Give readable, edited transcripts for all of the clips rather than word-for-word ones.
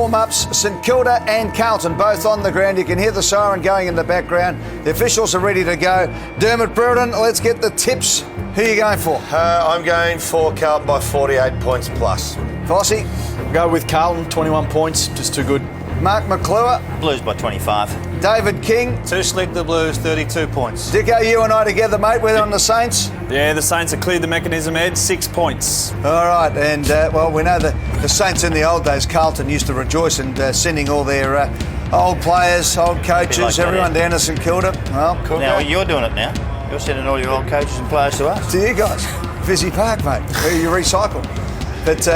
warm-ups. St Kilda and Carlton both on the ground. You can hear the siren going in the background. The officials are ready to go. Dermot Brereton, let's get the tips. Who are you going for? I'm going for Carlton by 48 points plus. Fossey? Go with Carlton, 21 points, just too good. Mark McClure? Blues by 25. David King? Too slick, the Blues, 32 points. Dicko, you and I together, mate. We're on the Saints. Yeah, the Saints have cleared the mechanism, Ed, 6 points. All right, and well, we know the Saints in the old days, Carlton used to rejoice in sending all their old players, old coaches, like everyone down to St Kilda. Well, Now you're doing it now. You're sending all your old coaches and players to us. to you guys, Fizzy Park, mate, where you recycle. But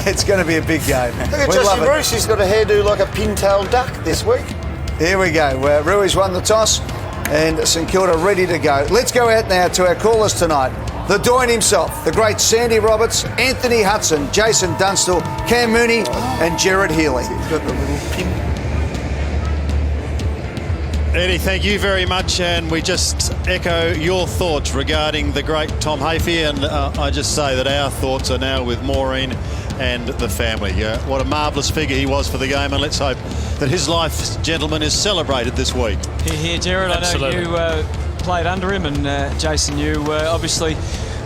it's going to be a big game. Look at We Jesse love it. Bruce, he's got a hairdo like a pintail duck this week. Here we go. Rui's won the toss and St Kilda ready to go. Let's go out now to our callers tonight. The Doyne himself, the great Sandy Roberts, Anthony Hudson, Jason Dunstall, Cam Mooney and Gerard Healy. He's got the little pin. Eddie, thank you very much, and we just echo your thoughts regarding the great Tom Hafey, and I just say that our thoughts are now with Maureen and the family. What a marvellous figure he was for the game, and let's hope that his life, gentlemen, is celebrated this week. Here, Gerard, Absolutely. I know you played under him, and Jason, you obviously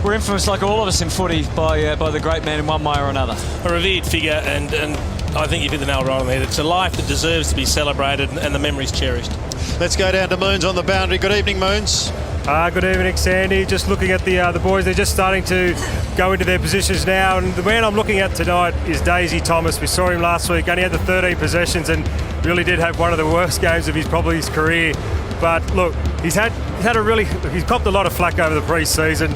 were infamous, like all of us in footy, by the great man in one way or another. A revered figure, and I think you've hit the nail right on the head. It's a life that deserves to be celebrated and the memories cherished. Let's go down to Moons on the boundary. Good evening, Moons. Good evening, Sandy. Just looking at the boys, they're just starting to go into their positions now, and the man I'm looking at tonight is Daisy Thomas. We saw him last week, only had the 13 possessions and really did have one of the worst games of his career. But look, he's copped a lot of flack over the pre-season,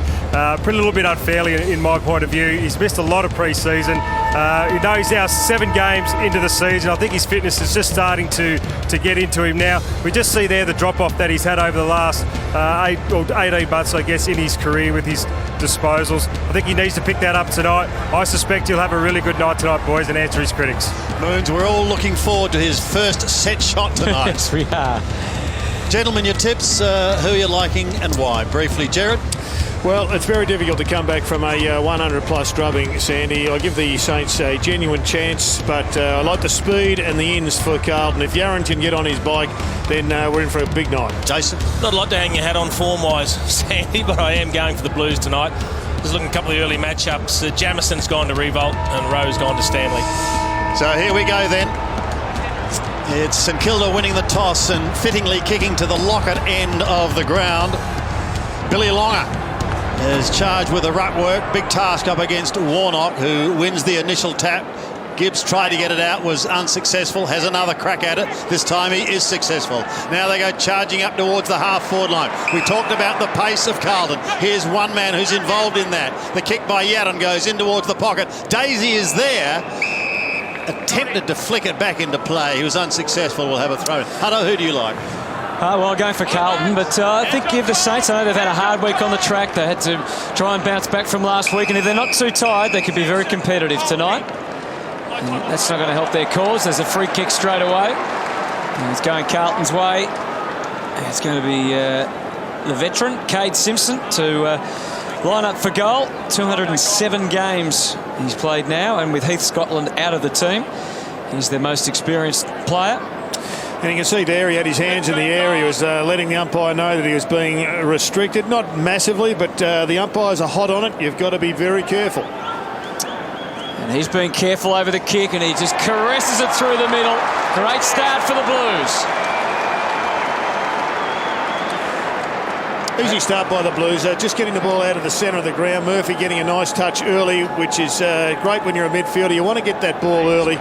pretty a little bit unfairly in my point of view. He's missed a lot of pre-season. He's now 7 games into the season. I think his fitness is just starting to get into him now. We just see there the drop-off that he's had over the last 18 months, I guess, in his career with his disposals. I think he needs to pick that up tonight. I suspect he'll have a really good night tonight, boys, and answer his critics. Moons, we're all looking forward to his first set shot tonight. Yes, we are. Gentlemen, your tips, who are you liking and why? Briefly, Gerard. Well, it's very difficult to come back from a 100-plus drubbing, Sandy. I give the Saints a genuine chance, but I like the speed and the ins for Carlton. If Yaron can get on his bike, then we're in for a big night. Jason? Not a lot to hang your hat on form-wise, Sandy, but I am going for the Blues tonight. Just looking at a couple of the early matchups. Jamison's gone to Revolt and Rowe's gone to Stanley. So here we go then. It's St Kilda winning the toss and fittingly kicking to the Lockett end of the ground. Billy Longer is charged with the ruck work. Big task up against Warnock, who wins the initial tap. Gibbs tried to get it out, was unsuccessful, has another crack at it. This time he is successful. Now they go charging up towards the half-forward line. We talked about the pace of Carlton. Here's one man who's involved in that. The kick by Yaron goes in towards the pocket. Daisy is there. Attempted to flick it back into play. He was unsuccessful. We'll have a throw. Hutto, who do you like? Well, going for Carlton, but I think give the Saints, I know they've had a hard week on the track. They had to try and bounce back from last week, and if they're not too tired, they could be very competitive tonight. And that's not going to help their cause. There's a free kick straight away. And it's going Carlton's way. It's going to be the veteran, Cade Simpson, to line up for goal. 207 games he's played now, and with Heath Scotland out of the team, he's their most experienced player. And you can see there he had his hands in the air. He was letting the umpire know that he was being restricted. Not massively, but the umpires are hot on it. You've got to be very careful. And he's being careful over the kick, and he just caresses it through the middle. Great start for the Blues. Easy start by the Blues, just getting the ball out of the centre of the ground. Murphy getting a nice touch early, which is great when you're a midfielder. You want to get that ball early.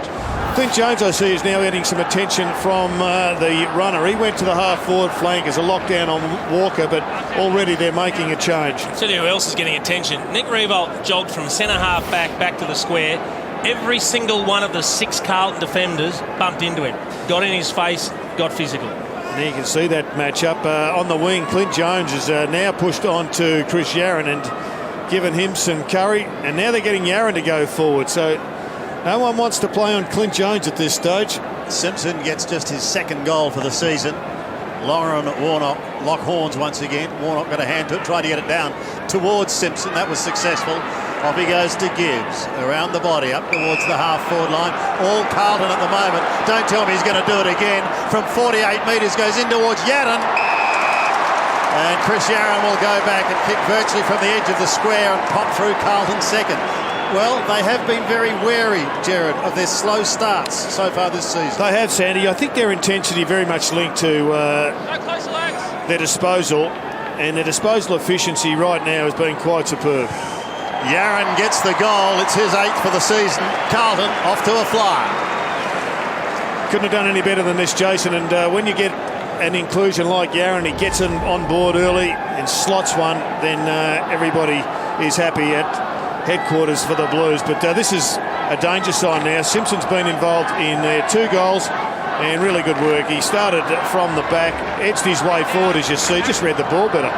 Clint Jones, I see, is now getting some attention from the runner. He went to the half-forward flank as a lockdown on Walker, but already they're making a change. I'll tell you who else is getting attention. Nick Revolt jogged from centre-half back to the square. Every single one of the 6 Carlton defenders bumped into him. Got in his face, got physical. And you can see that matchup on the wing. Clint Jones is now pushed on to Chris Yaron and given him some curry. And now they're getting Yaron to go forward. So no one wants to play on Clint Jones at this stage. Simpson gets just his 2nd goal for the season. Lauren Warnock lock horns once again. Warnock got a hand to it, tried to get it down towards Simpson. That was successful. Off he goes to Gibbs, around the body, up towards the half-forward line. All Carlton at the moment. Don't tell me he's going to do it again. From 48 metres, goes in towards Yaron. And Chris Yaron will go back and kick virtually from the edge of the square and pop through Carlton's second. Well, they have been very wary, Jared, of their slow starts so far this season. They have, Sandy. I think their intensity very much linked to their disposal, and their disposal efficiency right now has been quite superb. Yaron gets the goal. It's his 8th for the season. Carlton off to a flyer. Couldn't have done any better than this, Jason. And when you get an inclusion like Yaron, he gets him on board early and slots one, then everybody is happy at headquarters for the Blues. But this is a danger sign now. Simpson's been involved in their 2 goals and really good work. He started from the back, edged his way forward, as you see, just read the ball better.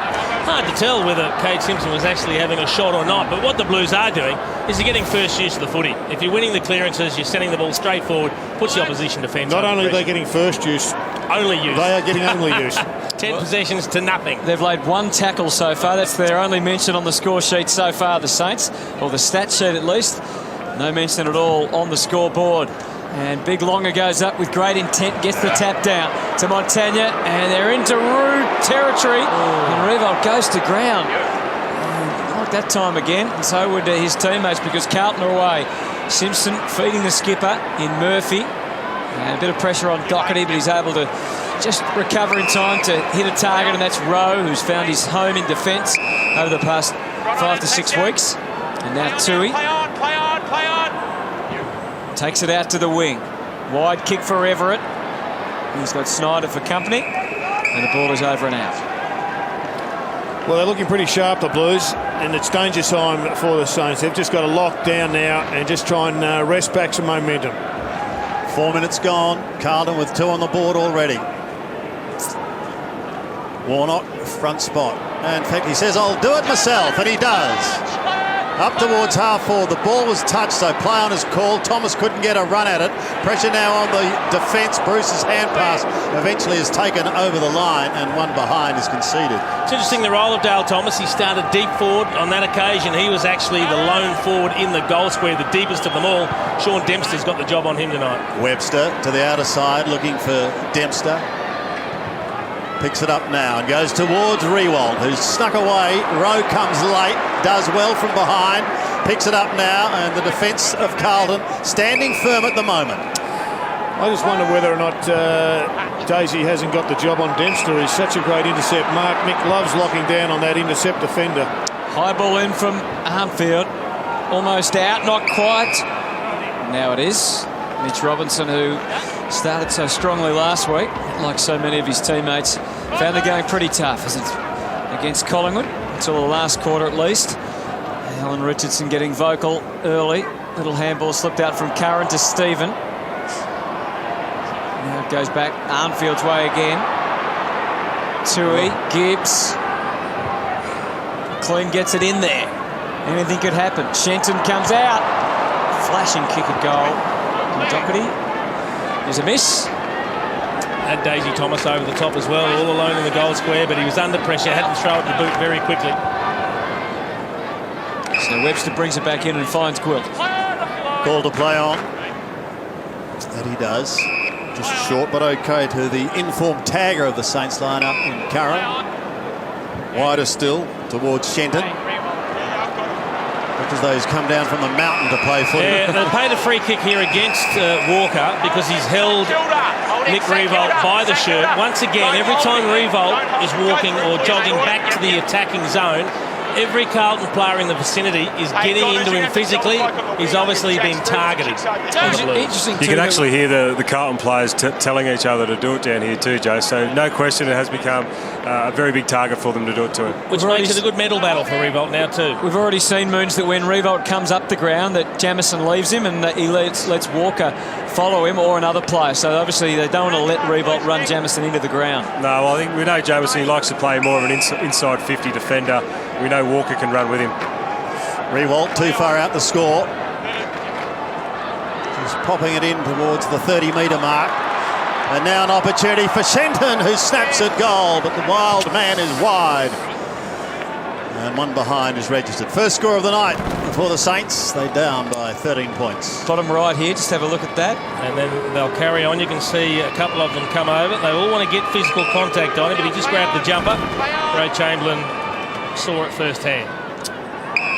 Hard to tell whether Cade Simpson was actually having a shot or not, but what the Blues are doing is they're getting first use of the footy. If you're winning the clearances, you're sending the ball straight forward, puts the opposition defence. Not only are they getting first use, only use. They are getting only use. 10 possessions to nothing. They've laid 1 tackle so far. That's their only mention on the score sheet so far, the Saints, or the stat sheet at least. No mention at all on the scoreboard. And Big Longer goes up with great intent, gets the tap down to Montagna, and they're into rude territory. And Revolt goes to ground. Not that time again, and so would his teammates, because Carlton are away. Simpson feeding the skipper in Murphy. And a bit of pressure on Doherty, but he's able to just recover in time to hit a target, and that's Rowe, who's found his home in defence over the past 5 to 6 weeks. And now Tui takes it out to the wing. Wide kick for Everett. He's got Snyder for company, and the ball is over and out. Well, they're looking pretty sharp, the Blues, and it's danger time for the Saints. They've just got to lock down now and just try and wrest back some momentum. 4 minutes gone. Carlton with 2 on the board already. Warnock, front spot. And in fact, he says, I'll do it myself, and he does. Up towards half-forward. The ball was touched, so play on is called. Thomas couldn't get a run at it. Pressure now on the defence. Bruce's hand pass eventually is taken over the line, and one behind is conceded. It's interesting, the role of Dale Thomas. He started deep forward on that occasion. He was actually the lone forward in the goal square, the deepest of them all. Sean Dempster's got the job on him tonight. Webster to the outer side, looking for Dempster. Picks it up now and goes towards Rewald, who's snuck away. Rowe comes late, does well from behind, picks it up now, and the defence of Carlton standing firm at the moment. I just wonder whether or not Daisy hasn't got the job on Dempster. He's such a great intercept mark. Mick loves locking down on that intercept defender. High ball in from Armfield. Almost out, not quite. Now it is. Mitch Robinson, who started so strongly last week, like so many of his teammates, found the game pretty tough as it's against Collingwood until the last quarter at least. Alan Richardson getting vocal early. Little handball slipped out from Curran to Stephen. Now it goes back Armfield's way again. Tui, Gibbs. Clean gets it in there. Anything could happen. Shenton comes out. Flashing kick at goal. Doherty. There's a miss. Had Daisy Thomas over the top as well, all alone in the goal square, but he was under pressure, had to throw it the boot very quickly. So Webster brings it back in and finds Quilt. Call to play on. That he does. Just short but okay to the informed tagger of the Saints lineup in Curran. Wider still towards Shenton. Because those come down from the mountain to play footy. Yeah, they paid a free kick here against Walker because he's held Nick Revolt by the shirt. Once again, every time Revolt is walking or jogging back to the attacking zone, every Carlton player in the vicinity is getting into him physically. He's obviously been targeted. Interesting. You can actually hear the Carlton players telling each other to do it down here too, Joe. So no question, it has become a very big target for them to do it to him. Which makes it a good medal battle for Revolt now too. We've already seen, Moons, that when Revolt comes up the ground, that Jamison leaves him and that he lets Walker follow him or another player. So obviously they don't want to let Revolt run Jamison into the ground. No, well, I think we know Jamison, he likes to play more of an inside 50 defender. We know Walker can run with him. Rewalt too far out the score. Just popping it in towards the 30-metre mark. And now an opportunity for Shenton, who snaps at goal, but the wild man is wide. And one behind is registered. First score of the night for the Saints. They down by 13 points. Bottom right here, just have a look at that. And then they'll carry on. You can see a couple of them come over. They all want to get physical contact on him, but he just grabbed the jumper. Ray Chamberlain saw it firsthand.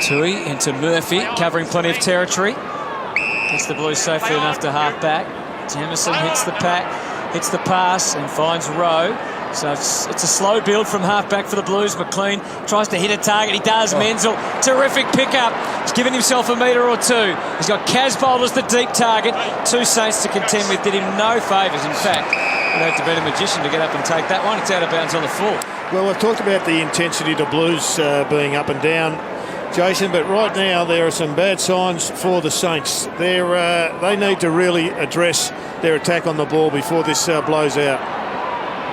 Tui into Murphy, covering plenty of territory. Gets the Blues safely enough to half back. Jamison hits the pack, hits the pass and finds Rowe. So it's a slow build from half-back for the Blues. McLean tries to hit a target. He does. Menzel, terrific pickup. He's given himself a metre or two. He's got Casbolt as the deep target. Two Saints to contend with did him no favours. In fact, you'd have to be a magician to get up and take that one. It's out of bounds on the full. Well, we've talked about the intensity of the Blues being up and down, Jason, but right now there are some bad signs for the Saints. They need to really address their attack on the ball before this blows out.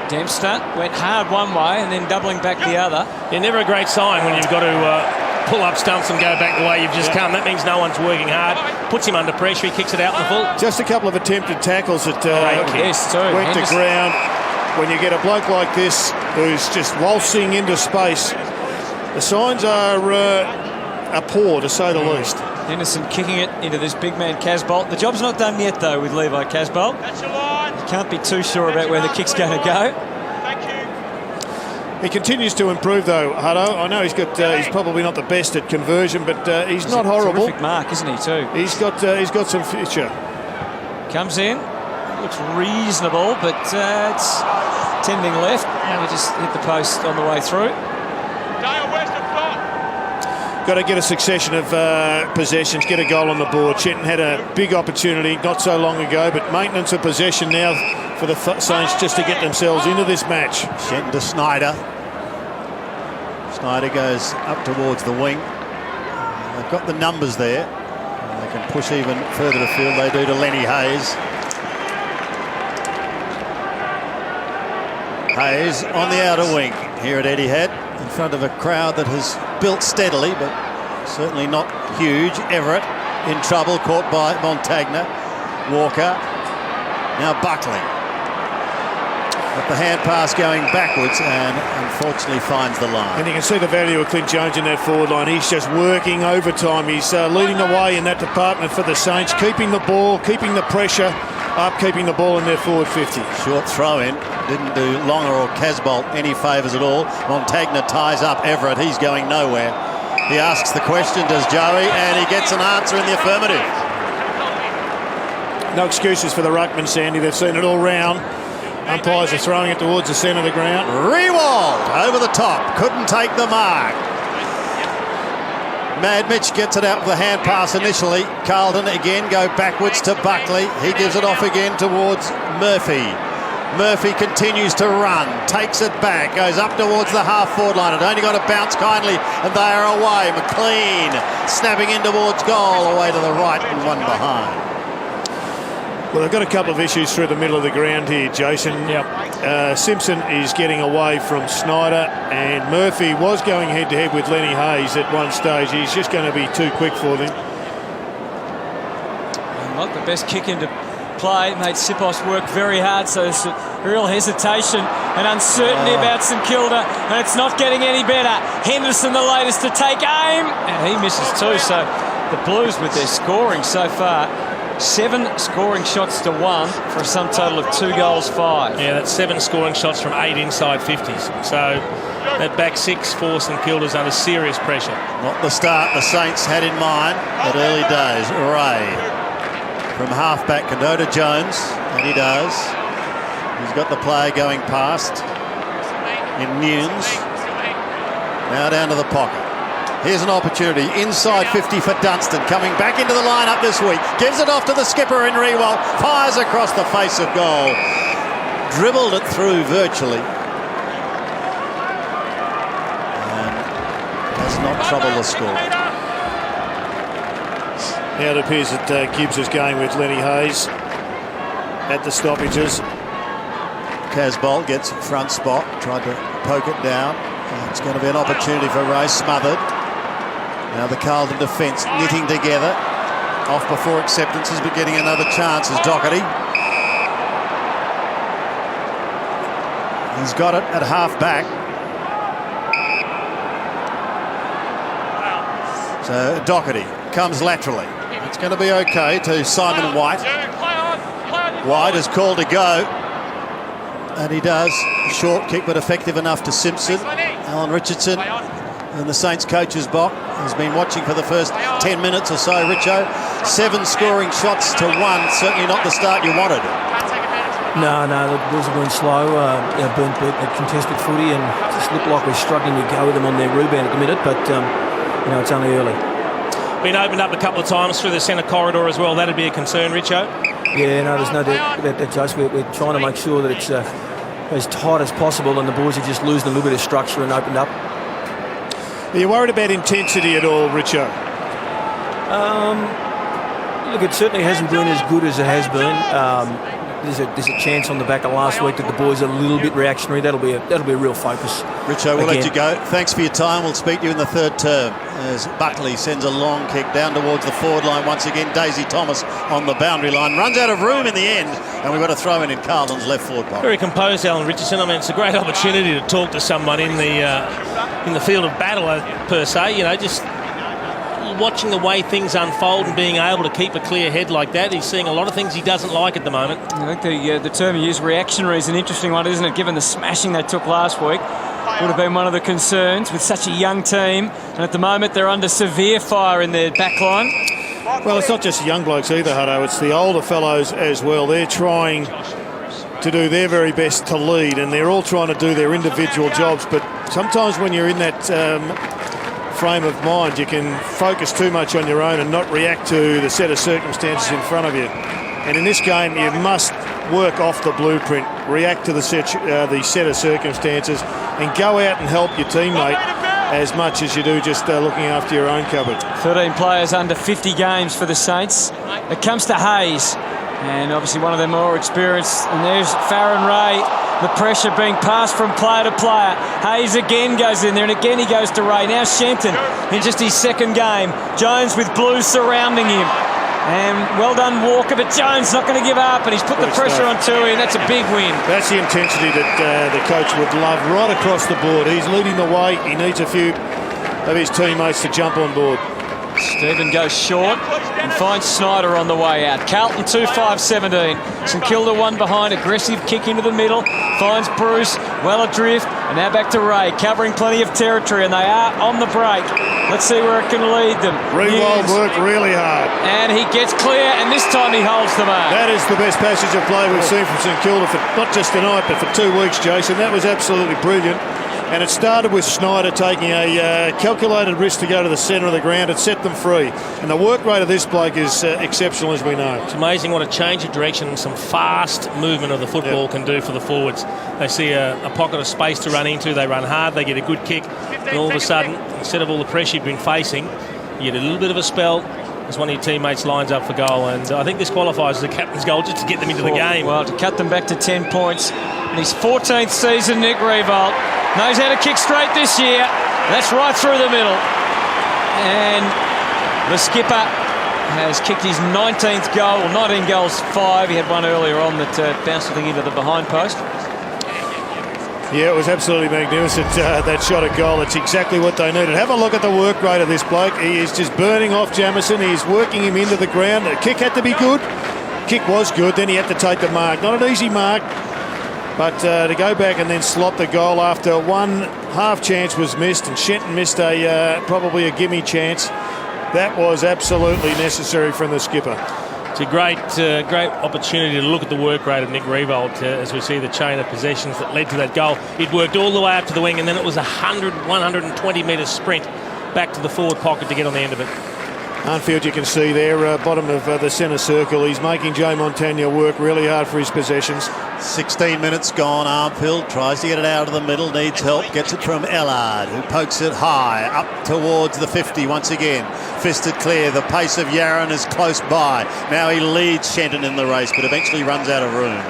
Dempster went hard one way and then doubling back the other. Yeah, never a great sign when you've got to pull up stumps and go back the way you've just come. That means no one's working hard. Puts him under pressure. He kicks it out in the full. Just a couple of attempted tackles that went to ground. When you get a bloke like this who's just waltzing into space, the signs are poor, to say the least. Henderson kicking it into this big man Casbolt. The job's not done yet, though, with Levi Casbolt. Can't be too sure about where the kick's going to go. He continues to improve, though, Hutto. I know he's probably not the best at conversion, but he's not horrible. Terrific mark, isn't he, too? He's got some future. Comes in, looks reasonable, but it's tending left. Now we just hit the post on the way through. Got to get a succession of possessions, get a goal on the board. Shenton had a big opportunity not so long ago, but maintenance of possession now for the Saints just to get themselves into this match. Shenton to Snyder. Snyder goes up towards the wing. They've got the numbers there. They can push even further afield. They do to Lenny Hayes. Hayes on the outer wing here at Etihad, in front of a crowd that has built steadily, but certainly not huge. Everett in trouble, caught by Montagna. Walker, now Buckley. But the hand pass going backwards and unfortunately finds the line. And you can see the value of Clint Jones in that forward line. He's just working overtime. He's leading the way in that department for the Saints, keeping the ball, keeping the pressure up, keeping the ball in their forward 50. Short throw in. Didn't do Longer or Casbolt any favours at all. Montagna ties up Everett. He's going nowhere. He asks the question, does Joey? And he gets an answer in the affirmative. No excuses for the ruckman, Sandy. They've seen it all round. Umpires are throwing it towards the centre of the ground. Rewald over the top. Couldn't take the mark. Mad Mitch gets it out with a hand pass initially. Carlton again go backwards to Buckley. He gives it off again towards Murphy. Murphy continues to run, takes it back, goes up towards the half-forward line. It only got to bounce kindly, and they are away. McLean snapping in towards goal, away to the right and one behind. Well, they've got a couple of issues through the middle of the ground here, Jason. Yep. Simpson is getting away from Snyder, and Murphy was going head-to-head with Lenny Hayes at one stage. He's just going to be too quick for them. Not the best kick into play, made Sipos work very hard, so there's a real hesitation and uncertainty about St Kilda, and it's not getting any better. Henderson the latest to take aim, and he misses too. So the Blues with their scoring so far, 7 scoring shots to 1 for a sum total of 2 goals 5. Yeah, that's 7 scoring shots from 8 inside 50s. So that back 6 for St Kilda's under serious pressure. Not the start the Saints had in mind, but early days. Ray from half-back can go to Jones, and he does. He's got the player going past in Nunes. Now down to the pocket. Here's an opportunity inside 50 for Dunstan, coming back into the lineup this week. Gives it off to the skipper in Rewald, fires across the face of goal. Dribbled it through virtually. And does not trouble the score. Now it appears that Gibbs is going with Lenny Hayes at the stoppages. Casbolt gets front spot, tried to poke it down. It's going to be an opportunity for Ray, smothered. Now the Carlton defence knitting together. Off before acceptances, but getting another chance is Doherty. He's got it at half back. So Doherty comes laterally. It's going to be okay to Simon White. White is called to go. And he does. A short kick, but effective enough to Simpson. Alan Richardson in the Saints coach's box has been watching for the first 10 minutes or so, Richo. 7 scoring shots to 1. Certainly not the start you wanted. No, the Bulls are going slow. Burnt at contested footy and just looked like we're struggling to go with them on their rebound at the minute, but it's only early. Been opened up a couple of times through the centre corridor as well. That'd be a concern, Richo. Yeah, no, there's no doubt about that, Jose. We're trying to make sure that it's as tight as possible, and the boys are just losing a little bit of structure and opened up. Are you worried about intensity at all, Richo? Look, it certainly hasn't been as good as it has been. There's a chance on the back of last week that the boys are a little bit reactionary. That'll be a real focus. Richo, we'll let you go. Thanks for your time. We'll speak to you in the third term as Buckley sends a long kick down towards the forward line once again. Daisy Thomas on the boundary line, runs out of room in the end, and we've got a throw in Carlton's left forward pocket. Very composed, Alan Richardson. I mean, it's a great opportunity to talk to someone in the field of battle, per se. Just watching the way things unfold and being able to keep a clear head like that. He's seeing a lot of things he doesn't like at the moment. I think the term you use, reactionary, is an interesting one, isn't it? Given the smashing they took last week, would have been one of the concerns with such a young team, and at the moment they're under severe fire in their back line. Well, it's not just young blokes either, Hutto. It's the older fellows as well. They're trying to do their very best to lead, and they're all trying to do their individual jobs. But sometimes when you're in that frame of mind, you can focus too much on your own and not react to the set of circumstances in front of you. And in this game, you must work off the blueprint, react to the set of circumstances, and go out and help your teammate as much as you do just looking after your own cupboard. 13 players under 50 games for the Saints. It comes to Hayes, and obviously one of them more experienced. And there's Farron Ray. The pressure being passed from player to player. Hayes again goes in there, and again he goes to Ray. Now Shenton in just his second game. Jones with Blues surrounding him. And well done, Walker, but Jones not going to give up, and he's put the pressure on Tui, and that's a big win. That's the intensity that the coach would love right across the board. He's leading the way. He needs a few of his teammates to jump on board. Stephen goes short and finds Snyder on the way out. Carlton 2-5-17. St Kilda one behind. Aggressive kick into the middle. Finds Bruce. Well adrift. And now back to Ray. Covering plenty of territory. And they are on the break. Let's see where it can lead them. Rewald worked really hard. And he gets clear. And this time he holds the mark. That is the best passage of play we've seen from St Kilda for not just tonight, but for 2 weeks, Jason. That was absolutely brilliant. And it started with Snyder taking a calculated risk to go to the centre of the ground. It set them free. And the work rate of this bloke is exceptional, as we know. It's amazing what a change of direction and some fast movement of the football can do for the forwards. They see a pocket of space to run into. They run hard. They get a good kick. And all of a sudden, instead of all the pressure you've been facing, you get a little bit of a spell as one of your teammates lines up for goal. And I think this qualifies as a captain's goal just to get them into the game. Well, to cut them back to 10 points. In his 14th season, Nick Riewold knows how to kick straight this year. That's right through the middle. And the skipper has kicked his 19th goal, well, 19 goals, 5. He had one earlier on that bounced, I think, into the behind post. Yeah, it was absolutely magnificent, that shot at goal. It's exactly what they needed. Have a look at the work rate of this bloke. He is just burning off Jamieson. He's working him into the ground. The kick had to be good. Kick was good. Then he had to take the mark. Not an easy mark. But to go back and then slot the goal after one half chance was missed, and Shenton missed probably a gimme chance. That was absolutely necessary from the skipper. It's a great opportunity to look at the work rate of Nick Riewold as we see the chain of possessions that led to that goal. It worked all the way up to the wing, and then it was a 120 metre sprint back to the forward pocket to get on the end of it. Arnfield, you can see there, bottom of the centre circle. He's making Joe Montagna work really hard for his possessions. 16 minutes gone. Armfield tries to get it out of the middle, needs help, gets it from Ellard, who pokes it high up towards the 50 once again. Fisted clear. The pace of Yaron is close by. Now he leads Shenton in the race, but eventually runs out of room.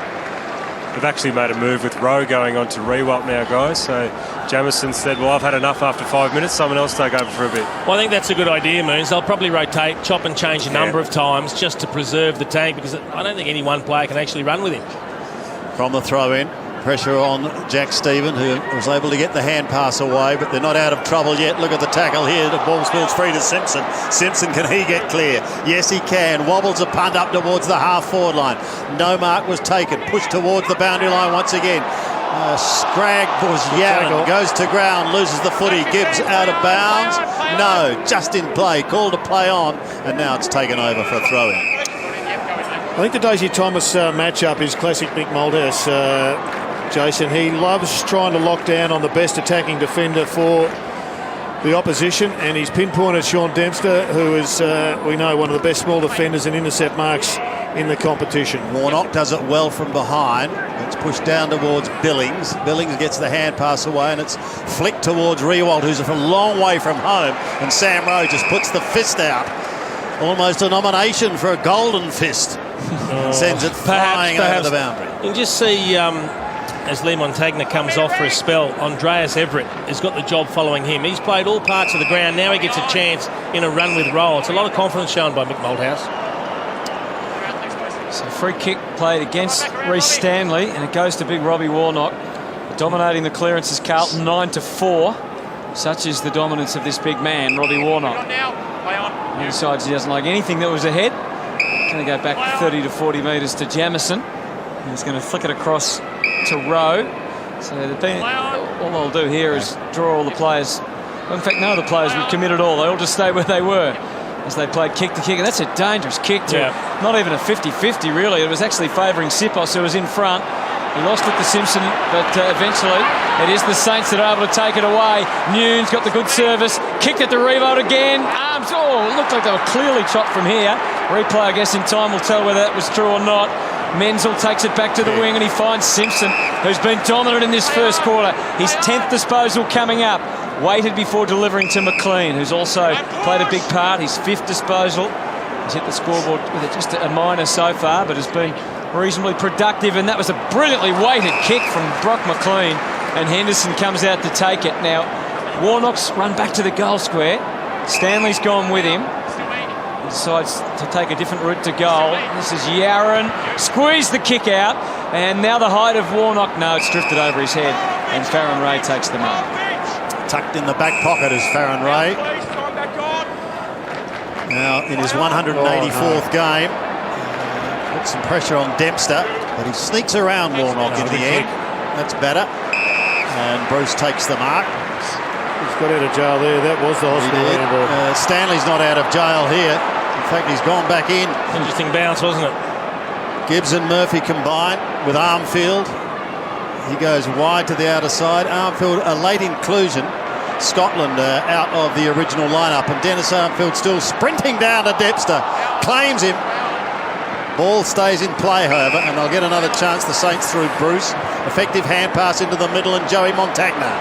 We've actually made a move with Rowe going on to Rewalt now, guys. So Jamieson said, well, I've had enough after 5 minutes. Someone else take over for a bit. Well, I think that's a good idea, Moons. They'll probably rotate, chop and change a number of times just to preserve the tank, because I don't think any one player can actually run with him. From the throw-in, Pressure on Jack Stephen, who was able to get the hand pass away, but they're not out of trouble yet. Look at the tackle here. The ball spills free to Simpson. Simpson, can he get clear? Yes, he can. Wobbles a punt up towards the half-forward line. No mark was taken. Pushed towards the boundary line once again. Scrag was Yaron. Goes to ground, loses the footy. Gibbs out of bounds. No, just in play. Called to play on, and now it's taken over for a throw-in. I think the Daisy Thomas matchup is classic Nick Malthouse, Jason. He loves trying to lock down on the best attacking defender for the opposition, and he's pinpointed Sean Dempster, who is, we know, one of the best small defenders and intercept marks in the competition. Warnock does it well from behind. It's pushed down towards Billings. Billings gets the hand pass away, and it's flicked towards Riewoldt, who's a long way from home, and Sam Rowe just puts the fist out. Almost a nomination for a golden fist. Sends it flying over the boundary. You can just see, as Lee Montagna comes off for a spell, Andreas Everett has got the job following him. He's played all parts of the ground. Now he gets a chance in a run with roll. It's a lot of confidence shown by Mick Malthouse. So free kick played against Reece Stanley, and it goes to big Robbie Warnock. Dominating the clearances, Carlton 9-4. Such is the dominance of this big man, Robbie Warnock. He decides he doesn't like anything that was ahead. Going to go back 30 to 40 metres to Jamieson. He's going to flick it across to Rowe. So all they'll do here is draw all the players. Well, in fact, none of the players would commit at all. They all just stay where they were as they played kick to kick. And that's a dangerous kick to not even a 50-50, really. It was actually favouring Sipos, who was in front. He lost it to Simpson, but eventually it is the Saints that are able to take it away. Nunes got the good service. Kicked it to Riewoldt again. Arms, it looked like they were clearly chopped from here. Replay, I guess, in time will tell whether that was true or not. Menzel takes it back to the wing, and he finds Simpson, who's been dominant in this first quarter. His 10th disposal coming up. Waited before delivering to McLean, who's also played a big part. His 5th disposal. He's hit the scoreboard with just a minor so far, but has been reasonably productive, and that was a brilliantly weighted kick from Brock McLean, and Henderson comes out to take it. Now, Warnock's run back to the goal square. Stanley's gone with him. He decides to take a different route to goal. This is Yaron. Squeeze the kick out, and now the height of Warnock. No, it's drifted over his head, and Farron Ray takes the mark. Tucked in the back pocket is Farron Ray. Now, in his 184th game, puts some pressure on Dempster, but he sneaks around Warnock in the end. That's better. And Bruce takes the mark. He's got out of jail there. That was the hospital handball. Stanley's not out of jail here. In fact, he's gone back in. Interesting bounce, wasn't it? Gibbs and Murphy combined with Armfield. He goes wide to the outer side. Armfield, a late inclusion. Scotland out of the original lineup, and Dennis Armfield still sprinting down to Dempster. Claims him. Ball stays in play, however, and they'll get another chance, the Saints, through Bruce. Effective hand pass into the middle, and Joey Montagna.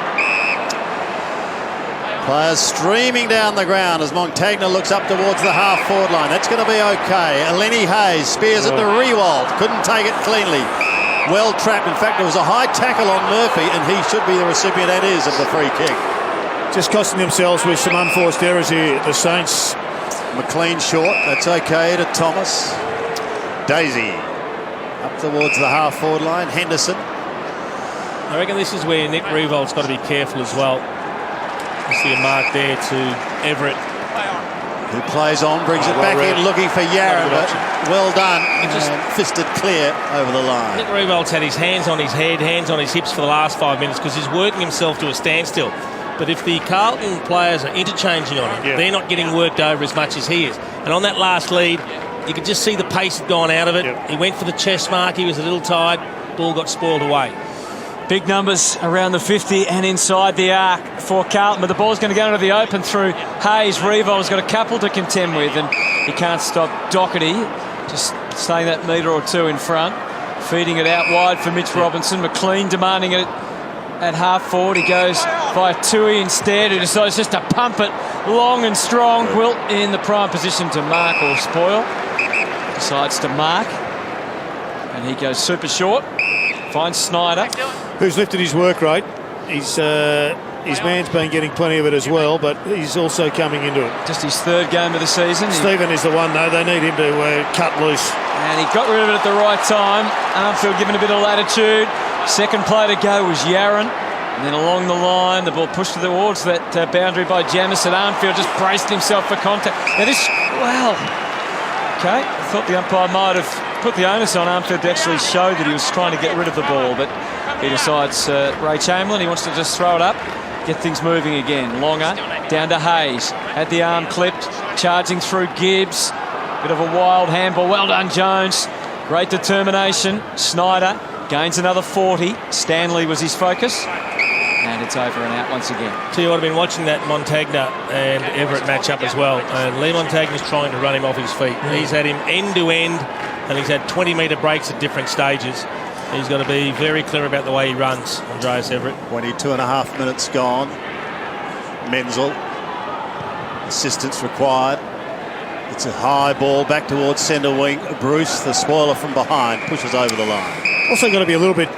Players streaming down the ground as Montagna looks up towards the half-forward line. That's going to be okay. Lenny Hayes spears it to Riewoldt. Couldn't take it cleanly. Well trapped. In fact, there was a high tackle on Murphy, and he should be the recipient, and is, of the free kick. Just costing themselves with some unforced errors here, the Saints. McLean short. That's okay to Thomas. Daisy up towards the half-forward line. Henderson. I reckon this is where Nick Riewoldt's got to be careful as well. You see a mark there to Everett. Who plays on, brings it back in, looking for Yaron, but well done. Just fisted clear over the line. Nick Riewoldt's had his hands on his head, hands on his hips for the last 5 minutes because he's working himself to a standstill. But if the Carlton players are interchanging on him, they're not getting worked over as much as he is. And on that last lead, you could just see the pace had gone out of it. He went for the chest mark. He was a little tired. Ball got spoiled away. Big numbers around the 50 and inside the arc for Carlton, but the ball's going to go into the open through Hayes. Riewoldt's got a couple to contend with, and he can't stop Doherty, just staying that metre or two in front, feeding it out wide for Mitch Robinson. McLean demanding it at half-forward. He goes by Tui instead, who decides just to pump it long and strong. Wilt in the prime position to mark or spoil. Decides to mark, and he goes super short. Finds Snyder, who's lifted his work rate. His man's been getting plenty of it as well, but he's also coming into it. Just his 3rd game of the season. Stephen is the one, though. They need him to cut loose. And he got rid of it at the right time. Armfield given a bit of latitude. Second play to go was Yaron. And then along the line, the ball pushed towards that boundary by Jamison. Armfield just braced himself for contact. Now this, well, okay, I thought the umpire might have put the onus on Armfield to actually show that he was trying to get rid of the ball, but he decides, Ray Chamberlain, he wants to just throw it up, get things moving again. Longer, down to Hayes, had the arm clipped, charging through Gibbs. Bit of a wild handball, well done Jones. Great determination. Snyder gains another 40. Stanley was his focus. And it's over and out once again. Tell you what, I've been watching that Montagna and Everett match up as well. And Lee Montagna's trying to run him off his feet. He's had him end to end, and he's had 20-metre breaks at different stages. He's got to be very clear about the way he runs, Andreas Everett. 22.5 minutes gone. Menzel. Assistance required. It's a high ball back towards centre wing. Bruce, the spoiler from behind, pushes over the line. Also got to be a little bit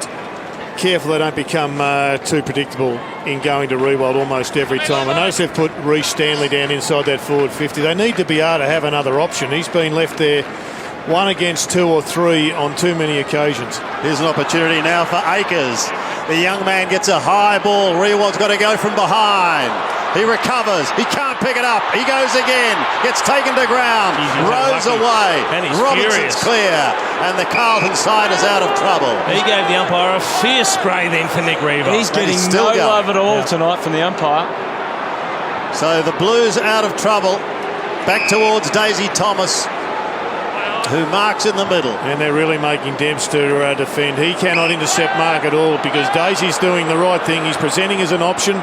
careful they don't become too predictable in going to Riewoldt almost every time. I notice they've put Reece Stanley down inside that forward 50. They need to be able to have another option. He's been left there 1 against 2 or 3 on too many occasions. Here's an opportunity now for Akers. The young man gets a high ball. Riewoldt's got to go from behind. He recovers. He can't pick it up. He goes again. Gets taken to ground. Rows away. And he's Robinson's furious. clear. And the Carlton side is out of trouble. He gave the umpire a fierce spray then for Nick Reeve. He's getting no love at all tonight from the umpire. So the Blues out of trouble. Back towards Daisy Thomas, who marks in the middle. And they're really making Dempster defend. He cannot intercept Mark at all because Daisy's doing the right thing. He's presenting as an option.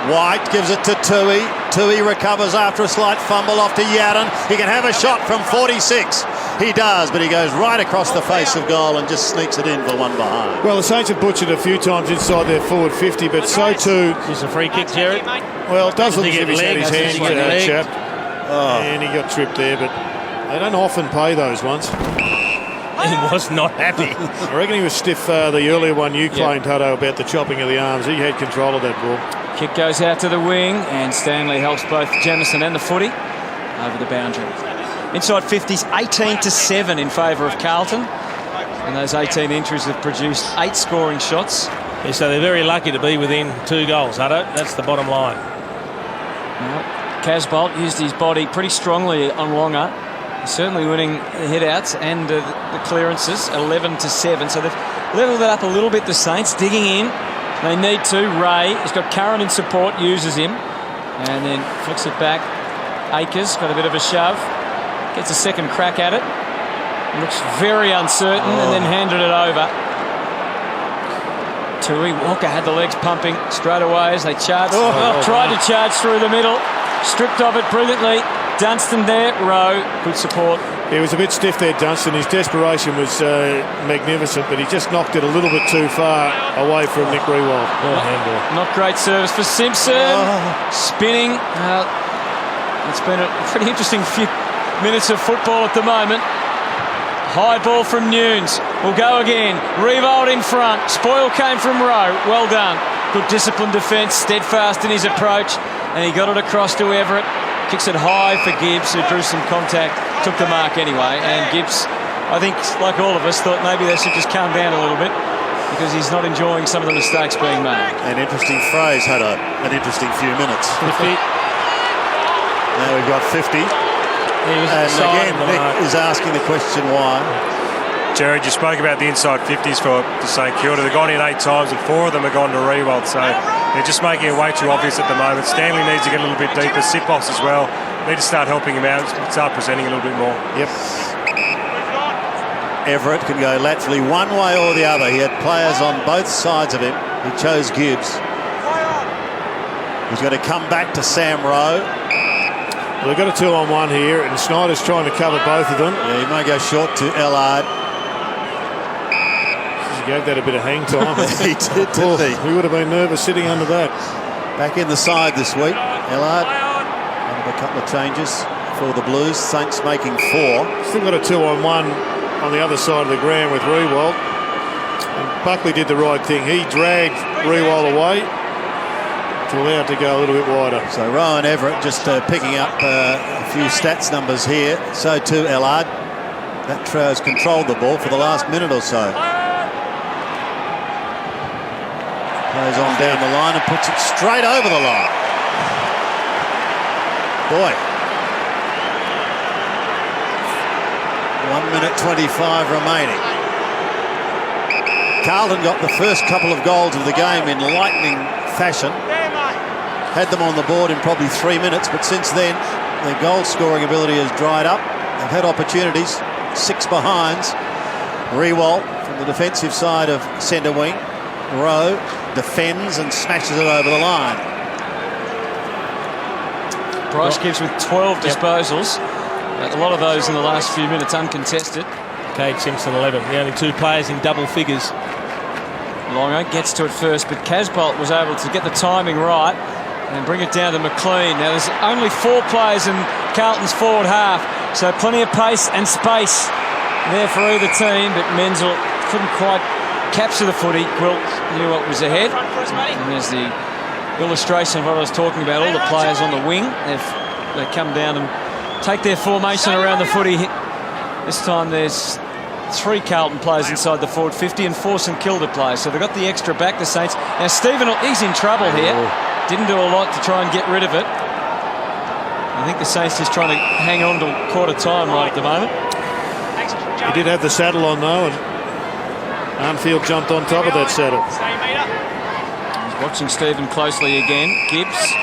White gives it to Tui. Tui recovers after a slight fumble off to Yadden. He can have a shot from 46. He does, but he goes right across the face of goal and just sneaks it in for one behind. Well, the Saints have butchered a few times inside their forward 50, but so too... Is a free kick, Jared? Well, it does look as if he's had his hand leg. that chap. And he got tripped there, but they don't often pay those ones. He was not happy. I reckon he was stiff the earlier one you claimed, Hutto, about the chopping of the arms. He had control of that ball. Kick goes out to the wing, and Stanley helps both Jamison and the footy over the boundary. Inside 50s, 18-7 in favour of Carlton. And those 18 entries have produced 8 scoring shots. Yeah, so they're very lucky to be within 2 goals, Hutto. That's the bottom line. Well, Casbolt used his body pretty strongly on Longer. He's certainly winning the head-outs and the clearances, 11-7. So they've levelled it up a little bit, the Saints, digging in. They need to. Ray has got Curran in support, uses him, and then flicks it back. Akers got a bit of a shove, gets a second crack at it. Looks very uncertain and then handed it over. Tui, Walker had the legs pumping straight away as they charged. Tried to charge through the middle, stripped of it brilliantly. Dunstan there, Rowe, good support. He was a bit stiff there, Dunstan. His desperation was magnificent, but he just knocked it a little bit too far away from Nick Riewoldt. Not great service for Simpson. Spinning. It's been a pretty interesting few minutes of football at the moment. High ball from Nunes. Will go again. Riewoldt in front. Spoil came from Rowe. Well done. Good disciplined defence. Steadfast in his approach. And he got it across to Everett. Kicks it high for Gibbs, who drew some contact. Took the mark anyway. And Gibbs, I think, like all of us, thought maybe they should just calm down a little bit because he's not enjoying some of the mistakes being made. An interesting phrase, had an interesting few minutes. 50. Now we've got 50. And again, Nick is asking the question why. Jared, you spoke about the inside 50s for St Kilda. They've gone in 8 times and 4 of them have gone to Riewoldt, so they're just making it way too obvious at the moment. Stanley needs to get a little bit deeper. Sitbox as well. Need to start helping him out, start presenting a little bit more. Yep. Everett can go laterally one way or the other. He had players on both sides of him. He chose Gibbs. He's going to come back to Sam Rowe. Well, they've got a 2-on-1 here, and Snyder's trying to cover both of them. Yeah, he may go short to Ellard. He gave that a bit of hang time. He did, didn't he? We would have been nervous sitting under that. Back in the side this week, Ellard. A couple of changes for the Blues. Saints making 4. Still got a 2-on-1 on the other side of the ground with Riewoldt. And Buckley did the right thing. He dragged Riewoldt away to allow it to go a little bit wider. So Rowan Everett just picking up a few stats numbers here. So too Ellard. That has controlled the ball for the last minute or so. Goes on down the line and puts it straight over the line. Boy. 1 minute 25 remaining. Carlton got the first couple of goals of the game in lightning fashion. Had them on the board in probably 3 minutes, but since then their goal scoring ability has dried up. They've had opportunities, 6 behinds. Rewalt from the defensive side of centre wing. Rowe defends and smashes it over the line. Bryce gives with 12 disposals. A lot of those in the last few minutes uncontested. Cade Simpson 11, the only 2 players in double figures. Longo gets to it first, but Casbolt was able to get the timing right and bring it down to McLean. Now there's only 4 players in Carlton's forward half, so plenty of pace and space there for either team, but Menzel couldn't quite capture the footy. Gwilt knew what was ahead. And there's the illustration of what I was talking about. All the players on the wing, they come down and take their formation around the footy. This time there's 3 Carlton players inside the forward 50 and 4 St Kilda players. So they've got the extra back, the Saints. Now Stephen, he's in trouble here. Didn't do a lot to try and get rid of it. I think the Saints just trying to hang on to quarter time right at the moment. He did have the saddle on though, and Arnfield jumped on top of that saddle. He's watching Stephen closely again. Gibbs.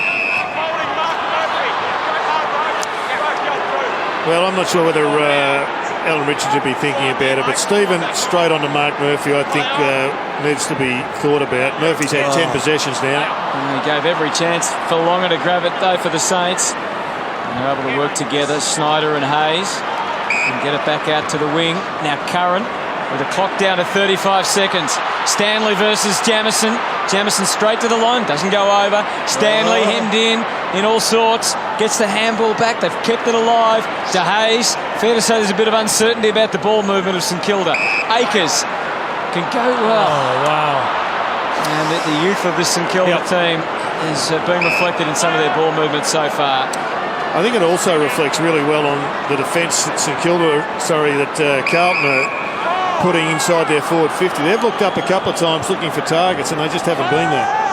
Well, I'm not sure whether Alan Richards would be thinking about it, but Stephen straight on to Mark Murphy, I think needs to be thought about. Murphy's had 10 possessions now. And he gave every chance for Longer to grab it though for the Saints. And they're able to work together, Snyder and Hayes, and get it back out to the wing. Now Curran with the clock down to 35 seconds. Stanley versus Jamison. Jamison straight to the line, doesn't go over. Stanley hemmed in all sorts. Gets the handball back, they've kept it alive. To Hayes, fair to say there's a bit of uncertainty about the ball movement of St Kilda. Akers can go well. Oh, wow. And the youth of this St Kilda team is being reflected in some of their ball movement so far. I think it also reflects really well on the defence that Carlton are putting inside their forward 50. They've looked up a couple of times looking for targets and they just haven't been there.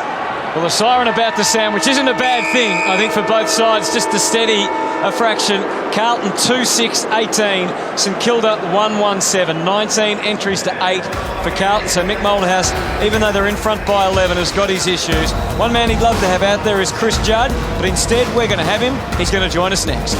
Well, the siren about the sound, which isn't a bad thing, I think, for both sides, just to steady a fraction. Carlton 2-6-18, St Kilda 1-1-7, 19 entries to 8 for Carlton. So Mick Moulderhouse, even though they're in front by 11, has got his issues. One man he'd love to have out there is Chris Judd, but instead we're going to have him. He's going to join us next.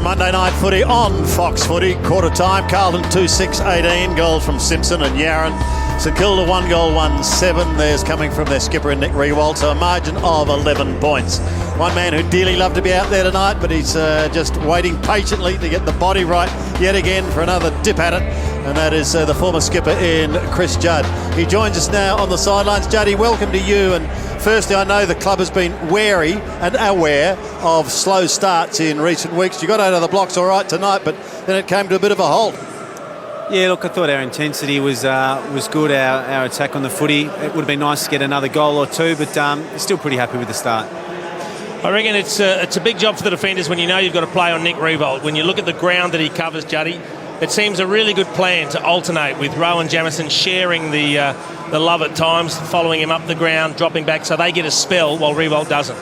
Monday night footy on Fox Footy. Quarter time, Carlton 2-6-18. Goals from Simpson and Yaron. St Kilda 1 goal, 1-7. There's coming from their skipper Nick Rewalt, so a margin of 11 points. One man who'd dearly love to be out there tonight, but he's just waiting patiently to get the body right yet again for another dip at it, and that is the former skipper in Chris Judd. He joins us now on the sidelines. Juddy, welcome to you. And firstly, I know the club has been wary and aware of slow starts in recent weeks. You got out of the blocks all right tonight, but then it came to a bit of a halt. Yeah, look, I thought our intensity was good, our attack on the footy. It would have been nice to get another goal or 2, but still pretty happy with the start. I reckon it's a big job for the defenders when you know you've got to play on Nick Rewalt. When you look at the ground that he covers, Juddy, it seems a really good plan to alternate with Rowe and Jamison sharing the love at times, following him up the ground, dropping back, so they get a spell while Rewalt doesn't.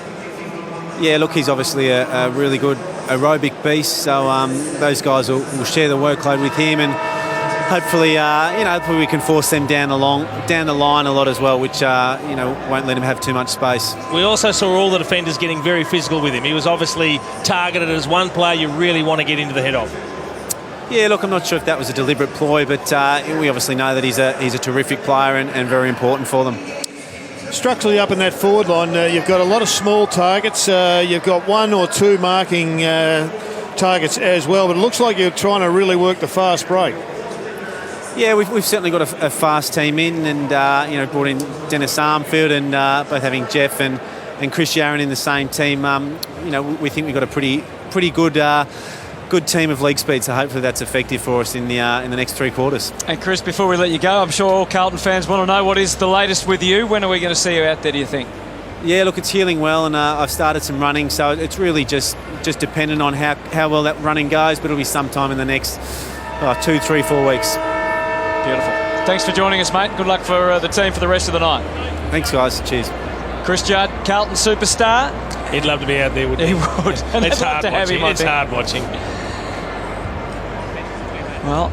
Yeah, look, he's obviously a really good aerobic beast, so those guys will share the workload with him, and hopefully, hopefully we can force them down the line a lot as well, which won't let him have too much space. We also saw all the defenders getting very physical with him. He was obviously targeted as one player you really want to get into the head of. Yeah, look, I'm not sure if that was a deliberate ploy, but we obviously know that he's a terrific player and very important for them. Structurally up in that forward line, you've got a lot of small targets. You've got 1 or 2 marking targets as well, but it looks like you're trying to really work the fast break. Yeah, we've certainly got a fast team in, and brought in Dennis Armfield, and both having Jeff and Chris Yaron in the same team. We think we've got a pretty good team of league speed, so hopefully that's effective for us in the next 3 quarters. And Chris, before we let you go, I'm sure all Carlton fans want to know what is the latest with you. When are we going to see you out there, do you think? Yeah, look, it's healing well, and I've started some running, so it's really just dependent on how well that running goes, but it'll be sometime in the next 2, 3, 4 weeks. Beautiful. Thanks for joining us, mate. Good luck for the team for the rest of the night. Thanks, guys. Cheers. Chris Judd, Carlton superstar. He'd love to be out there, wouldn't he? He would. And It's they'd love hard to have watching. him, I It's think. hard watching. Well,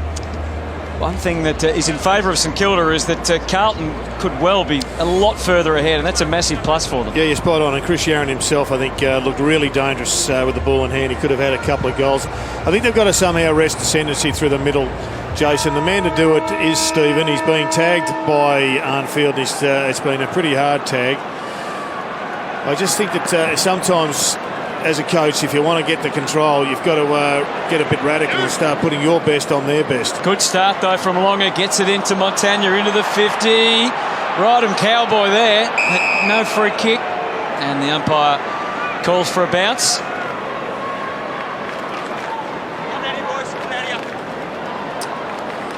one thing that is in favour of St Kilda is that Carlton could well be a lot further ahead, and that's a massive plus for them. Yeah, you're spot on. And Chris Yaron himself, I think, looked really dangerous with the ball in hand. He could have had a couple of goals. I think they've got to somehow arrest the ascendancy through the middle, Jason. The man to do it is Stephen. He's being tagged by Arnfield. It's been a pretty hard tag. I just think that sometimes, as a coach, if you want to get the control, you've got to get a bit radical and start putting your best on their best. Good start, though, from Longer. Gets it into Montagna, into the 50. Right, and Cowboy there. No free kick. And the umpire calls for a bounce.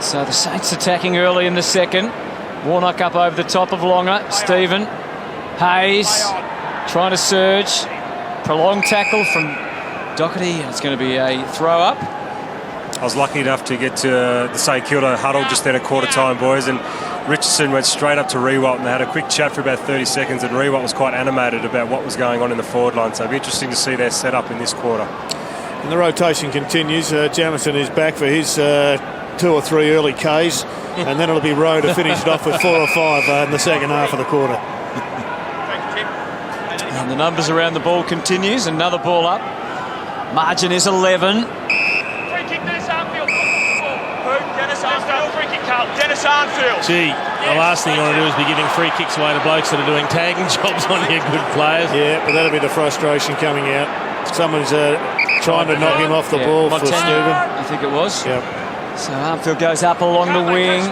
So the Saints attacking early in the second. Warnock up over the top of Longer. Stephen. Hayes trying to surge. Prolonged tackle from Doherty, and it's going to be a throw-up. I was lucky enough to get to the St Kilda huddle just then at quarter time, boys, and Richardson went straight up to Rewalt and they had a quick chat for about 30 seconds, and Rewalt was quite animated about what was going on in the forward line, so it'll be interesting to see their setup in this quarter. And the rotation continues. Jamison is back for his 2 or 3 early Ks, and then it'll be Rowe to finish it off with 4 or 5 in the second half of the quarter. And the numbers around the ball continues. Another ball up. Margin is 11. Free kick, Dennis Arnfield. Who? Dennis Arnfield. Free kick, Carlton. Dennis Arnfield. Gee, the last thing you want to do is be giving free kicks away to blokes that are doing tagging jobs on your good players. Yeah, but that'll be the frustration coming out. Someone's trying to knock him off the ball for Stephen. I think it was. Yep. So Arnfield goes up along the wing.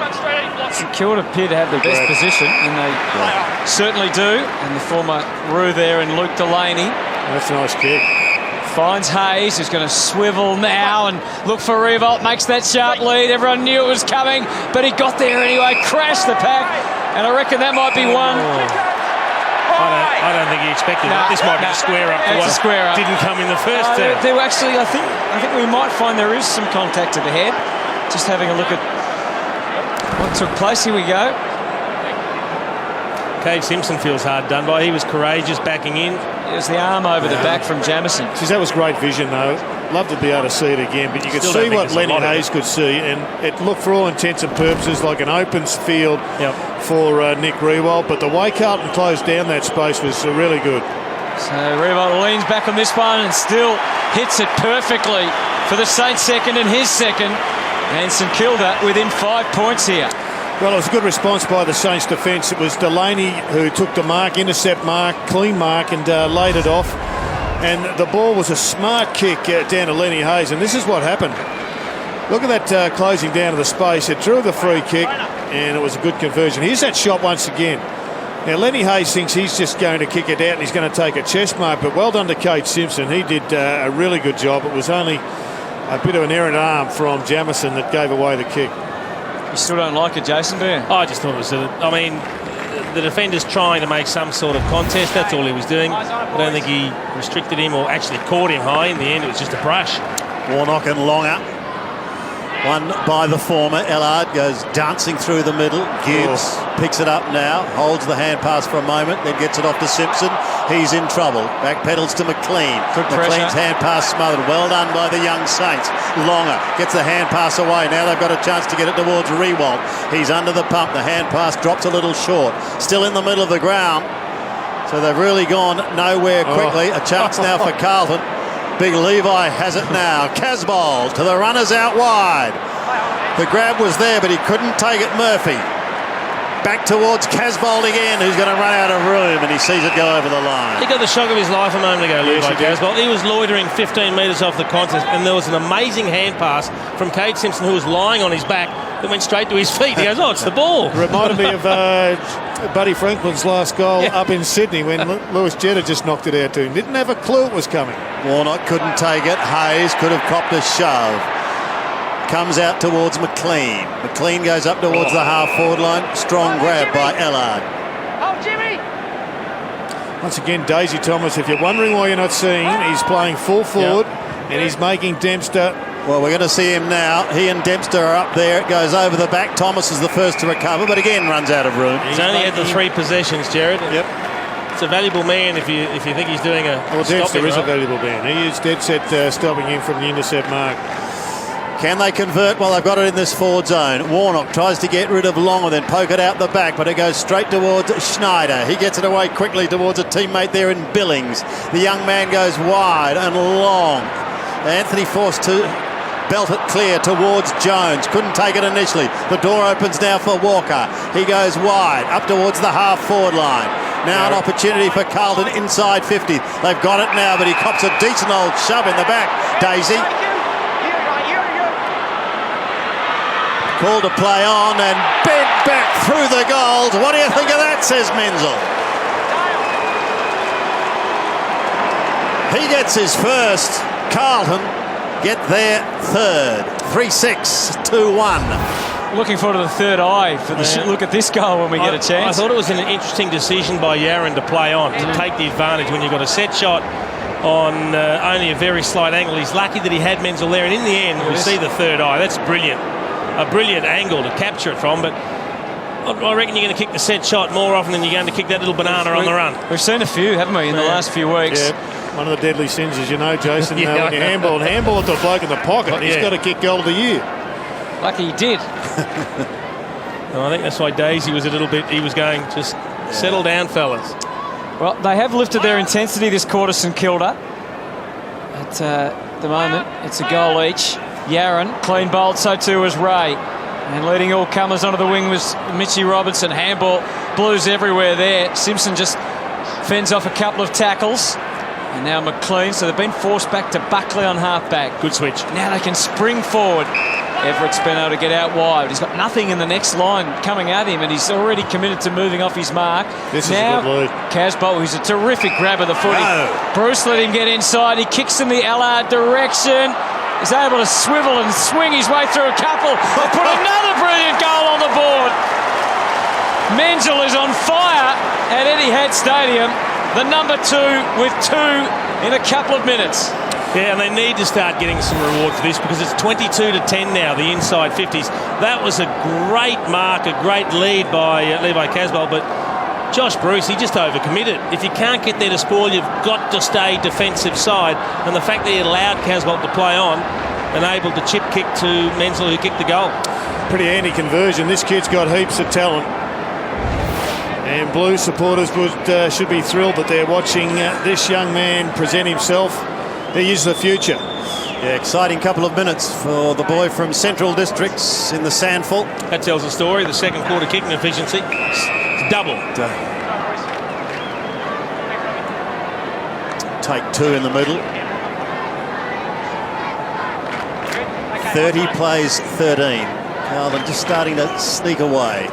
St Kilda appear to have the best position, and they certainly do. And the former Roo there and Luke Delaney. That's a nice kick. Finds Hayes, who's going to swivel now and look for Rewalt. Makes that sharp lead. Everyone knew it was coming, but he got there anyway. Crashed the pack, and I reckon that might be one. I don't think he expected that. This might be a square up. It's a square up. Didn't come in the first turn. There were actually, I think we might find there is some contact to the head. Just having a look at what took place. Here we go. Cade Simpson feels hard done by. He was courageous backing in. It was the arm over the back from Jamison. Geez, that was great vision, though. Love to be able to see it again, but you could see what Lenny Hayes could see, and it looked for all intents and purposes like an open field for Nick Rewalt, but the way Carlton closed down that space was really good. So Rewalt leans back on this one and still hits it perfectly for the Saints' second and his second, and St Kilda within 5 points here. Well, it was a good response by the Saints defence. It was Delaney who took the mark, intercept mark, clean mark, and laid it off. And the ball was a smart kick down to Lenny Hayes, and this is what happened. Look at that closing down of the space. It drew the free kick, and it was a good conversion. Here's that shot once again. Now, Lenny Hayes thinks he's just going to kick it out and he's going to take a chest mark, but well done to Cade Simpson. He did a really good job. It was only a bit of an errant arm from Jamison that gave away the kick. You still don't like it, Jason, do you? I just thought it was, I mean, the defender's trying to make some sort of contest. That's all he was doing. I don't think he restricted him or actually caught him high. In the end, it was just a brush. Warnock and Longer. One by the former. Ellard goes dancing through the middle. Gibbs picks it up now, holds the hand pass for a moment, then gets it off to Simpson. He's in trouble. Back pedals to McLean. McLean's hand pass smothered. Well done by the young Saints. Longer gets the hand pass away. Now they've got a chance to get it towards Rewalt. He's under the pump. The hand pass drops a little short. Still in the middle of the ground. So they've really gone nowhere quickly. A chance now for Carlton. Big Levi has it now. Casbold to the runners out wide. The grab was there, but he couldn't take it. Murphy back towards Casbold again, who's going to run out of room, and he sees it go over the line. He got the shock of his life a moment ago, Levi Casbold. He was loitering 15 metres off the contest, and there was an amazing hand pass from Cade Simpson, who was lying on his back, that went straight to his feet. He goes, oh, it's the ball. Reminded me of Buddy Franklin's last goal up in Sydney when Lewis Jetta just knocked it out to him. Didn't have a clue it was coming. Warnock couldn't take it. Hayes could have copped a shove. Comes out towards McLean. McLean goes up towards the half-forward line. Strong grab by Ellard. Oh, Jimmy! Once again, Daisy Thomas, if you're wondering why you're not seeing him, he's playing full forward and he's making Dempster Well, we're going to see him now. He and Dempster are up there. It goes over the back. Thomas is the first to recover, but again runs out of room. He's only had the 3 possessions, Jared. Yep. It's a valuable man if you think he's doing a. Well, Dempster is a valuable man. He is dead set stopping him from the intercept mark. Can they convert? Well, they've got it in this forward zone. Warnock tries to get rid of Long and then poke it out the back, but it goes straight towards Schneider. He gets it away quickly towards a teammate there in Billings. The young man goes wide and long. Anthony forced to belt it clear towards Jones. Couldn't take it initially. The door opens now for Walker. He goes wide up towards the half-forward line. Now an opportunity for Carlton inside 50. They've got it now, but he cops a decent old shove in the back. Daisy. Call to play on and bent back through the goals. What do you think of that, says Menzel. He gets his first. Carlton get their third. 3-6, 2-1. Looking forward to the third eye for the look at this goal when we get a chance. I thought it was an interesting decision by Yaron to play on, to take the advantage when you've got a set shot on only a very slight angle. He's lucky that he had Menzel there, and in the end, we see the third eye. That's brilliant. A brilliant angle to capture it from, but I reckon you're going to kick the set shot more often than you're going to kick that little banana on the run. We've seen a few, haven't we, in the last few weeks? Yeah, one of the deadly sins, as you know, Jason, when you handball at the bloke in the pocket, he's got to kick goal of the year. Lucky he did. I think that's why Daisy was a little bit, he was going, just settle down, fellas. Well, they have lifted their intensity this quarter, St Kilda. At the moment, it's a goal each. Yaron, clean bowled, so too was Ray. And leading all comers onto the wing was Mitchy Robertson. Handball, Blues everywhere there. Simpson just fends off a couple of tackles. And now McLean, so they've been forced back to Buckley on halfback. Good switch. Now they can spring forward. Everett's been able to get out wide. He's got nothing in the next line coming at him, and he's already committed to moving off his mark. This now, is a good lead. Casbolt, who's a terrific grab of the footy. Bruce let him get inside. He kicks in the Allard direction. He's able to swivel and swing his way through a couple and put another brilliant goal on the board. Menzel is on fire at Etihad Stadium. The number 2 with 2 in a couple of minutes. Yeah, and they need to start getting some reward for this because it's 22-10 now, the inside 50s. That was a great mark, a great lead by Levi Casbolt, but Josh Bruce, he just overcommitted. If you can't get there to spoil, you've got to stay defensive side, and the fact that he allowed Casbolt to play on and able to chip kick to Menzel, who kicked the goal. Pretty handy conversion. This kid's got heaps of talent. And Blue supporters should be thrilled that they're watching this young man present himself. He is the future. Yeah, exciting couple of minutes for the boy from Central Districts in the Sandful. That tells the story. The second quarter kicking efficiency, double. Take 2 in the middle. 30 plays 13. Carlton just starting to sneak away.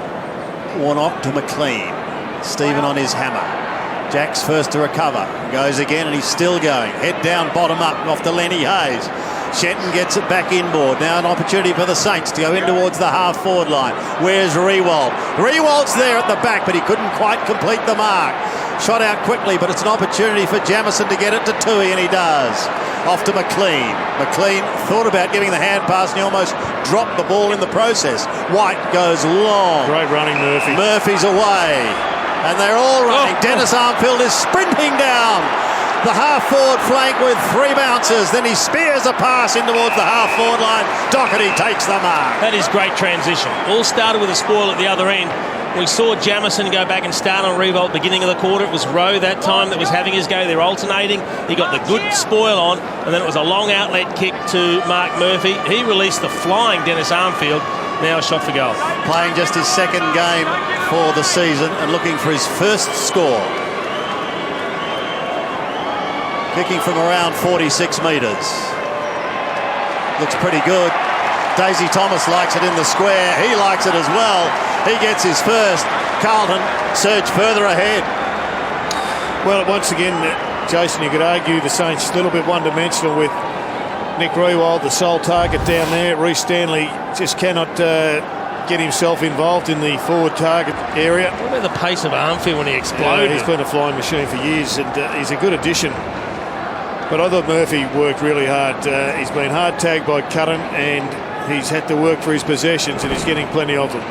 Warnock to McLean. Stephen on his hammer. Jack's first to recover. Goes again and he's still going. Head down, bottom up off to Lenny Hayes. Shenton gets it back inboard. Now an opportunity for the Saints to go in towards the half-forward line. Where's Rewald? Rewald's there at the back, but he couldn't quite complete the mark. Shot out quickly, but it's an opportunity for Jamison to get it to Toohey, and he does. Off to McLean. McLean thought about giving the hand pass, and he almost dropped the ball in the process. White goes long. Great running, Murphy. Murphy's away. And they're all running. Dennis Armfield is sprinting down the half-forward flank with 3 bounces. Then he spears a pass in towards the half-forward line. Doherty takes the mark. That is great transition. All started with a spoil at the other end. We saw Jamison go back and start on Revolt beginning of the quarter. It was Rowe that time that was having his go. They're alternating. He got the good spoil on, and then it was a long outlet kick to Mark Murphy. He released the flying Dennis Armfield. Now a shot for goal. Playing just his second game for the season and looking for his first score. Kicking from around 46 metres. Looks pretty good. Daisy Thomas likes it in the square. He likes it as well. He gets his first. Carlton surge further ahead. Well, once again, Jason, you could argue the Saints a little bit one-dimensional with Nick Rewald, the sole target down there. Reece Stanley just cannot get himself involved in the forward target area. What about the pace of Armfield when he exploded? He's been a flying machine for years, and he's a good addition. But I thought Murphy worked really hard. He's been hard tagged by Cutton, and he's had to work for his possessions, and he's getting plenty of them.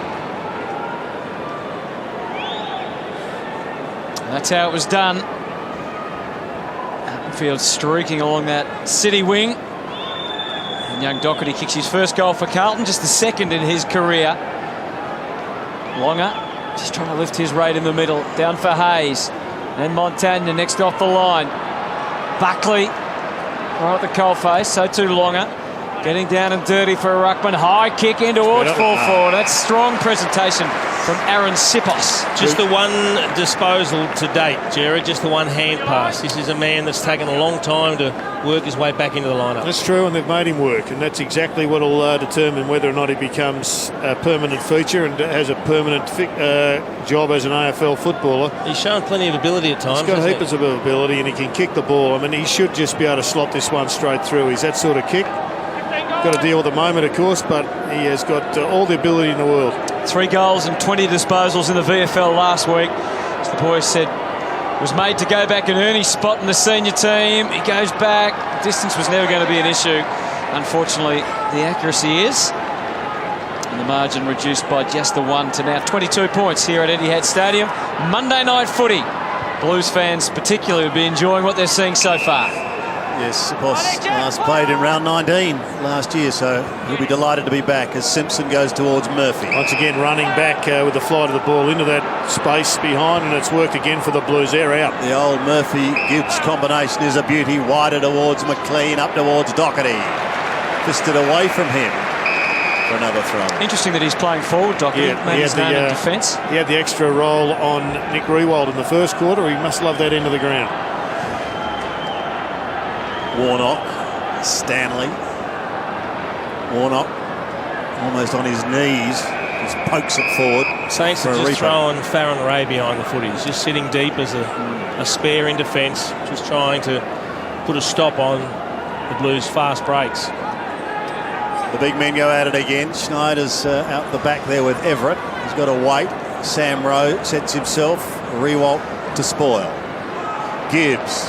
And that's how it was done. Field streaking along that City wing. And young Doherty kicks his first goal for Carlton, just the second in his career. Longer, just trying to lift his rate in the middle. Down for Hayes. And Montagna next off the line. Buckley right at the coalface, so too Longer. Getting down and dirty for a ruckman. High kick in towards full forward. That's strong presentation from Aaron Sipos. Just the one disposal to date, Jared. Just the one hand pass. This is a man that's taken a long time to work his way back into the lineup. That's true, and they've made him work, and that's exactly what will determine whether or not he becomes a permanent feature and has a permanent job as an AFL footballer. He's shown plenty of ability at times. He's got heaps of ability, and he can kick the ball. I mean, he should just be able to slot this one straight through. He's that sort of kick. Got to deal with the moment, of course, but he has got all the ability in the world. 3 goals and 20 disposals in the VFL last week. As the boys said, was made to go back and earn his spot in the senior team. He goes back. Distance was never going to be an issue. Unfortunately, the accuracy is. And the margin reduced by just the 1 to now 22 points here at Etihad Stadium. Monday night footy. Blues fans particularly will be enjoying what they're seeing so far. Yes, Boss last played in round 19 last year, so he'll be delighted to be back as Simpson goes towards Murphy. Once again, running back with the flight of the ball into that space behind, and it's worked again for the Blues. They're out. The old Murphy-Gibbs combination is a beauty. Wider towards McLean, up towards Doherty. Fisted away from him for another throw. Interesting that he's playing forward, Doherty. Made his name in defence. He had the extra roll on Nick Riewoldt in the first quarter. He must love that end of the ground. Warnock, Stanley. Warnock almost on his knees, just pokes it forward. Saints are just throwing Farron Ray behind the footy. He's just sitting deep as a spare in defence, just trying to put a stop on the Blues' fast breaks. The big men go at it again. Schneider's out the back there with Everett. He's got to wait. Sam Rowe sets himself. Riewoldt to spoil. Gibbs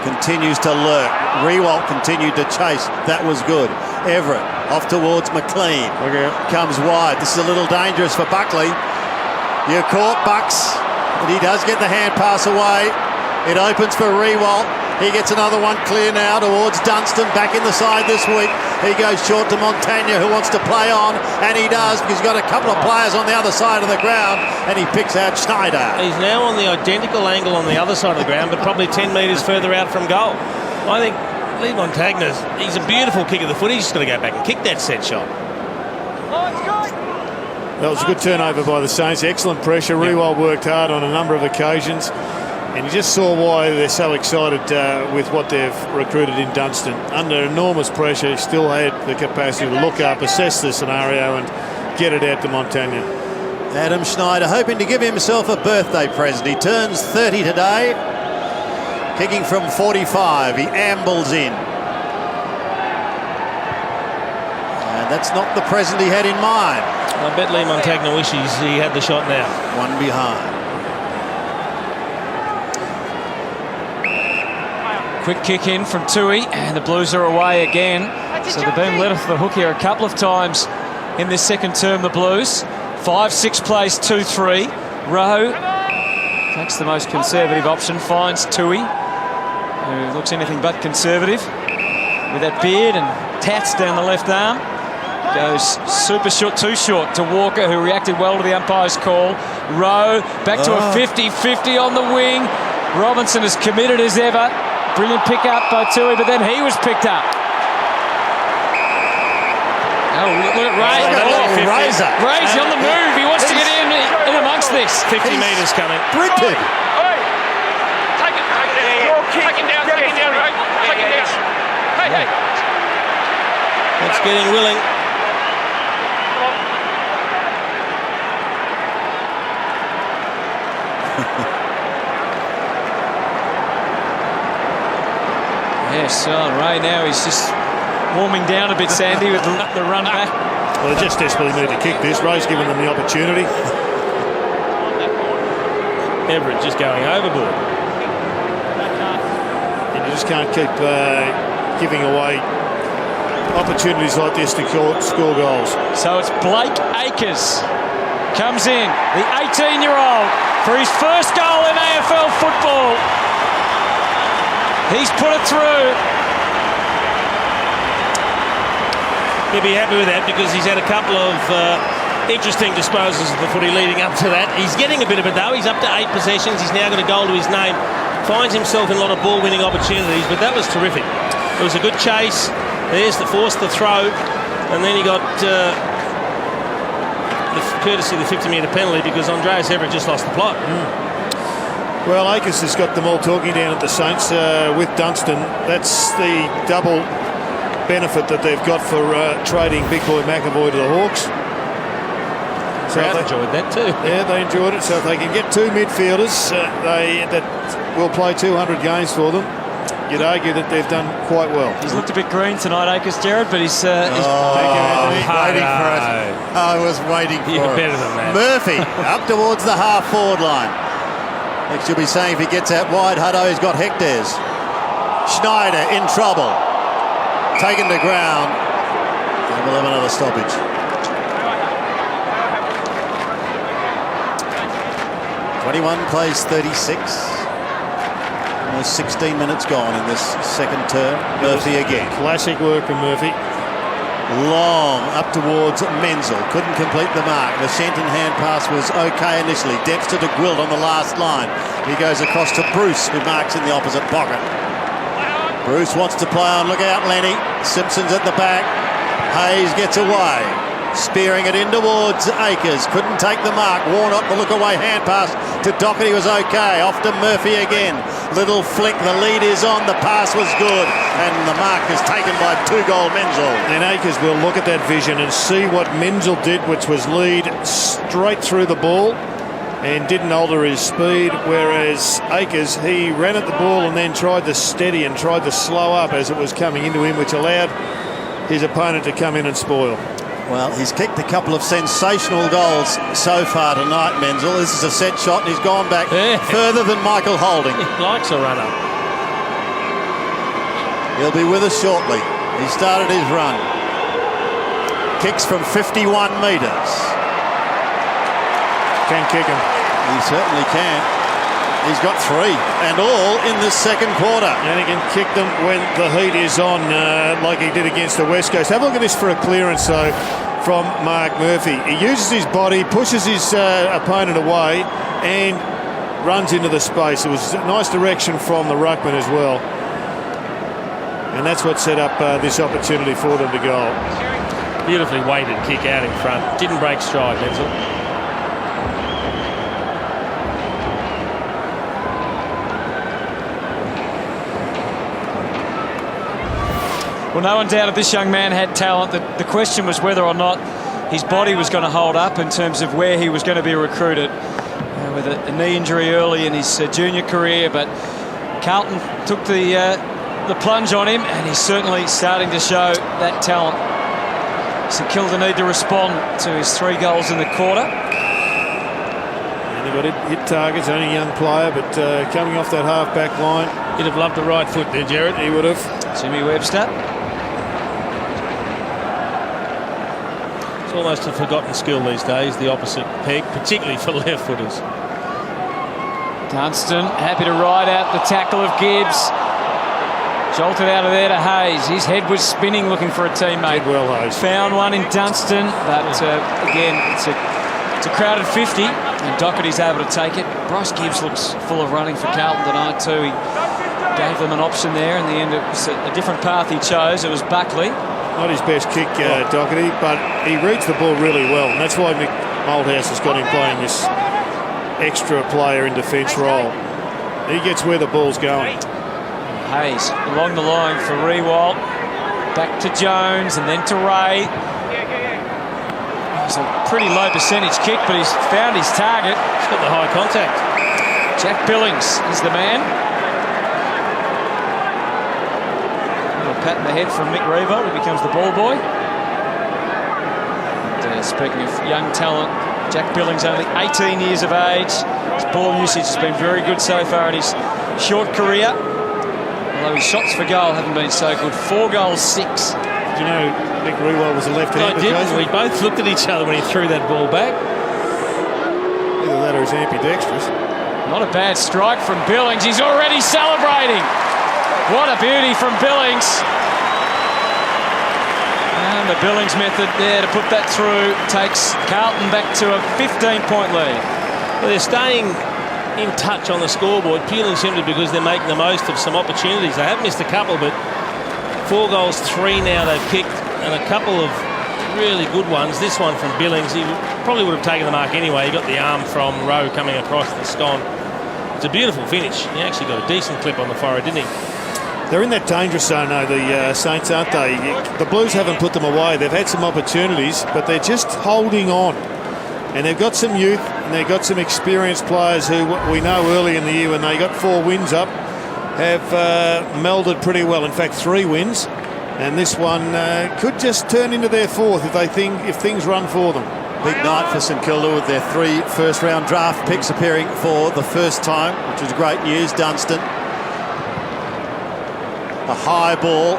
continues to lurk. Riewoldt continued to chase. That was good. Everett off towards McLean. Comes wide. This is a little dangerous for Buckley. You're caught, Bucks. But he does get the hand pass away. It opens for Riewoldt. He gets another one clear now towards Dunstan. Back in the side this week. He goes short to Montagna, who wants to play on. And he does, because he's got a couple of players on the other side of the ground. And he picks out Schneider. He's now on the identical angle on the other side of the ground, but probably 10 metres further out from goal. I think Lee Montagna's, he's a beautiful kick of the foot. He's just got to go back and kick that set shot. That was a good turnover by the Saints. Excellent pressure. Riewoldt worked hard on a number of occasions. And you just saw why they're so excited with what they've recruited in Dunstan. Under enormous pressure, he still had the capacity to look up, assess the scenario, and get it out to Montagna. Adam Schneider hoping to give himself a birthday present. He turns 30 today, kicking from 45. He ambles in. And that's not the present he had in mind. I bet Lee Montagna wishes he had the shot now. One behind. Quick kick in from Tui, and the Blues are away again. So they've been let off the hook here a couple of times in this second term, the Blues. 5-6 plays 2-3. Rowe takes the most conservative option, finds Tui, who looks anything but conservative, with that beard and tats down the left arm. Goes super short, too short to Walker, who reacted well to the umpire's call. Rowe back to a 50-50 on the wing. Robinson as committed as ever. Brilliant pick up by Tui, but then he was picked up. Oh, look at Ray. Ray's on the move. He wants to get in amongst this. 50 metres coming. Sprinted. Take him down. Hey. That's getting willing. Yes, Ray now he's just warming down a bit, Sandy, with the run back. Well, they just desperately need to kick this. Ray's given them the opportunity. Everett just going overboard. He You just can't keep giving away opportunities like this to score goals. So it's Blake Acres comes in, the 18-year-old, for his first goal in AFL football. He's put it through. He'll be happy with that because he's had a couple of interesting disposals of the footy leading up to that. He's getting a bit of it though. He's up to 8 possessions. He's now got a goal to his name. Finds himself in a lot of ball-winning opportunities, but that was terrific. It was a good chase. There's the force to throw, and then he got courtesy of the 50-metre penalty because Andreas Everett just lost the plot. Well, Akers has got them all talking down at the Saints with Dunstan. That's the double benefit that they've got for trading Big Boy McAvoy to the Hawks. So they enjoyed that too. Yeah, they enjoyed it. So if they can get 2 midfielders that will play 200 games for them, you'd argue that they've done quite well. He's looked a bit green tonight, Akers, Jared, but he's waiting for it. I was waiting for it. Better than that. Murphy up towards the half-forward line. Next you'll be saying if he gets out wide, Hutto's got hectares. Schneider in trouble. Taken to ground. And we'll have another stoppage. Plays 36. Almost 16 minutes gone in this second term. Murphy again. Classic work from Murphy. Long up towards Menzel. Couldn't complete the mark. The Shenton hand pass was okay initially. Dempster to Gwilt on the last line. He goes across to Bruce, who marks in the opposite pocket. Bruce wants to play on. Look out, Lenny. Simpson's at the back. Hayes gets away. Spearing it in towards Akers. Couldn't take the mark. Warnock, the look away hand pass to Docherty was okay. Off to Murphy again. Little flick. The lead is on. The pass was good. And the mark is taken by 2-goal Menzel. And Akers will look at that vision and see what Menzel did, which was lead straight through the ball and didn't alter his speed. Whereas Akers, he ran at the ball and then tried to steady and tried to slow up as it was coming into him, which allowed his opponent to come in and spoil. Well, he's kicked a couple of sensational goals so far tonight, Menzel. This is a set shot, and he's gone back further than Michael Holding. He likes a runner. He'll be with us shortly. He started his run. Kicks from 51 metres. Can kick him. He certainly can. He's got 3, and all in the second quarter. And he can kick them when the heat is on, like he did against the West Coast. Have a look at this for a clearance, though, from Mark Murphy. He uses his body, pushes his opponent away, and runs into the space. It was a nice direction from the ruckman as well. And that's what set up this opportunity for them to goal. Beautifully weighted kick out in front. Didn't break stride, Menzel. Well, no one doubted this young man had talent. The question was whether or not his body was going to hold up in terms of where he was going to be recruited. With a knee injury early in his junior career, but Carlton took the plunge on him, and he's certainly starting to show that talent. St Kilda need to respond to his 3 goals in the quarter. And they've got hit targets, only a young player, but coming off that half-back line. He'd have loved the right foot there, Jared. He would have. Jimmy Webster. It's almost a forgotten skill these days, the opposite peg, particularly for left-footers. Dunstan happy to ride out the tackle of Gibbs. Jolted out of there to Hayes. His head was spinning looking for a teammate. Did well, Hayes. Found one in Dunstan, but again, it's a crowded 50, and Docherty's able to take it. Bryce Gibbs looks full of running for Carlton tonight too. He gave them an option there. In the end, it was a different path he chose. It was Buckley. Not his best kick, Docherty, but he reads the ball really well, and that's why Mick Malthouse has got him playing this extra player in defence role. He gets where the ball's going. Hayes along the line for Rewalt. Back to Jones and then to Ray. It's a pretty low percentage kick, but he's found his target. He's got the high contact. Jack Billings is the man. A little pat in the head from Mick Rewalt, who becomes the ball boy. And, speaking of young talent, Jack Billings only 18 years of age. His ball usage has been very good so far in his short career. Although his shots for goal haven't been so good. 4 goals, 6. Do you know Nick Rewell was a left-hander? I didn't. We both looked at each other when he threw that ball back. Either that or he's ambidextrous. Not a bad strike from Billings. He's already celebrating. What a beauty from Billings. And the Billings method there to put that through takes Carlton back to a 15-point lead. Well, they're staying in touch on the scoreboard purely and simply because they're making the most of some opportunities. They have missed a couple, but 4 goals, 3 now they've kicked, and a couple of really good ones. This one from Billings, he probably would have taken the mark anyway. He got the arm from Rowe coming across the scone. It's a beautiful finish. He actually got a decent clip on the forehead, didn't he? They're in that dangerous zone, though, the Saints, aren't they? The Blues haven't put them away. They've had some opportunities, but they're just holding on. And they've got some youth, and they've got some experienced players who we know early in the year when they got 4 wins up have melded pretty well. In fact, 3 wins. And this one could just turn into their 4th if things run for them. Big night for St Kilda with their 3 first-round draft picks appearing for the first time, which is great news. Dunstan. A high ball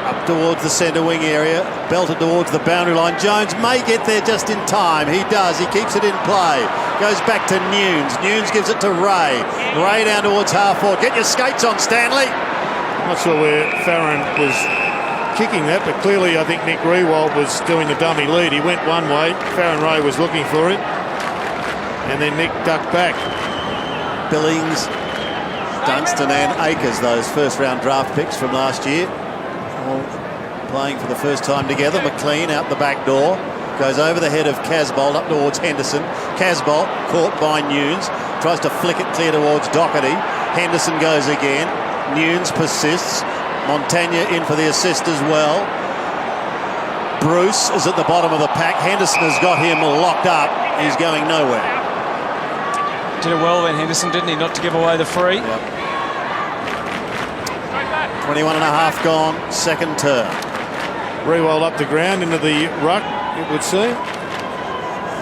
up towards the centre wing area, belted towards the boundary line. Jones may get there just in time. He does. He keeps it in play. Goes back to Nunes. Nunes gives it to Ray. Ray down towards half-forward. Get your skates on, Stanley. I'm not sure where Farron was kicking that, but clearly I think Nick Rewald was doing the dummy lead. He went one way. Farron Ray was looking for it. And then Nick ducked back. Billings, Dunstan and Akers, those first-round draft picks from last year. All playing for the first time together. McLean out the back door. Goes over the head of Casbolt up towards Henderson. Casbolt caught by Nunes. Tries to flick it clear towards Doherty. Henderson goes again. Nunes persists. Montagna in for the assist as well. Bruce is at the bottom of the pack. Henderson has got him locked up. He's going nowhere. Did it well then, Henderson, didn't he? Not to give away the free. Yep. 21 and a half gone, second turn. Rewald up the ground into the ruck, it would seem.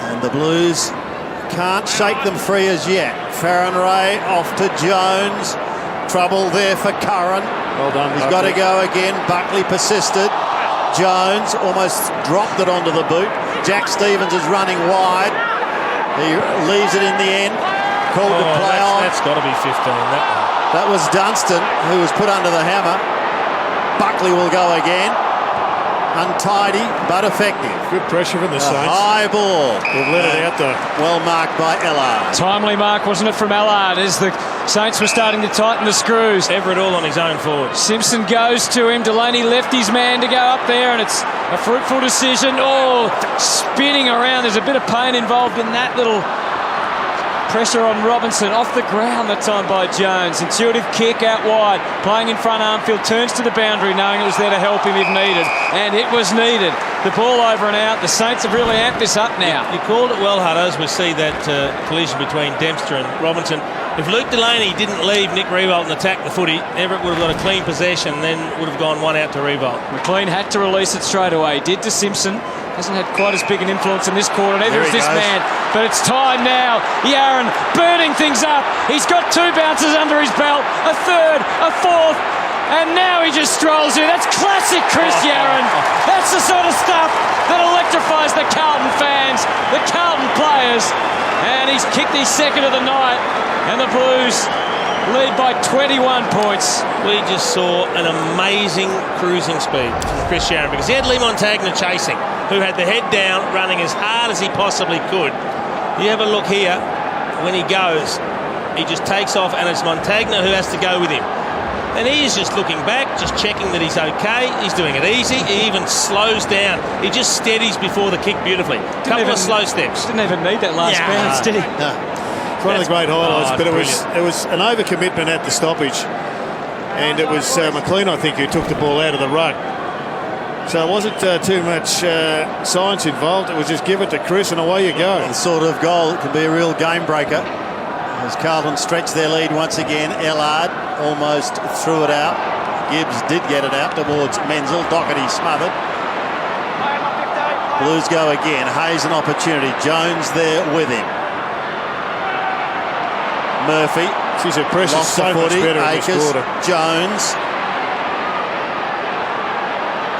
And the Blues can't shake them free as yet. Farron Ray off to Jones. Trouble there for Curran. Well done, He's got to go again. Buckley persisted. Jones almost dropped it onto the boot. Jack Stevens is running wide. He leaves it in the end. Called to play on. That's got to be 15, that one. That was Dunstan, who was put under the hammer. Buckley will go again. Untidy, but effective. Good pressure from the Saints. High ball. They've let it out though. Well marked by Ellard. Timely mark, wasn't it, from Ellard, as the Saints were starting to tighten the screws. Everett all on his own forward. Simpson goes to him. Delaney left his man to go up there, and it's a fruitful decision. Oh, spinning around. There's a bit of pain involved in that little pressure on Robinson. Off the ground that time by Jones. Intuitive kick out wide. Playing in front Armfield. Turns to the boundary knowing it was there to help him if needed. And it was needed. The ball over and out. The Saints have really amped this up now. You called it well, Hutto, as we see that collision between Dempster and Robinson. If Luke Delaney didn't leave Nick Rewalt and attack the footy, Everett would have got a clean possession, then would have gone one out to Rewalt. McLean had to release it straight away. Did to Simpson. Hasn't had quite as big an influence in this quarter. Neither is this man. But it's time now. Yaron burning things up. He's got 2 bounces under his belt. A third, a fourth. And now he just strolls in. That's classic Chris Yaron. That's the sort of stuff that electrifies the Carlton fans, the Carlton players. And he's kicked his second of the night. And the Blues lead by 21 points. We just saw an amazing cruising speed from Chris Yaron because he had Lee Montagna chasing, who had the head down, running as hard as he possibly could. You have a look here. When he goes, he just takes off, and it's Montagna who has to go with him. And he is just looking back, just checking that he's okay. He's doing it easy. He even slows down. He just steadies before the kick beautifully. Couple of slow steps. Didn't even need that last bounce, did he? No. It's one of the great highlights, but it was an overcommitment at the stoppage. And it was McLean, I think, who took the ball out of the ruck. So it wasn't too much science involved. It was just give it to Chris and away you go. The sort of goal that can be a real game breaker. As Carlton stretch their lead once again. Ellard almost threw it out. Gibbs did get it out towards Menzel. Doherty smothered. Blues go again. Hayes an opportunity. Jones there with him. Murphy She's a pressure Lost so the much footy. better in this Akers, quarter. Jones.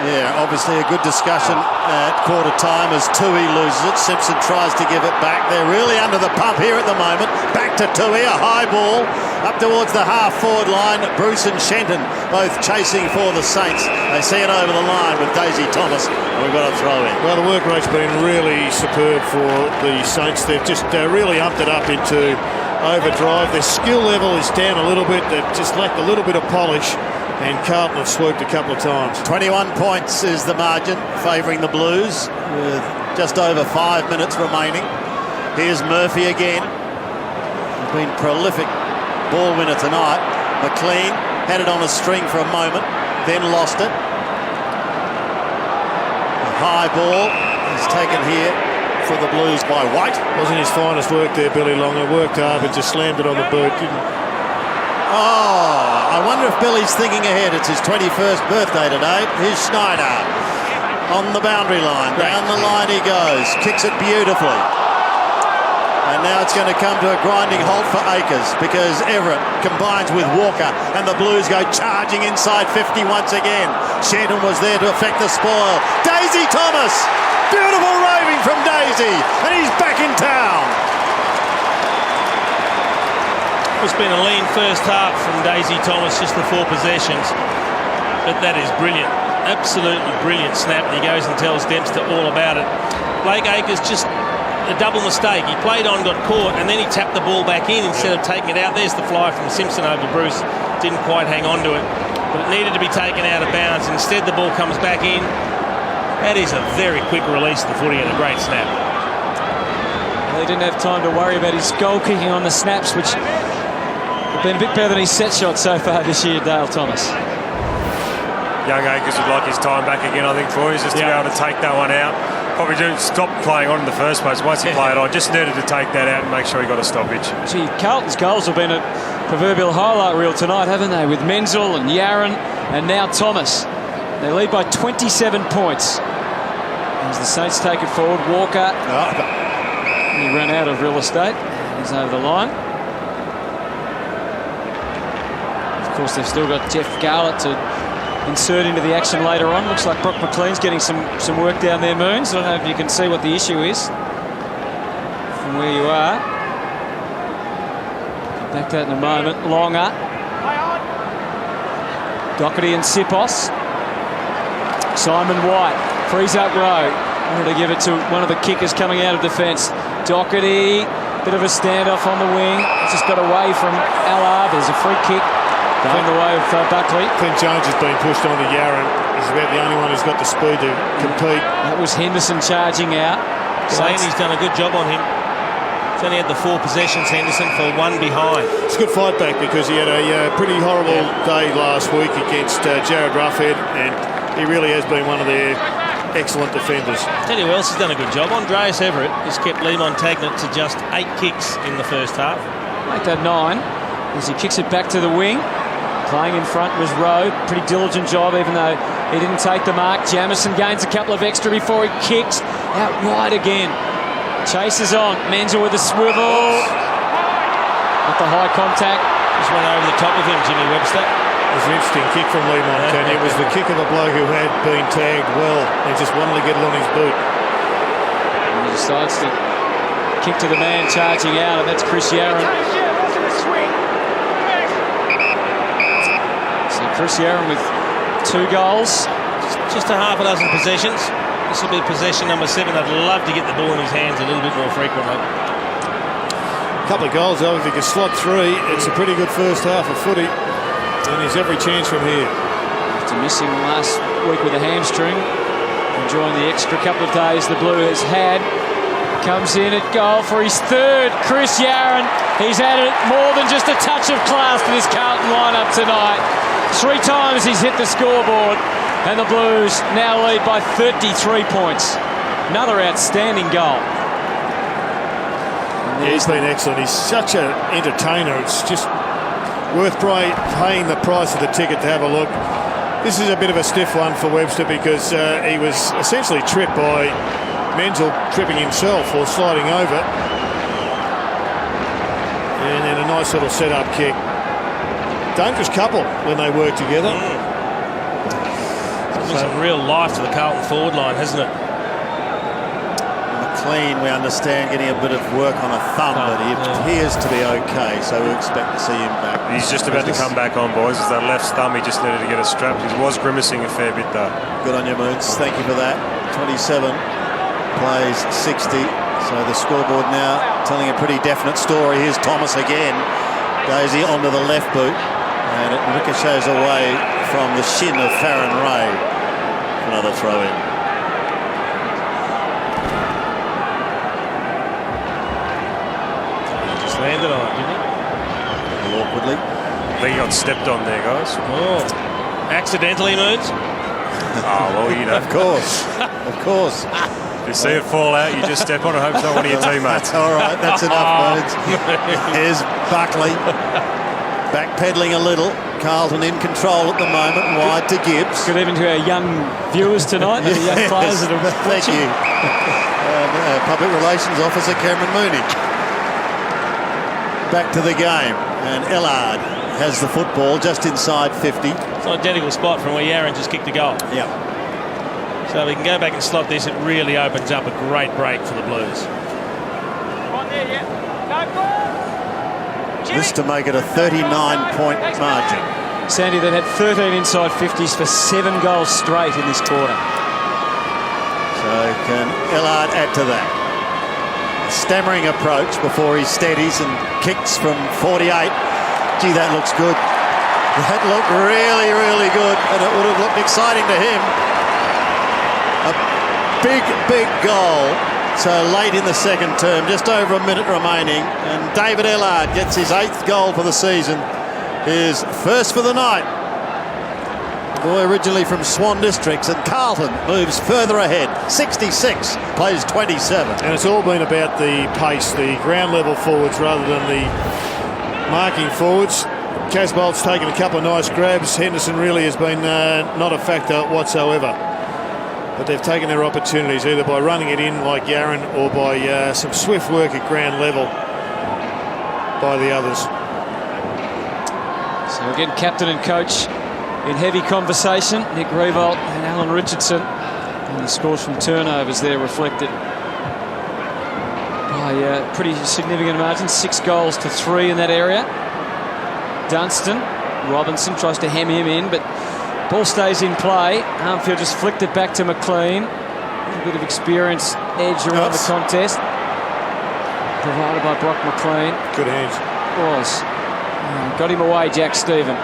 Yeah, obviously a good discussion at quarter time as Tui loses it. Simpson tries to give it back. They're really under the pump here at the moment. Back to Tui, a high ball up towards the half-forward line. Bruce and Shenton both chasing for the Saints. They see it over the line with Daisy Thomas, and we've got a throw in. Well, the work rate's been really superb for the Saints. They've just really upped it up into overdrive. Their skill level is down a little bit. They've just lacked a little bit of polish. And Carlton have swooped a couple of times. 21 points is the margin, favouring the Blues with just over 5 minutes remaining. Here's Murphy again. He's been prolific ball winner tonight. McLean had it on a string for a moment, then lost it. A high ball is taken here for the Blues by White. Wasn't his finest work there, Billy Longer. Worked hard, but just slammed it on the boot. Oh, I wonder if Billy's thinking ahead. It's his 21st birthday today. Here's Schneider on the boundary line. Down the line he goes. Kicks it beautifully. And now it's going to come to a grinding halt for Akers because Everett combines with Walker and the Blues go charging inside 50 once again. Shenton was there to effect the spoil. Daisy Thomas! Beautiful roving from Daisy, and he's back in town. It's been a lean first half from Daisy Thomas, just the 4 possessions. But that is brilliant. Absolutely brilliant snap. And he goes and tells Dempster all about it. Blake Akers just a double mistake. He played on, got caught, and then he tapped the ball back in instead of taking it out. There's the fly from Simpson over Bruce. Didn't quite hang on to it. But it needed to be taken out of bounds. Instead, the ball comes back in. That is a very quick release of the footy and a great snap. Well, he didn't have time to worry about his goal kicking on the snaps, which been a bit better than his set shot so far this year, Dale Thomas. Young Akers would like his time back again, I think, for us, just to be able to take that one out. Probably didn't stop playing on in the first place. Once he played on, just needed to take that out and make sure he got a stoppage. Gee, Carlton's goals have been a proverbial highlight reel tonight, haven't they? With Menzel and Yaron and now Thomas. They lead by 27 points. As the Saints take it forward, Walker. He ran out of real estate. He's over the line. Of course, they've still got Jeff Garlett to insert into the action later on. Looks like Brock McLean's getting some work down there, Moons. I don't know if you can see what the issue is from where you are. Back to that in a moment. Longer. Doherty and Sipos. Simon White frees up row. Wanted to give it to one of the kickers coming out of defence. Doherty, bit of a standoff on the wing. Just got away from Allard. There's a free kick. Going the way of Buckley. Clint Jones has been pushed onto Yaron. He's about the only one who's got the speed to compete. That was Henderson charging out. He's done a good job on him. He's only had the 4 possessions, Henderson, for 1 behind. It's a good fight back because he had a pretty horrible day last week against Jared Ruffhead, and he really has been one of their excellent defenders. Tell you who else has done a good job. Andreas Everett has kept Lee Montagnant to just 8 kicks in the first half. Make that 9 as he kicks it back to the wing. Playing in front was Rowe. Pretty diligent job, even though he didn't take the mark. Jamison gains a couple of extra before he kicks. Out wide again. Chases on. Menzel with a swivel. With the high contact. Just went over the top of him, Jimmy Webster. It was an interesting kick from Lee Montagna. It was the kick of a bloke who had been tagged well and just wanted to get it on his boot. And he decides to kick to the man charging out, and that's Chris Yaron. So Chris Yaron with 2 goals. Just a half a dozen possessions. This will be possession number 7. I'd love to get the ball in his hands a little bit more frequently. A couple of goals, though. If he can slot 3, it's a pretty good first half of footy. And there's every chance from here. After missing last week with a hamstring, enjoying the extra couple of days the Blue has had. Comes in at goal for his 3rd. Chris Yaron. He's added more than just a touch of class to this Carlton lineup tonight. 3 times he's hit the scoreboard. And the Blues now lead by 33 points. Another outstanding goal. Yeah, he's been excellent. He's such an entertainer. It's just worth paying the price of the ticket to have a look. This is a bit of a stiff one for Webster because he was essentially tripped by Menzel tripping himself or sliding over. And then a nice little set-up kick. Dangerous couple when they work together. It's a real life to the Carlton forward line, hasn't it? McLean, we understand, getting a bit of work on a thumb, but he appears to be okay, so we expect to see him back. He's just about to come back on, boys. It's that left thumb. He just needed to get it strapped. He was grimacing a fair bit, though. Good on you, Moons. Thank you for that. 27 plays 60. So the scoreboard now telling a pretty definite story. Here's Thomas again. Daisy onto the left boot, and it ricochets away from the shin of Farron Ray. Another throw in. Landed on it, didn't he? Awkwardly. I think he got stepped on there, guys. Oh, accidentally, Moons. Oh, well, you know. Of course. Of course. If you see it fall out, you just step on it. Hope it's not one of your teammates. All right, that's enough, Moons. Here's Buckley. Backpedaling a little. Carlton in control at the moment. Wide to Gibbs. Good evening to our young viewers tonight, the young players that are Thank watching. you. Public Relations Officer Cameron Mooney. Back to the game, and Ellard has the football just inside 50. It's an identical spot from where Yaron just kicked the goal. Yeah. So if we can go back and slot this, it really opens up a great break for the Blues. This to make it a 39-point margin. Sandy, that had 13 inside 50s for 7 goals straight in this quarter. So can Ellard add to that? Stammering approach before he steadies and kicks from 48. Gee, that looks good. That looked really, really good, and it would have looked exciting to him. A big, big goal. So late in the second term, just over a minute remaining, and David Ellard gets his 8th goal for the season. His first for the night. Boy, originally from Swan Districts, and Carlton moves further ahead. 66, plays 27. And it's all been about the pace, the ground level forwards rather than the marking forwards. Casbolt's taken a couple of nice grabs. Henderson really has been not a factor whatsoever. But they've taken their opportunities either by running it in like Yaron or by some swift work at ground level by the others. So again, captain and coach in heavy conversation, Nick Revolt and Alan Richardson, and the scores from turnovers there reflected by a pretty significant margin, 6 goals to 3 in that area. Dunstan, Robinson tries to hem him in, but ball stays in play. Armfield just flicked it back to McLean. A little bit of experience edge around the contest, provided by Brock McLean. Good hands. Was. Got him away, Jack Stephen.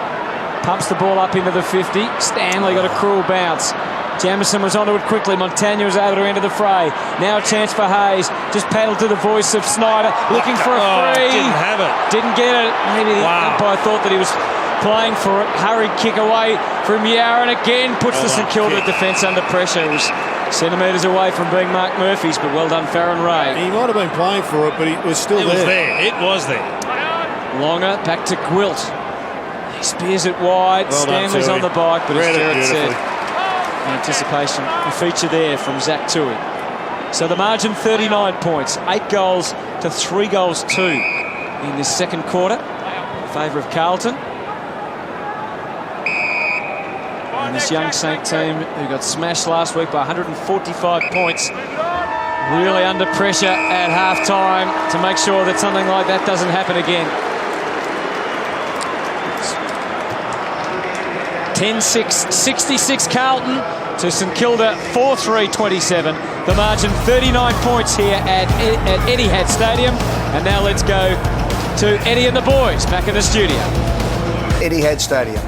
Pumps the ball up into the 50. Stanley got a cruel bounce. Jamison was onto it quickly. Montagna was able to enter the fray. Now a chance for Hayes. Just paddled to the voice of Snyder, looking for a free. Didn't have it. Didn't get it. Maybe the umpire thought that he was playing for it. Hurried kick away from Yaron again. Puts the St Kilda defence under pressure. It was centimetres away from being Mark Murphy's, but well done, Farron Ray. He might have been playing for it, but he was still there. It was there. Longer, back to Gwilt. He spears it wide. Well Stanley's done, on the bike, but as Read it Jared said, beautifully. anticipation, a feature there from Zach Tui. So the margin 39 points, 8 goals to 3 goals 2 in this second quarter in favour of Carlton. And this young Saint team who got smashed last week by 145 points, really under pressure at half-time to make sure that something like that doesn't happen again. 10-6, 66 Carlton to St Kilda 4-3-27. The margin 39 points here at Etihad Stadium. And now let's go to Eddie and the boys back in the studio. Etihad Stadium.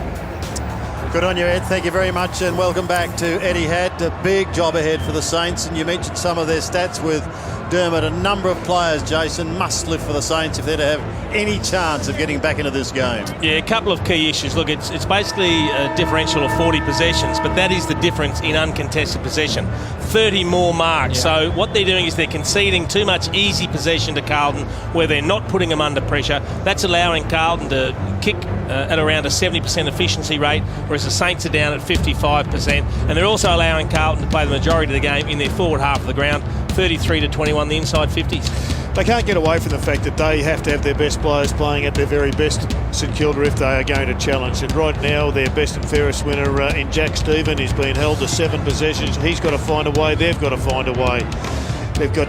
Good on you, Ed. Thank you very much, and welcome back to Etihad. A big job ahead for the Saints, and you mentioned some of their stats with Dermot. A number of players, Jason, must live for the Saints if they're to have any chance of getting back into this game. Yeah, a couple of key issues. Look, it's basically a differential of 40 possessions, but that is the difference in uncontested possession. 30 more marks. Yeah. So what they're doing is they're conceding too much easy possession to Carlton, where they're not putting them under pressure. That's allowing Carlton to kick at around a 70% efficiency rate, whereas the Saints are down at 55%. And they're also allowing Carlton to play the majority of the game in their forward half of the ground, 33-21, the inside 50s. they can't get away from the fact that they have to have their best players playing at their very best, St Kilda, if they are going to challenge. And right now, their best and fairest winner in Jack Stephen is being held to 7 possessions. He's got to find a way. They've got to find a way. They've got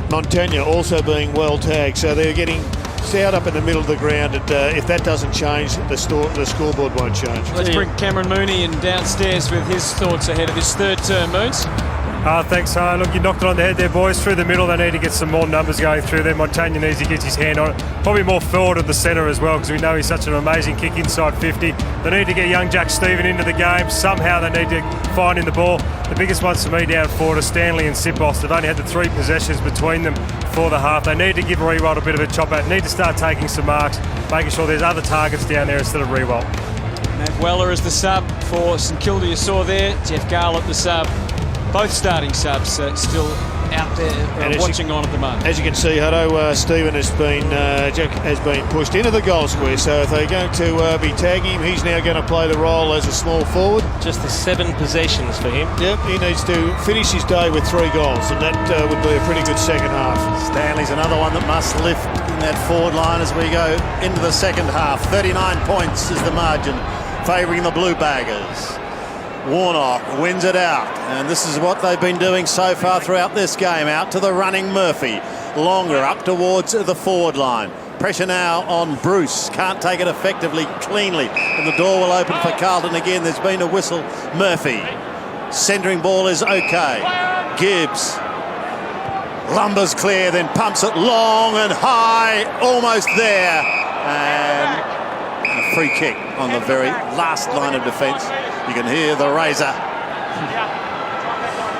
Montagna also being well tagged, so they're getting out up in the middle of the ground, and if that doesn't change, the scoreboard won't change. Let's bring Cameron Mooney in downstairs with his thoughts ahead of his third term, Moons. Thanks, look, you knocked it on the head there, boys. Through the middle, they need to get some more numbers going through there. Montagna needs to get his hand on it. Probably more forward of the centre as well, because we know he's such an amazing kick inside 50. They need to get young Jack Stephen into the game. Somehow they need to find in the ball. The biggest ones for me down forward are Stanley and Sipos. They've only had the 3 possessions between them for the half. They need to give Rewalt a bit of a chop out. Need to start taking some marks, making sure there's other targets down there instead of Rewalt. Matt Weller is the sub for St Kilda, you saw there. Jeff Garlett the sub. Both starting subs still out there watching on at the moment. As you can see, Hutto, Stephen Jack has been pushed into the goal square, so if they're going to be tagging him, he's now going to play the role as a small forward. Just the 7 possessions for him. Yep, he needs to finish his day with 3 goals, and that would be a pretty good second half. Stanley's another one that must lift in that forward line as we go into the second half. 39 points is the margin, favouring the Blue Baggers. Warnock wins it out, and this is what they've been doing so far throughout this game. Out to the running Murphy, longer up towards the forward line. Pressure now on Bruce, can't take it effectively, cleanly, and the door will open for Carlton again. There's been a whistle. Murphy, centering ball is okay. Gibbs lumbers clear, then pumps it long and high, almost there, and a free kick on the very last line of defence. You can hear the razor.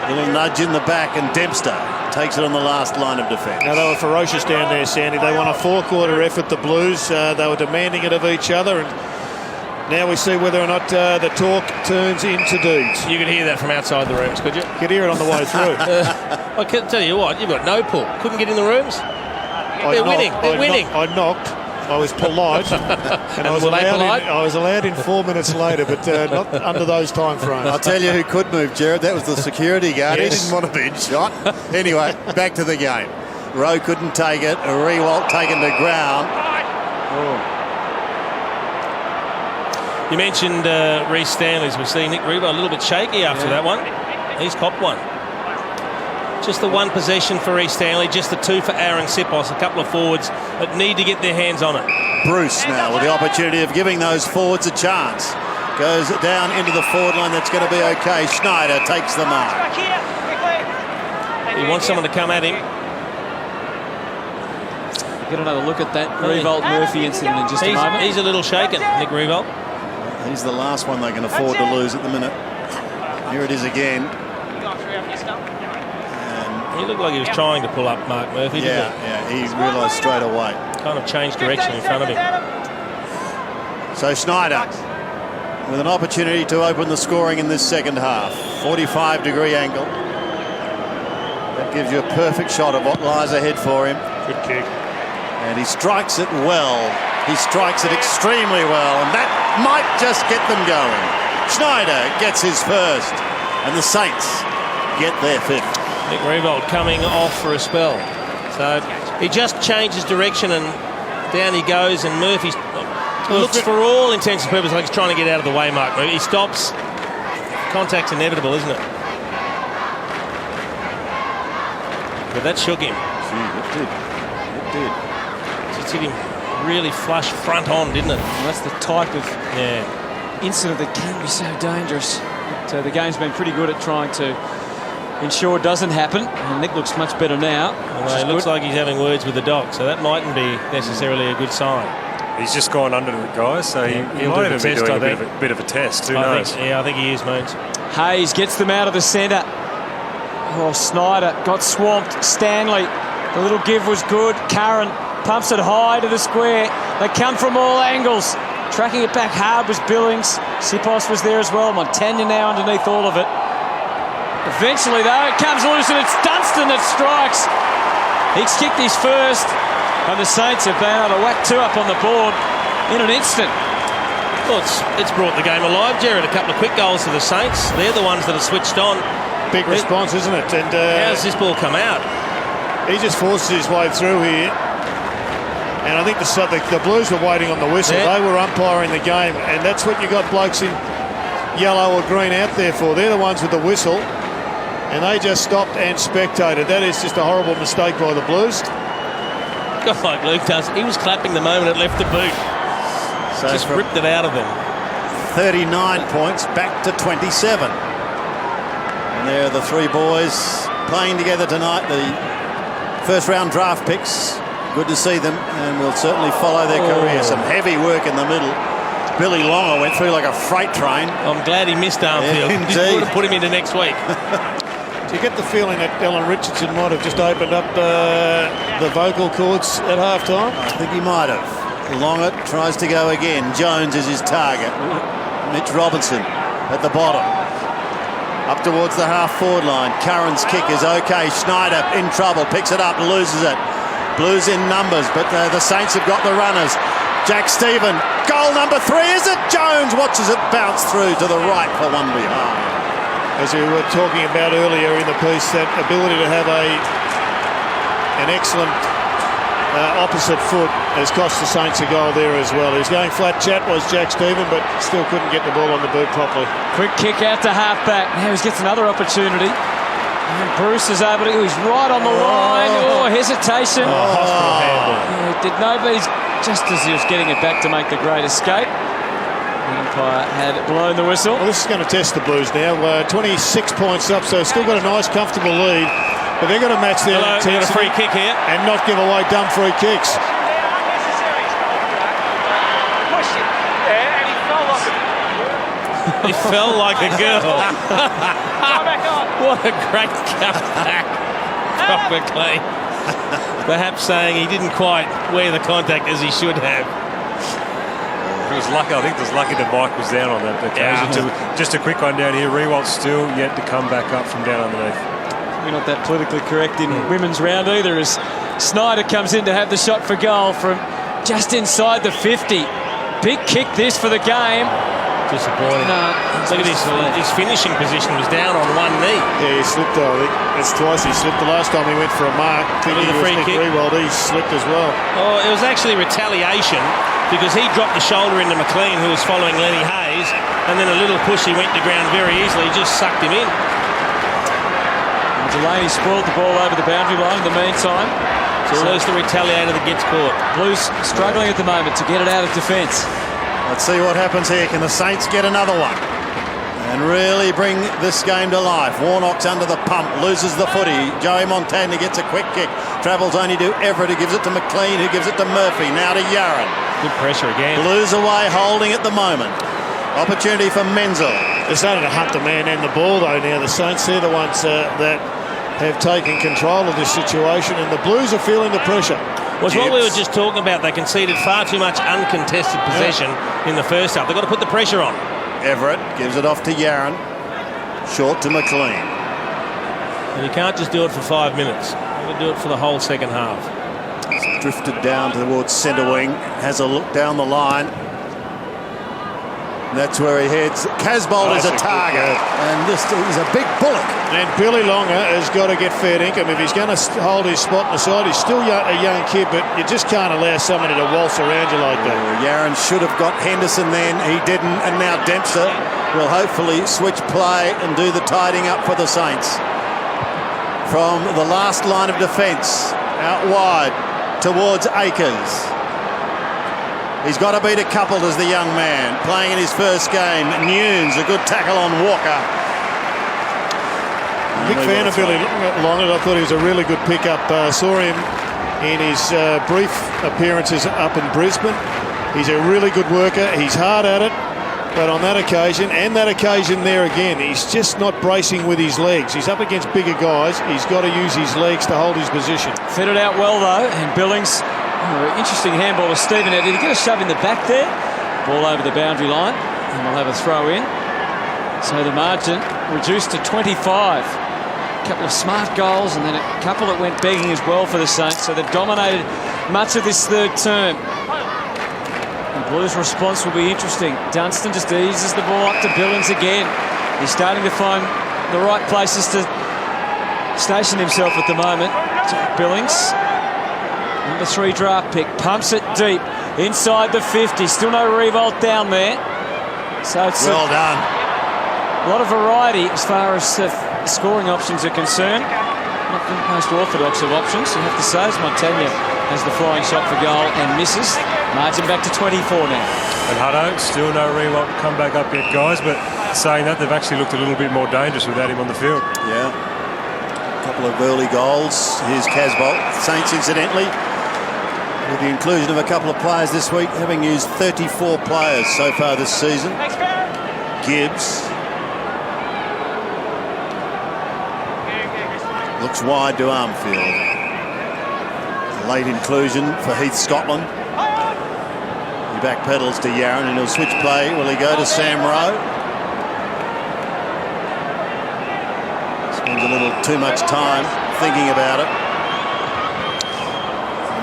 A little nudge in the back, and Dempster takes it on the last line of defence. Now, they were ferocious down there, Sandy. They won a 4-quarter effort, the Blues. They were demanding it of each other, and now we see whether or not the talk turns into deeds. You could hear that from outside the rooms, could you? You could hear it on the way through. I can tell you what, you've got no pull. Couldn't get in the rooms. They're winning. They're winning. I knocked. I was polite, and I was allowed in 4 minutes later, but not under those time frames. I'll tell you who could move, Jared. That was the security guard. Yes. He didn't want to be shot. Anyway, back to the game. Rowe couldn't take it. Rewalt taken to ground. You mentioned Reece Stanley's. We see Nick Rebo a little bit shaky after that one. He's copped one. Just the 1 possession for Reece Stanley, just the 2 for Aaron Sipos, a couple of forwards that need to get their hands on it. Bruce now with the opportunity of giving those forwards a chance. Goes down into the forward line, that's going to be okay. Schneider takes the mark. He wants someone to come at him. Get another look at that Rewalt Murphy incident in just a moment. He's a little shaken, Nick Rewalt. He's the last one they can afford to lose at the minute. Here it is again. He looked like he was trying to pull up Mark Murphy, didn't he? Yeah, he realised straight away. Kind of changed direction in front of him. So Schneider with an opportunity to open the scoring in this second half. 45-degree angle. That gives you a perfect shot of what lies ahead for him. Good kick. And he strikes it well. He strikes it extremely well, and that might just get them going. Schneider gets his first, and the Saints get their 5th. Nick Rewalt coming off for a spell. So he just changes direction and down he goes, and Murphy looks for all intents and purposes like he's trying to get out of the way, Mark. He stops. Contact's inevitable, isn't it? But that shook him. It did. It did. Just hit him really flush front on, didn't it? Well, that's the type of incident that can be so dangerous. So the game's been pretty good at trying to ensure it doesn't happen, and Nick looks much better now. Well, it looks like he's having words with the doc, so that mightn't be necessarily a good sign. He's just gone under the guys, so he might even be doing a bit of a test. Who knows? I think he is, Moons. Hayes gets them out of the centre. Oh, Snyder got swamped. Stanley, the little give was good. Curran pumps it high to the square. They come from all angles. Tracking it back hard was Billings. Sipos was there as well. Montagna now underneath all of it. Eventually, though, it comes loose, and it's Dunstan that strikes. He's kicked his first, and the Saints have been able to whack 2 up on the board in an instant. Well, it's brought the game alive, Jared. A couple of quick goals for the Saints. They're the ones that are switched on. Big response, isn't it? And how does this ball come out? He just forces his way through here. And I think the Blues were waiting on the whistle. Yeah. They were umpiring the game, and that's what you got blokes in yellow or green out there for. They're the ones with the whistle, and they just stopped and spectated. That is just a horrible mistake by the Blues. God, like Luke does. He was clapping the moment it left the boot. So just ripped it out of him. 39 points back to 27. And there are the three boys playing together tonight. The first round draft picks. Good to see them, and we'll certainly follow their career. Some heavy work in the middle. Billy Longer went through like a freight train. I'm glad he missed Armfield. Yeah, He would have put him into next week. Do you get the feeling that Alan Richardson might have just opened up the vocal cords at half-time? I think he might have. Longer tries to go again. Jones is his target. Mitch Robinson at the bottom. Up towards the half-forward line. Curran's kick is okay. Schneider in trouble. Picks it up, loses it. Blues in numbers, but the Saints have got the runners. Jack Stephen, goal number 3, is it? Jones watches it bounce through to the right for one behind. As we were talking about earlier in the piece, that ability to have an excellent opposite foot has cost the Saints a goal there as well. He was going flat chat, was Jack Stephen, but still couldn't get the ball on the boot properly. Quick kick out to halfback. Now he gets another opportunity. And Bruce is able to. He's right on the line. Oh, hesitation. Hospital handball. Yeah, did nobody's just as he was getting it back to make the great escape. The umpire had blown the whistle. Well, this is going to test the Blues now. 26 points up, so still got a nice, comfortable lead. But they're going to match their Hello, a free kick here. and not give away dumb free kicks. He fell like a girl. What a great comeback. Proper clean. Perhaps saying he didn't quite wear the contact as he should have. It was lucky. I think it was lucky that Mike was down on that occasion. Just a quick one down here. Rewalt still yet to come back up from down underneath. We're not that politically correct in women's round either, as Snyder comes in to have the shot for goal from just inside the 50. Big kick this for the game. Disappointing. Look at his finishing position was down on one knee. Yeah, he slipped. I think that's twice he slipped. The last time he went for a mark, thinking the free kick. Rewald, he slipped as well. Oh, it was actually retaliation because he dropped the shoulder into McLean, who was following Lenny Hayes, and then a little push, he went to ground very easily, just sucked him in. And Delaney spoiled the ball over the boundary line in the meantime. So there's the retaliator that gets caught. Blues struggling at the moment to get it out of defence. Let's see what happens here. Can the Saints get another one and really bring this game to life? Warnock's under the pump, loses the footy. Joey Montagna gets a quick kick, travels only to Everett, who gives it to McLean, who gives it to Murphy, now to Yaron. Good pressure again. Blues away, holding at the moment. Opportunity for Menzel. They're starting to hunt the man and the ball though now. The Saints, they're the ones that have taken control of this situation, and the Blues are feeling the pressure. Was what we were just talking about. They conceded far too much uncontested possession in the first half. They've got to put the pressure on. Everett gives it off to Yaron. Short to McLean. And you can't just do it for 5 minutes. You've got to do it for the whole second half. It's drifted down towards centre wing. Has a look down the line. That's where he heads. Casbolt is a target, and this is a big bullock. And Billy Longer has got to get fair income if he's going to hold his spot in the side. He's still a young kid, but you just can't allow somebody to waltz around you like that. Yaron should have got Henderson then. He didn't, and now Dempster will hopefully switch play and do the tidying up for the Saints. From the last line of defence, out wide towards Akers. He's got to beat a couple as the young man, playing in his first game. Nunes, a good tackle on Walker. Big fan of Billy Longer. I thought he was a really good pickup. Saw him in his brief appearances up in Brisbane. He's a really good worker. He's hard at it. But on that occasion, and that occasion there again, he's just not bracing with his legs. He's up against bigger guys. He's got to use his legs to hold his position. Fitted out well, though, and Billings... interesting handball to Stephen. Did he get a shove in the back there? Ball over the boundary line, and we'll have a throw in. So the margin reduced to 25. A couple of smart goals, and then a couple that went begging as well for the Saints. So they've dominated much of this third term. The Blues' response will be interesting. Dunstan just eases the ball up to Billings again. He's starting to find the right places to station himself at the moment. Jack Billings, number 3 draft pick, pumps it deep inside the 50. Still no revolt down there. So it's well done. A lot of variety as far as scoring options are concerned. Not the most orthodox of options, you have to say, as Montagna has the flying shot for goal and misses. Margin back to 24 now. And Hutto, still no revolt come back up yet, guys, but saying that, they've actually looked a little bit more dangerous without him on the field. Yeah. A couple of early goals. Here's Casbolt. Saints, incidentally, with the inclusion of a couple of players this week, having used 34 players so far this season. Gibbs looks wide to Armfield. Late inclusion for Heath Scotland. He backpedals to Yarran and he'll switch play. Will he go to Sam Rowe? Spends a little too much time thinking about it.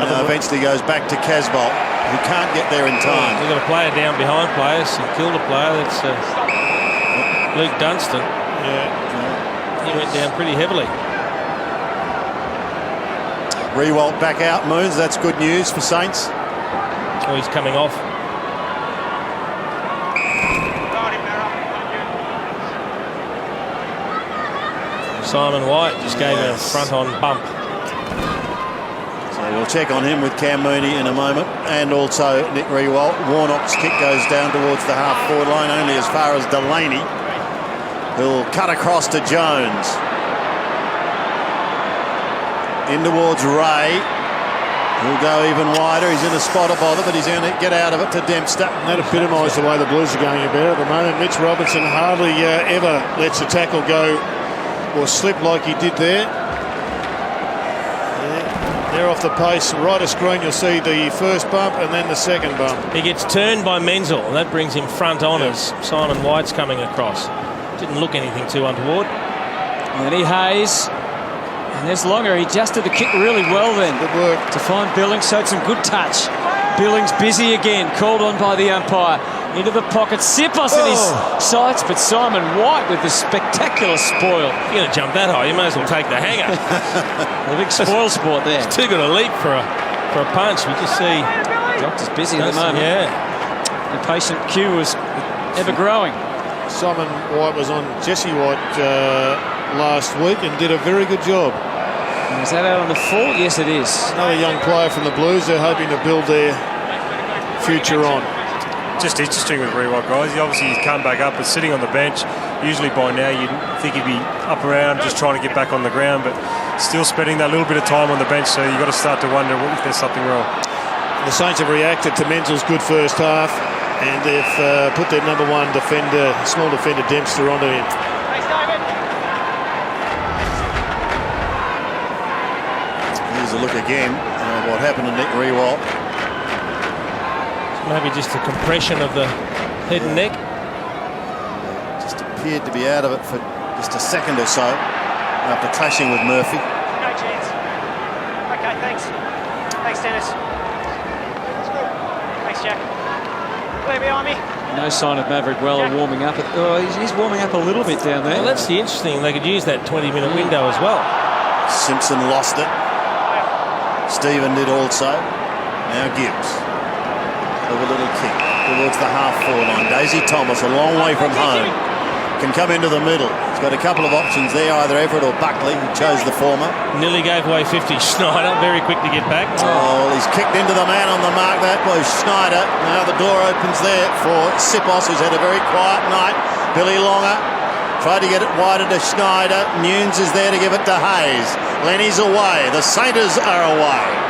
And now eventually goes back to Casbolt, who can't get there in time. We've got a player down behind players, St.Kilda player, that's Luke Dunstan. Yeah. He went down pretty heavily. Rewalt back out, Moons. That's good news for Saints. Oh, he's coming off. Simon White just gave a front-on bump. So we'll check on him with Cam Mooney in a moment, and also Nick Rewalt. Warnock's kick goes down towards the half-forward line, only as far as Delaney, who'll cut across to Jones. In towards Ray. He'll go even wider. He's in a spot of bother, but he's going to get out of it to Dempster. And that epitomised the way the Blues are going about at the moment. Mitch Robinson hardly ever lets the tackle go or slip like he did there. They're off the pace. Right of screen, you'll see the first bump and then the second bump. He gets turned by Menzel, and that brings him front on as Simon White's coming across. Didn't look anything too untoward. And he Hayes. And there's Longer. He adjusted the kick really well then. Good work. To find Billings, showed some good touch. Billings busy again, called on by the umpire. Into the pocket, Sipos in his sights, but Simon White with the spectacular spoil. If you're going to jump that high, you may as well take the hanger. The big spoil sport there. It's too good a leap for a punch. We just see... Doctor's busy at the moment. Yeah. The patient queue was ever growing. Simon White was on Jesse White last week and did a very good job. Is that out on the full? Yes, it is. Another young player from the Blues. They're hoping to build their future on. Just interesting with Rewalt, guys. He's come back up, but sitting on the bench. Usually by now you'd think he'd be up around just trying to get back on the ground, but still spending that little bit of time on the bench, so you've got to start to wonder if there's something wrong. The Saints have reacted to Menzel's good first half, and they've put their number one defender, small defender Dempster, onto him. Here's a look again at what happened to Nick Rewalt. Maybe just a compression of the head and neck. Just appeared to be out of it for just a second or so after clashing with Murphy. No chance. Okay, thanks. Thanks, Dennis. Thanks, Jack. Clear behind me. No sign of Maverick Weller warming up. He's warming up a little bit down there. Well, that's the interesting. They could use that 20-minute window as well. Simpson lost it. Stephen did also. Now Gibbs. With a little kick towards the half-forward line. Daisy Thomas, a long way from home, can come into the middle. He's got a couple of options there, either Everett or Buckley, who chose the former. Nearly gave away 50. Schneider, very quick to get back. Oh, he's kicked into the man on the mark. That was Schneider. Now the door opens there for Sipos, who's had a very quiet night. Billy Longer tried to get it wider to Schneider. Nunes is there to give it to Hayes. Lenny's away. The Saints are away.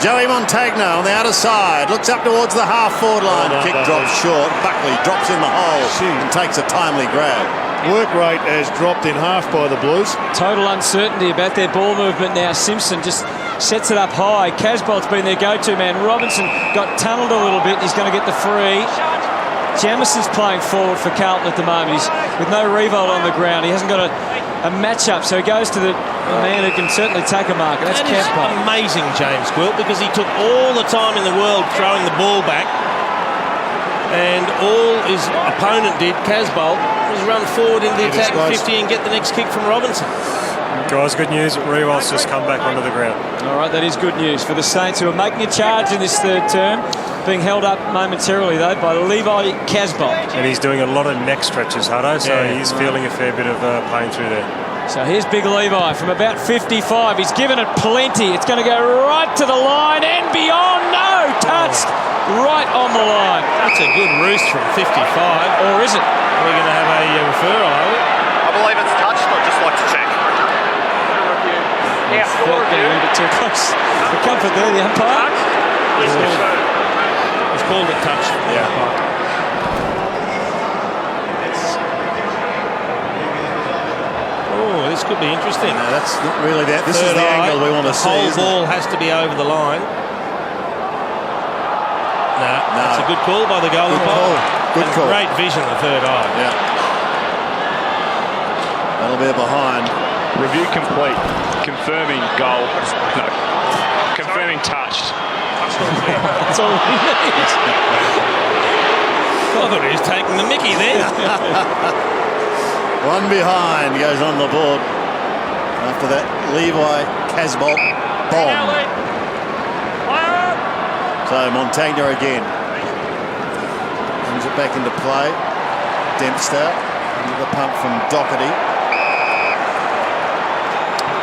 Joey Montagna on the outer side, looks up towards the half-forward line. Kick drops short. Buckley drops in the hole and takes a timely grab. Work rate has dropped in half by the Blues. Total uncertainty about their ball movement now. Simpson just sets it up high. Casbolt's been their go-to man. Robinson got tunnelled a little bit. He's going to get the free. Jamison's playing forward for Carlton at the moment. He's with no revolt on the ground. He hasn't got a match-up, so he goes to the man who can certainly take a mark, and that's Casbolt. Amazing, James Quilt, because he took all the time in the world throwing the ball back, and all his opponent did, Casbolt, was run forward into the attack 50 and get the next kick from Robinson. Guys, good news. Rewalt's just come back onto the ground. All right, that is good news for the Saints, who are making a charge in this third term. Being held up momentarily, though, by Levi Casbolt. And he's doing a lot of neck stretches, Hutto, so he's feeling a fair bit of pain through there. So here's big Levi from about 55. He's given it plenty. It's going to go right to the line and beyond. No, touched right on the line. That's a good roost from 55. Or is it? We're going to have a referral, are we? I believe it's touched. I'd just like to check. Yeah, getting a little bit too close. The comfort there, the umpire. It's called a touch. Yeah. Oh, this could be interesting. No, that's not really that. This is the angle we want to see. The whole ball has to be over the line. No, that's a good call by the goal. Good call. Great vision, the third eye. Yeah. That'll be a behind. Review complete. Confirming goal. No. Confirming touched. That's all we need. I thought he was taking the mickey there. One behind goes on the board. After that, Levi Casbolt bomb. So Montagna again. Brings it back into play. Dempster under the pump from Doherty.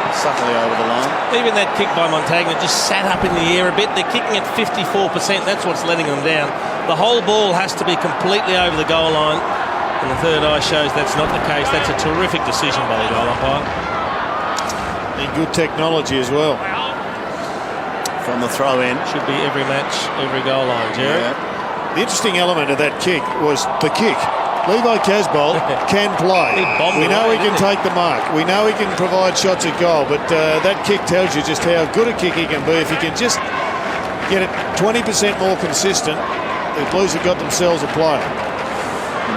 Subtly over the line. Even that kick by Montagna just sat up in the air a bit. They're kicking at 54%. That's what's letting them down. The whole ball has to be completely over the goal line. And the third eye shows that's not the case. That's a terrific decision by the goal umpire. And good technology as well. From the throw in. Should be every match, every goal line, Jerry. Yeah. The interesting element of that kick was the kick. Levi Casbolt can play. We know he can take the mark. We know he can provide shots at goal, but that kick tells you just how good a kick he can be. If he can just get it 20% more consistent, the Blues have got themselves a player.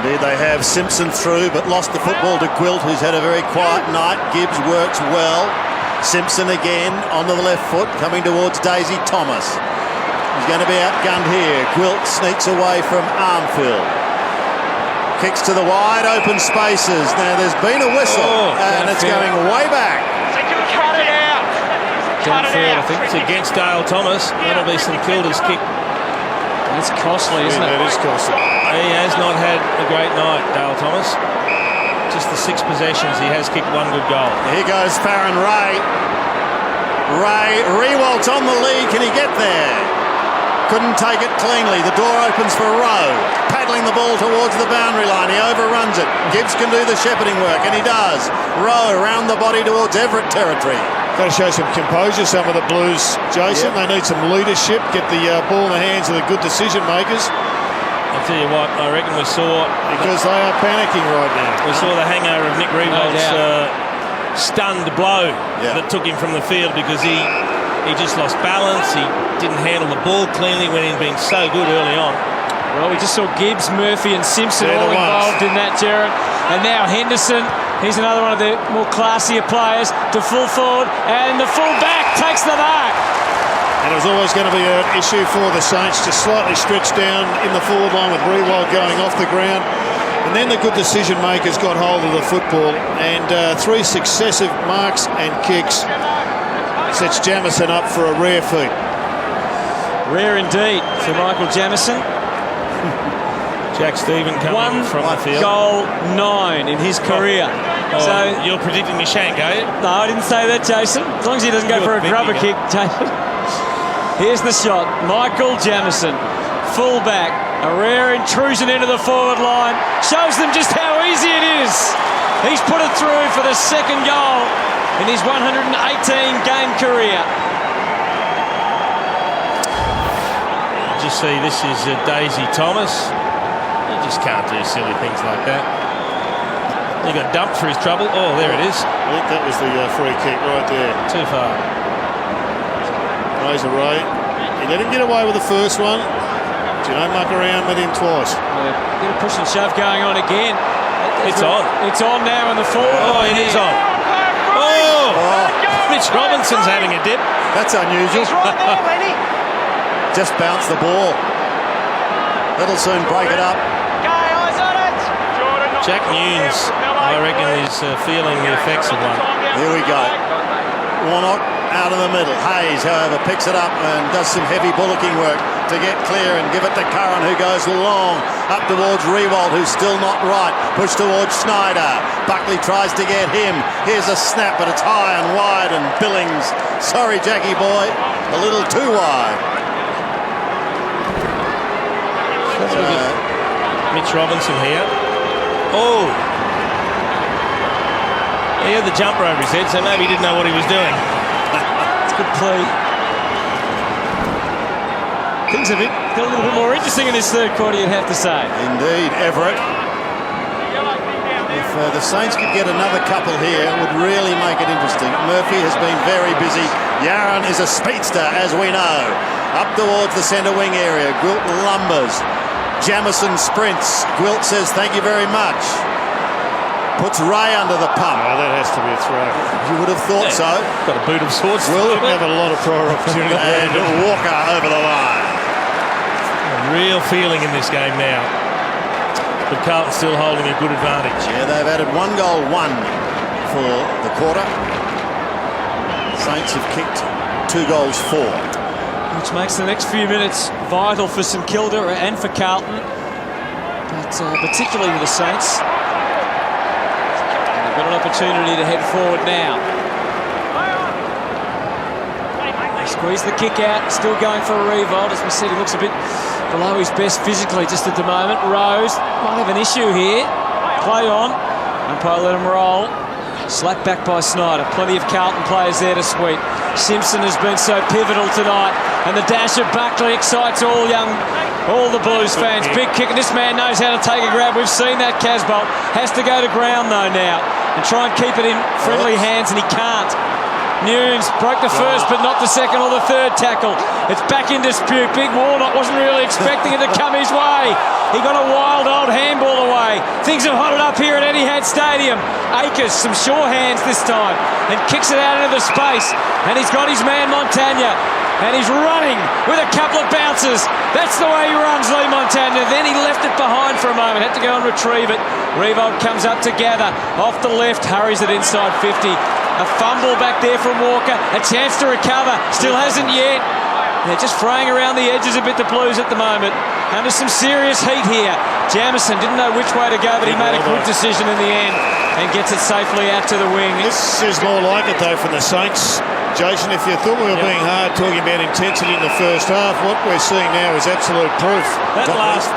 Indeed they have. Simpson through, but lost the football to Gwilt, who's had a very quiet night. Gibbs works well. Simpson again onto the left foot, coming towards Daisy Thomas. He's going to be outgunned here. Gwilt sneaks away from Armfield. Kicks to the wide open spaces. Now there's been a whistle and it's going way back. Cut it out. Cut it out. I think it's against Dale Thomas. That'll be St.Kilda's kick. That's costly, isn't it? That is costly. He has not had a great night, Dale Thomas. Just the 6 possessions, he has kicked 1 good goal. Here goes Farron Ray. Ray, Rewalt's on the lead. Can he get there? Couldn't take it cleanly. The door opens for Rowe, paddling the ball towards the boundary line. He overruns it. Gibbs can do the shepherding work, and he does. Rowe around the body towards Everett territory. Got to show some composure, some of the Blues, Jason. They need some leadership, get the ball in the hands of the good decision makers. I'll tell you what, I reckon we saw... Because they are panicking right now. We saw the hangover of Nick Rewalt's stunned blow that took him from the field because he just lost balance. He didn't handle the ball cleanly when he'd been so good early on. Well, we just saw Gibbs, Murphy and Simpson all involved in that, Jared. And now Henderson, he's another one of the more classier players, to full forward, and the full back takes the mark. And it was always going to be an issue for the Saints, just slightly stretched down in the forward line with Rewalt going off the ground. And then the good decision makers got hold of the football, and 3 successive marks and kicks sets Jamison up for a rare feat. Rare indeed for Michael Jamison. Jack Stephen coming from the field. 1 goal 9 in his career. So you're predicting me shank, are you? No, I didn't say that, Jason. As long as he doesn't go for a grubber kick, Jason. Here's the shot. Michael Jamison, full back. A rare intrusion into the forward line. Shows them just how easy it is. He's put it through for the 2nd goal in his 118-game career. Just see, this is Daisy Thomas. You just can't do silly things like that. He got dumped for his trouble. Oh, there it is. I think that was the free kick right there. Too far. Razor Ray. He let him get away with the first one. Do you know, muck around with him twice. Bit of push and shove going on again. It's on. It's on now in the forward. Oh, it is on. Oh! Mitch Robinson's having a dip. That's unusual. Just bounce the ball. That'll soon break it up. Eyes on it. Jordan Jack Nunes, I reckon, is feeling the effects of one. Here we go. Warnock out of the middle. Hayes, however, picks it up and does some heavy bullocking work to get clear and give it to Curran, who goes long up towards Riewoldt, who's still not right. Push towards Schneider. Buckley tries to get him. Here's a snap, but it's high and wide, and Billings, sorry, Jackie boy, a little too wide. Mitch Robinson here. Oh! He had the jumper over his head, so maybe he didn't know what he was doing. It's a good play. Things have got a little bit more interesting in this third quarter, you'd have to say. Indeed, Everett. If the Saints could get another couple here, it would really make it interesting. Murphy has been very busy. Yaron is a speedster, as we know. Up towards the centre wing area. Gwilt lumbers. Jamison sprints. Gwilt says, thank you very much. Puts Ray under the pump. Oh, that has to be a throw. You would have thought so. Got a boot of sorts. Gwilt Didn't have a lot of prior opportunity. and Walker over the line. Real feeling in this game now. But Carlton still holding a good advantage. Yeah, they've added 1 goal, 1 for the quarter. Saints have kicked 2 goals, 4. Which makes the next few minutes vital for St Kilda and for Carlton. But particularly with the Saints. And they've got an opportunity to head forward now. They squeeze the kick out, still going for a Riewoldt. As we said, he looks a bit below his best physically just at the moment. Rose might have an issue here. Play on. Umpire let him roll. Slapped back by Snyder. Plenty of Carlton players there to sweep. Simpson has been so pivotal tonight. And the dash of Buckley excites all the Blues fans. Big kick, and this man knows how to take a grab. We've seen that. Casbolt has to go to ground though now and try and keep it in friendly hands, and he can't. Nunes broke the first but not the second or the third tackle. It's back in dispute. Big Warnock wasn't really expecting it to come his way. He got a wild old handball away. Things have hotted up here at Etihad Stadium. Akers, some sure hands this time, and kicks it out into the space. And he's got his man Montagna. And he's running with a couple of bounces. That's the way he runs, Lee Montagna. Then he left it behind for a moment. Had to go and retrieve it. Riewoldt comes up to gather. Off the left, hurries it inside 50. A fumble back there from Walker. A chance to recover. Still hasn't yet. They're just fraying around the edges a bit, the Blues, at the moment. Under some serious heat here. Jamison didn't know which way to go, but he made a good decision in the end and gets it safely out to the wing. This is more like it, though, from the Saints. Jason, if you thought we were being hard talking about intensity in the first half, what we're seeing now is absolute proof. That last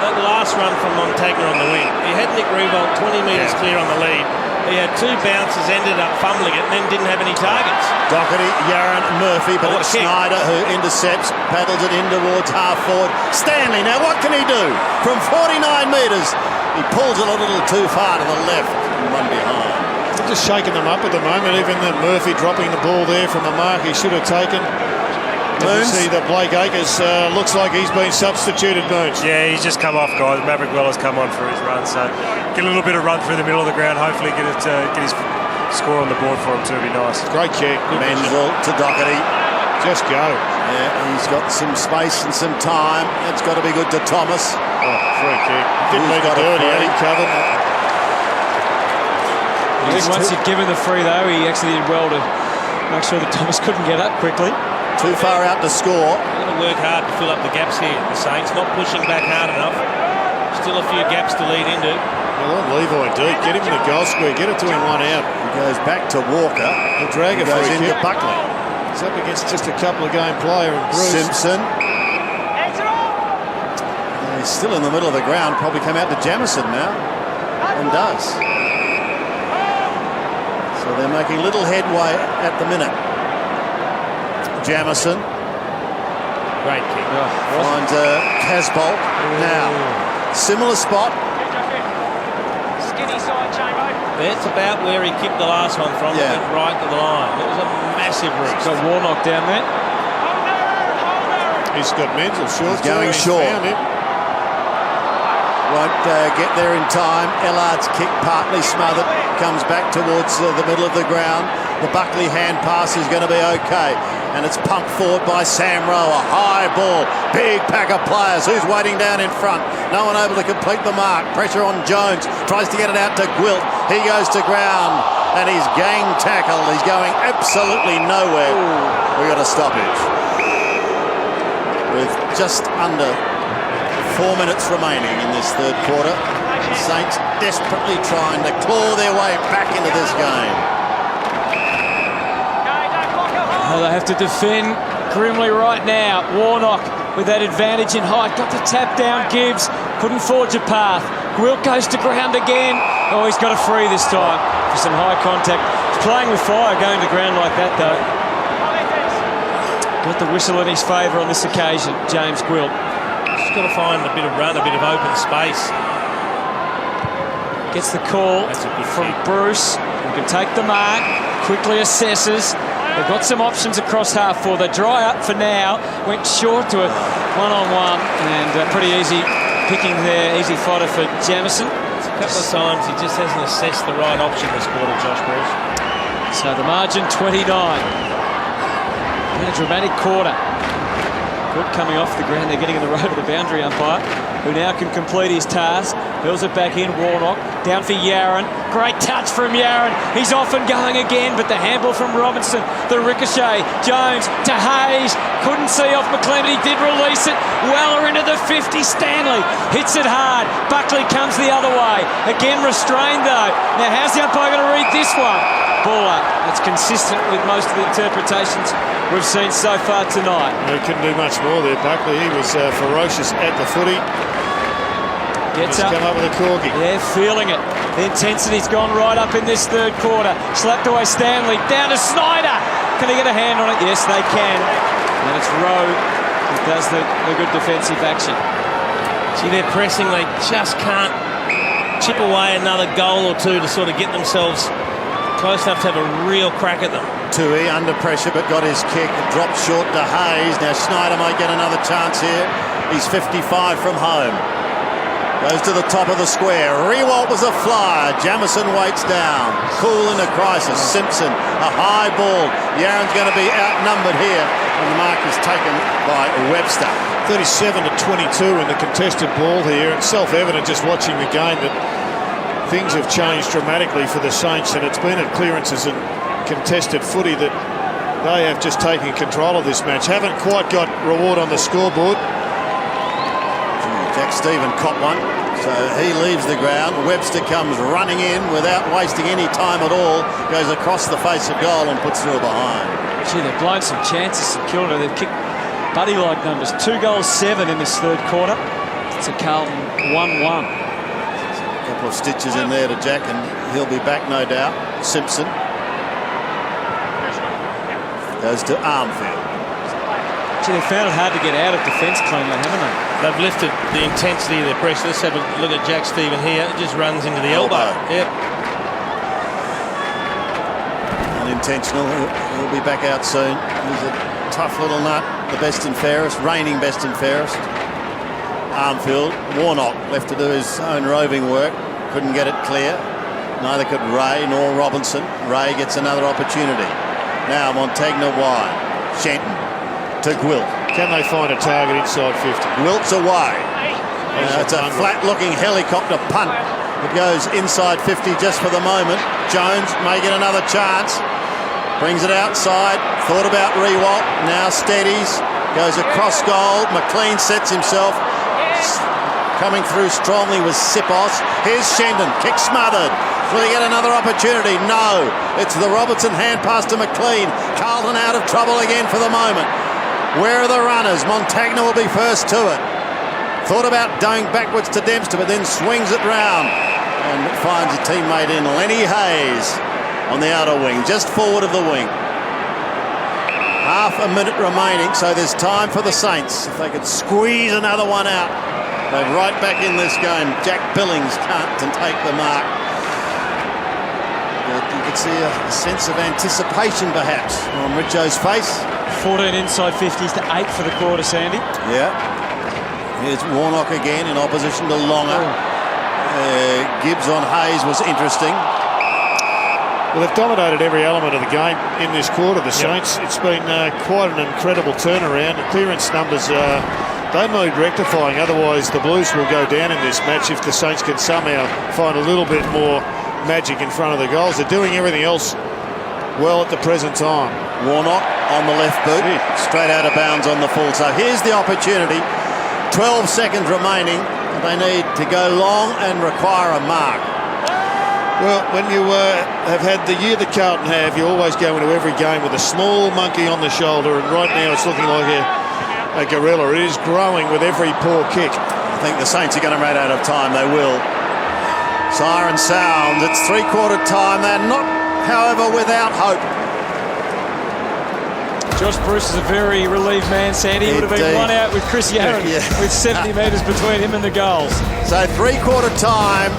run from Montagna on the wing, he had Nick Riewoldt 20 metres clear on the lead. He had 2 bounces, ended up fumbling it, and then didn't have any targets. Doherty, Yaron, Murphy, but it's Snyder who intercepts, paddles it in towards half forward. Stanley, now what can he do? From 49 metres, he pulls it a little too far to the left and run behind. They're just shaking them up at the moment. Even the Murphy dropping the ball there from a mark he should have taken. You see that Blake Akers looks like he's been substituted, Moons. Yeah, he's just come off, guys. Maverick Weller's come on for his run, so get a little bit of run through the middle of the ground. Hopefully get his score on the board for him too. It'd be nice. Great kick. Menzel to Doherty. Just go. Yeah, he's got some space and some time. It's got to be good to Thomas. Oh, free kick. Didn't make it dirty. He covered. I think once he'd given the free, though, he actually did well to make sure that Thomas couldn't get up quickly. Too far out to score. They're going to work hard to fill up the gaps here, the Saints. Not pushing back hard enough. Still a few gaps to lead into. Well, Levi deep. Get him in the goal square. Get it to him 1 out. He goes back to Walker. The drag goes into Buckley. He's up against just a couple of game player and Bruce. Simpson. He's still in the middle of the ground. Probably come out to Jamison now. And does. So they're making little headway at the minute. Jamison. Great kick. Finds Casbolt. Now, similar spot. Skinny side, Chambo. That's about where he kicked the last one from. Yeah. It went right to the line. It was a massive risk. Got Warnock down there. He's got Menzel short. He's going short. won't get there in time. Ellard's kick partly smothered, comes back towards the middle of the ground. The Buckley hand pass is going to be okay, and it's pumped forward by Sam Rowe. A high ball, big pack of players. Who's waiting down in front? No one able to complete the mark. Pressure on Jones, tries to get it out to Gwilt. He goes to ground, and he's gang tackled. He's going absolutely nowhere. We got a stoppage with just under 4 minutes remaining in this third quarter. The Saints desperately trying to claw their way back into this game. Oh, they have to defend grimly right now. Warnock with that advantage in height. Got the tap down. Gibbs couldn't forge a path. Gwilt goes to ground again. Oh, he's got a free this time for some high contact. He's playing with fire going to ground like that, though. Got the whistle in his favour on this occasion, James Gwilt. Just got to find a bit of run, a bit of open space. Gets the call from Bruce, who can take the mark, quickly assesses. They've got some options across half forward. They dry up for now. Went short to a one-on-one, and pretty easy picking there, easy fodder for Jamison. A couple of times he just hasn't assessed the right option this quarter, Josh Bruce. So the margin 29. A dramatic quarter. Good coming off the ground. They're getting in the road of the boundary umpire, who now can complete his task. Hurls it back in. Warnock down for Yaron. Great touch from Yaron. He's off and going again, but the handball from Robinson. The ricochet. Jones to Hayes. Couldn't see off McLean, but he did release it. Weller into the 50. Stanley hits it hard. Buckley comes the other way. Again restrained though. Now how's the umpire going to read this one? Ball up. That's consistent with most of the interpretations we've seen so far tonight. He couldn't do much more there, Buckley. He was ferocious at the footy. Gets up. Come up with a corky. Yeah, feeling it. The intensity's gone right up in this third quarter. Slapped away Stanley. Down to Snyder. Can they get a hand on it? Yes, they can. And it's Rowe who does the good defensive action. See, they're pressing. They just can't chip away another goal or two to sort of get themselves close enough to have a real crack at them. Tui under pressure but got his kick, dropped short to Hayes. Now Snyder might get another chance here. He's 55 from home. Goes to the top of the square. Rewalt was a flyer. Jamison waits down. Cool in a crisis. Simpson, a high ball. Yaron's going to be outnumbered here, and the mark is taken by Webster. 37-22 in the contested ball here. It's self-evident just watching the game that things have changed dramatically for the Saints, and it's been at clearances and contested footy that they have just taken control of this match. Haven't quite got reward on the scoreboard. Jack Stephen caught one, so he leaves the ground. Webster comes running in without wasting any time at all, goes across the face of goal and puts through a behind. Gee, they've blown some chances, St Kilda. They've kicked buddy-like numbers. 2 goals, 7 in this third quarter. It's a Carlton 1-1. Couple of stitches in there to Jack, and he'll be back, no doubt. Simpson goes to Armfield. Gee, they found it hard to get out of defence cleanly, haven't they? They've lifted the intensity of their pressure. Let's have a look at Jack Stephen here. It just runs into the elbow. Yep. Unintentional. He'll be back out soon. He's a tough little nut. The best and fairest, reigning best and fairest. Armfield. Warnock left to do his own roving work. Couldn't get it clear. Neither could Ray nor Robinson. Ray gets another opportunity. Now Montagna wide. Shenton to Gwilt. Can they find a target inside 50? Gwilt's away. It's a flat-looking helicopter punt. It goes inside 50 just for the moment. Jones may get another chance. Brings it outside. Thought about Rewalt. Now steadies. Goes across goal. McLean sets himself. Coming through strongly was Sipos. Here's Shendon. Kick smothered. Will he get another opportunity? No. It's the Robertson hand pass to McLean. Carlton out of trouble again for the moment. Where are the runners? Montagna will be first to it. Thought about going backwards to Dempster, but then swings it round and finds a teammate in Lenny Hayes on the outer wing, just forward of the wing. Half a minute remaining, so there's time for the Saints. If they could squeeze another one out, they're right back in this game. Jack Billings can't take the mark. But you could see a sense of anticipation, perhaps, on Richo's face. 14 inside 50s to 8 for the quarter, Sandy. Yeah. Here's Warnock again in opposition to Longer. Gibbs on Hayes was interesting. Well, they've dominated every element of the game in this quarter, the Saints. It's been quite an incredible turnaround. The clearance numbers, they need rectifying. Otherwise, the Blues will go down in this match if the Saints can somehow find a little bit more magic in front of the goals. They're doing everything else well at the present time. Warnock on the left boot, straight out of bounds on the full. So here's the opportunity. 12 seconds remaining. They need to go long and require a mark. Well, when you have had the year that Carlton have, you always go into every game with a small monkey on the shoulder, and right now it's looking like a gorilla. It is growing with every poor kick. I think the Saints are going to run out of time. They will. Siren sounds. It's three-quarter time. They're not, however, without hope. Josh Bruce is a very relieved man, Sandy. He would have been one out with Chris Yarran with 70 metres between him and the goals. So three-quarter time,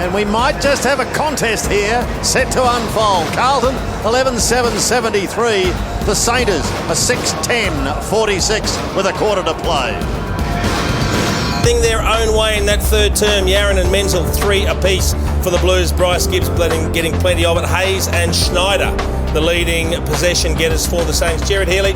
and we might just have a contest here set to unfold. Carlton 11-7-73. The Sainters a 6-10-46 with a quarter to play. Their own way in that third term. Yarran and Menzel 3 apiece for the Blues. Bryce Gibbs getting plenty of it. Hayes and Schneider, the leading possession getters for the Saints. Jared Healy,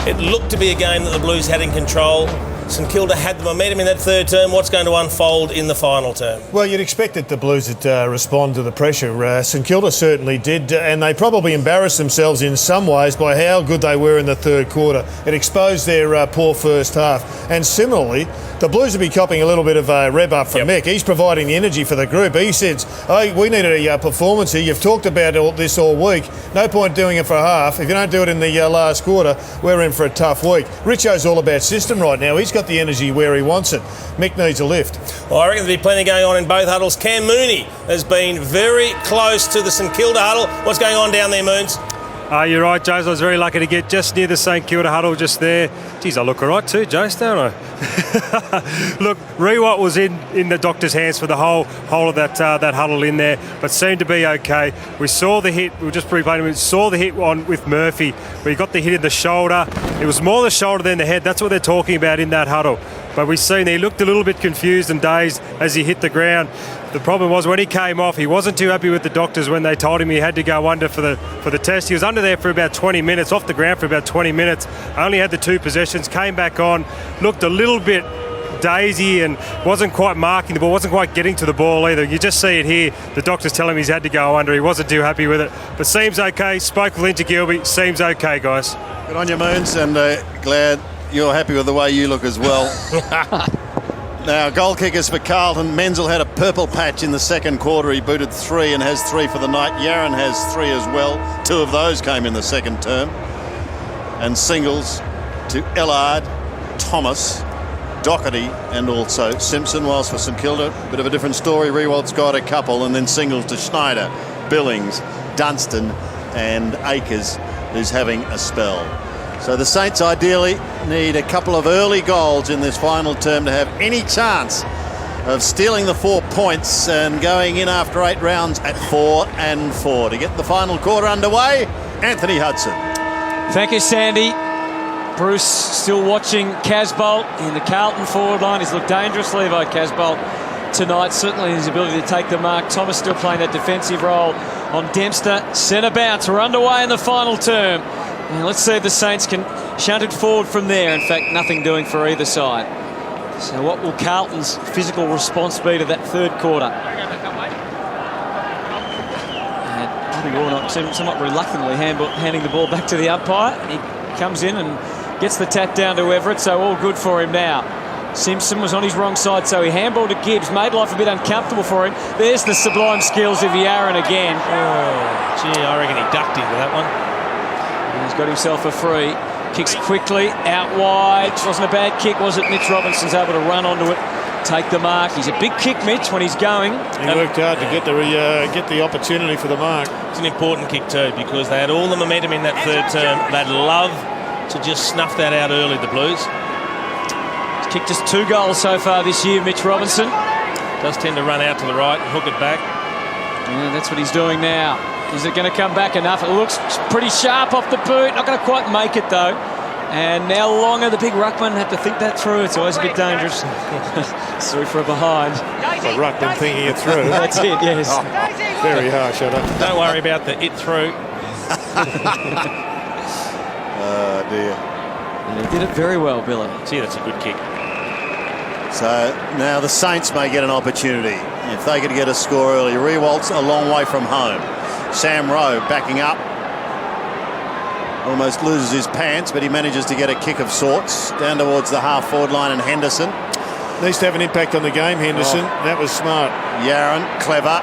it looked to be a game that the Blues had in control. St Kilda had the momentum in that third term. What's going to unfold in the final term? Well, you'd expect that the Blues would respond to the pressure. St Kilda certainly did, and they probably embarrassed themselves in some ways by how good they were in the third quarter. It exposed their poor first half. And similarly, the Blues will be copping a little bit of a rev up from Mick. He's providing the energy for the group. He says, hey, we needed a performance here. You've talked about this all week. No point doing it for half. If you don't do it in the last quarter, we're in for a tough week. Richo's all about system right now. He's got the energy where he wants it. Mick needs a lift. Well, I reckon there'll be plenty going on in both huddles. Cam Mooney has been very close to the St Kilda huddle. What's going on down there, Moons? You're right, Jace. I was very lucky to get just near the St Kilda huddle, just there. Geez, I look all right too, Jace, don't I? Look, Rewalt was in the doctor's hands for the whole of that huddle in there, but seemed to be okay. We saw the hit. We were just pre-playing. We saw the hit on with Murphy. We got the hit in the shoulder. It was more the shoulder than the head. That's what they're talking about in that huddle. But we've seen he looked a little bit confused and dazed as he hit the ground. The problem was when he came off, he wasn't too happy with the doctors when they told him he had to go under for the test. He was under there for about 20 minutes, off the ground for about 20 minutes. Only had the 2 possessions, came back on, looked a little bit daisy and wasn't quite marking the ball, wasn't quite getting to the ball either. You just see it here. The doctors tell him he's had to go under. He wasn't too happy with it, but seems okay. Spoke with Lindsay Gilby. Seems okay, guys. Good on you, Moons, and glad you're happy with the way you look as well. Now, goal kickers for Carlton. Menzel had a purple patch in the second quarter. He booted 3 and has 3 for the night. Yarran has 3 as well. 2 of those came in the second term. And singles to Ellard, Thomas, Doherty and also Simpson. Whilst for St Kilda, a bit of a different story. Rewalt's got a couple, and then singles to Schneider, Billings, Dunstan and Akers, who's having a spell. So the Saints ideally need a couple of early goals in this final term to have any chance of stealing the 4 points and going in after 8 rounds at 4-4. To get the final quarter underway, Anthony Hudson. Thank you, Sandy. Bruce still watching Casbolt in the Carlton forward line. He's looked dangerous, Levi Casbolt, tonight. Certainly his ability to take the mark. Thomas still playing that defensive role on Dempster. Centre bounce. We're underway in the final term. And let's see if the Saints can shunt it forward from there. In fact, nothing doing for either side. So what will Carlton's physical response be to that third quarter? And Bobby Warnock somewhat reluctantly handing the ball back to the umpire. He comes in and gets the tap down to Everett, so all good for him now. Simpson was on his wrong side, so he handballed to Gibbs, made life a bit uncomfortable for him. There's the sublime skills of Yarran again. Oh, gee, I reckon he ducked into that one. He's got himself a free. Kicks quickly, out wide. Wasn't a bad kick, was it? Mitch Robinson's able to run onto it, take the mark. He's a big kick, Mitch, when he's going. He worked hard to get the opportunity for the mark. It's an important kick too, because they had all the momentum in that third term. They'd love to just snuff that out early, the Blues. He's kicked just 2 goals so far this year, Mitch Robinson. Does tend to run out to the right and hook it back. Yeah, that's what he's doing now. Is it going to come back enough? It looks pretty sharp off the boot. Not going to quite make it, though. And now Longer, the big ruckman, had to think that through. It's always a bit dangerous. Sorry for a behind. The ruckman thinking it through. That's it, yes. Oh, very harsh, I Don't worry about the it through. Oh, dear. And he did it very well, Billy. See, that's a good kick. So now the Saints may get an opportunity. If they could get a score early. Rewalt's a long way from home. Sam Rowe backing up. Almost loses his pants, but he manages to get a kick of sorts down towards the half-forward line, and Henderson. Needs to have an impact on the game, Henderson. That was smart. Yaron, clever.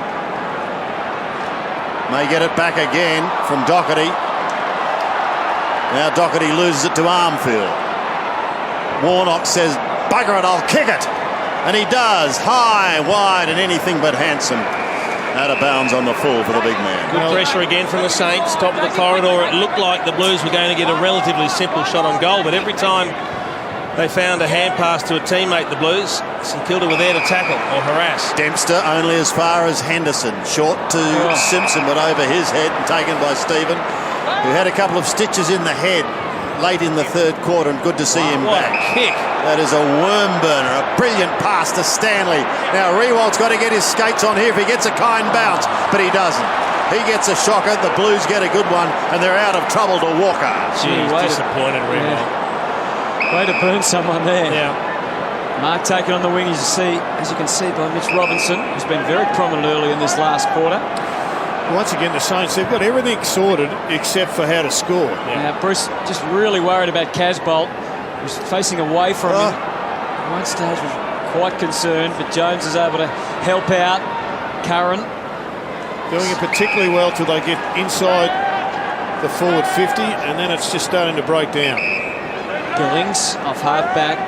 May get it back again from Doherty. Now Doherty loses it to Armfield. Warnock says, bugger it, I'll kick it. And he does. High, wide, and anything but handsome. Out of bounds on the full for the big man. Good pressure again from the Saints. Top of the corridor. It looked like the Blues were going to get a relatively simple shot on goal, but every time they found a hand pass to a teammate, the Blues, St Kilda were there to tackle or harass. Dempster only as far as Henderson. Short to Simpson, but over his head and taken by Stephen, who had a couple of stitches in the head late in the third quarter, and good to see him what back. A kick. That is a worm burner, a brilliant pass to Stanley. Now Rewalt's got to get his skates on here if he gets a kind bounce, but he doesn't. He gets a shocker, the Blues get a good one, and they're out of trouble to Walker. Gee, disappointed, Rewalt. Yeah. Way to burn someone there. Yeah. Mark taken on the wing, as you can see, by Mitch Robinson, who's been very prominent early in this last quarter. Once again, the Saints, they've got everything sorted except for how to score. Now, Bruce just really worried about Casbolt, who's facing away from him. At one stage was quite concerned, but Jones is able to help out Curran. Doing it particularly well till they get inside the forward 50, and then it's just starting to break down. Billings off half-back,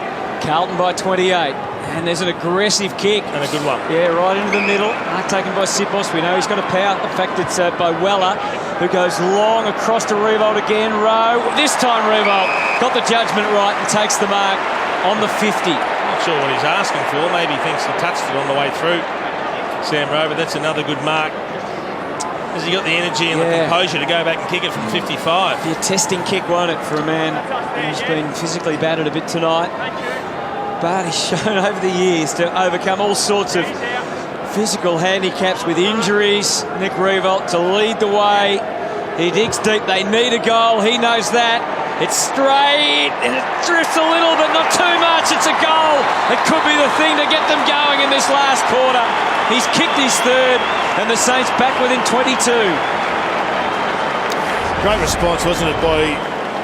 Carlton by 28. And there's an aggressive kick. And a good one. Yeah, right into the middle. Taken by Sipos. We know he's got a power. In fact, it's by Weller, who goes long across to Rewalt again. Rowe. This time Rewalt got the judgment right and takes the mark on the 50. Not sure what he's asking for. Maybe he thinks he touched it on the way through, Sam Rowe, but that's another good mark. Has he got the energy and the composure to go back and kick it from 55? Be a testing kick, won't it, for a man who's been physically battered a bit tonight. But he's shown over the years to overcome all sorts of physical handicaps with injuries. Nick Rewalt to lead the way. He digs deep. They need a goal. He knows that. It's straight. And it drifts a little, but not too much. It's a goal. It could be the thing to get them going in this last quarter. He's kicked his third, and the Saints back within 22. Great response, wasn't it, by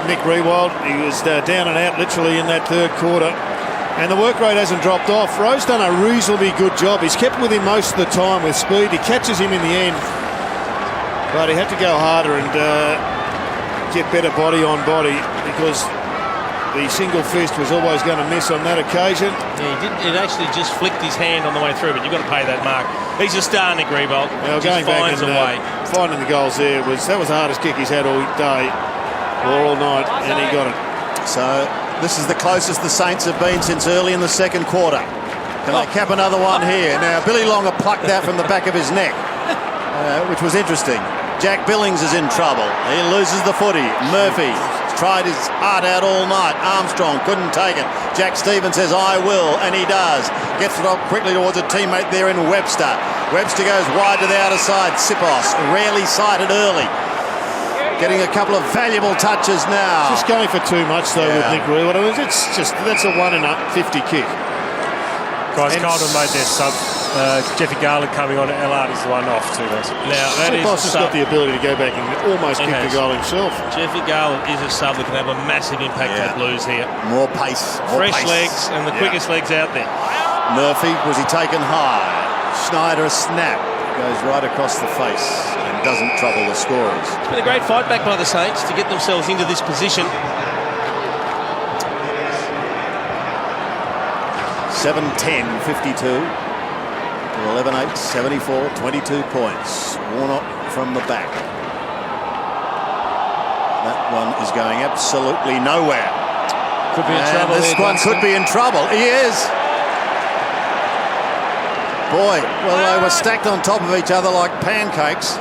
Nick Rewalt? He was down and out literally in that third quarter. And the work rate hasn't dropped off. Rowe's done a reasonably good job. He's kept with him most of the time with speed. He catches him in the end. But he had to go harder and get better body on body, because the single fist was always going to miss on that occasion. Yeah, he didn't. It actually just flicked his hand on the way through, but you've got to pay that mark. He's a star, Nick Rewalt. Well, going back and finding the goals there, that was the hardest kick he's had all day or all night, and he got it. So this is the closest the Saints have been since early in the second quarter. Can they cap another one here? Now, Billy Longer plucked that from the back of his neck, which was interesting. Jack Billings is in trouble. He loses the footy. Murphy tried his heart out all night. Armstrong couldn't take it. Jack Stevens says, I will, and he does. Gets it off quickly towards a teammate there in Webster. Webster goes wide to the outer side. Sipos, rarely sighted early. Getting a couple of valuable touches now. Just going for too much, though, with Nick Rewalt. It's just, that's a 1 in 50 kick. Guys, Carlton made their sub. Jeffy Garland coming on, Ellard is the one off too. Now, that Sipos has got the ability to go back and almost kick the goal himself. Jeffy Garland is a sub that can have a massive impact on the Blues here. More pace. Fresh legs and the quickest legs out there. Murphy, was he taken high? Schneider, a snap. Goes right across the face and doesn't trouble the scorers. It's been a great fight back by the Saints to get themselves into this position. 7-10, 52. 11-8, 74, 22 points. Warnock from the back. That one is going absolutely nowhere. Could be in trouble. This one could be in trouble. He is. Boy, well, they were stacked on top of each other like pancakes.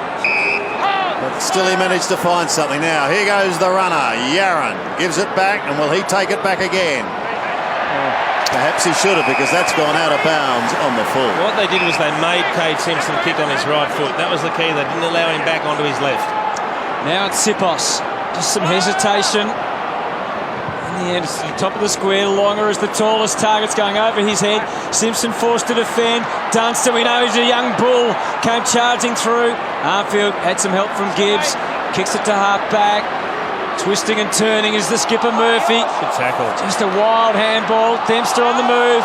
But still he managed to find something. Now, here goes the runner. Yaron gives it back, and will he take it back again? Perhaps he should have, because that's gone out of bounds on the full. What they did was they made Cade Simpson kick on his right foot. That was the key. They didn't allow him back onto his left. Now it's Sipos. Just some hesitation. In the end, it's the top of the square. Longer is the tallest. Target's going over his head. Simpson forced to defend. Dunster, we know he's a young bull, came charging through. Armfield had some help from Gibbs. Kicks it to half back. Twisting and turning is the skipper Murphy. Good tackle. Just a wild handball. Dempster on the move.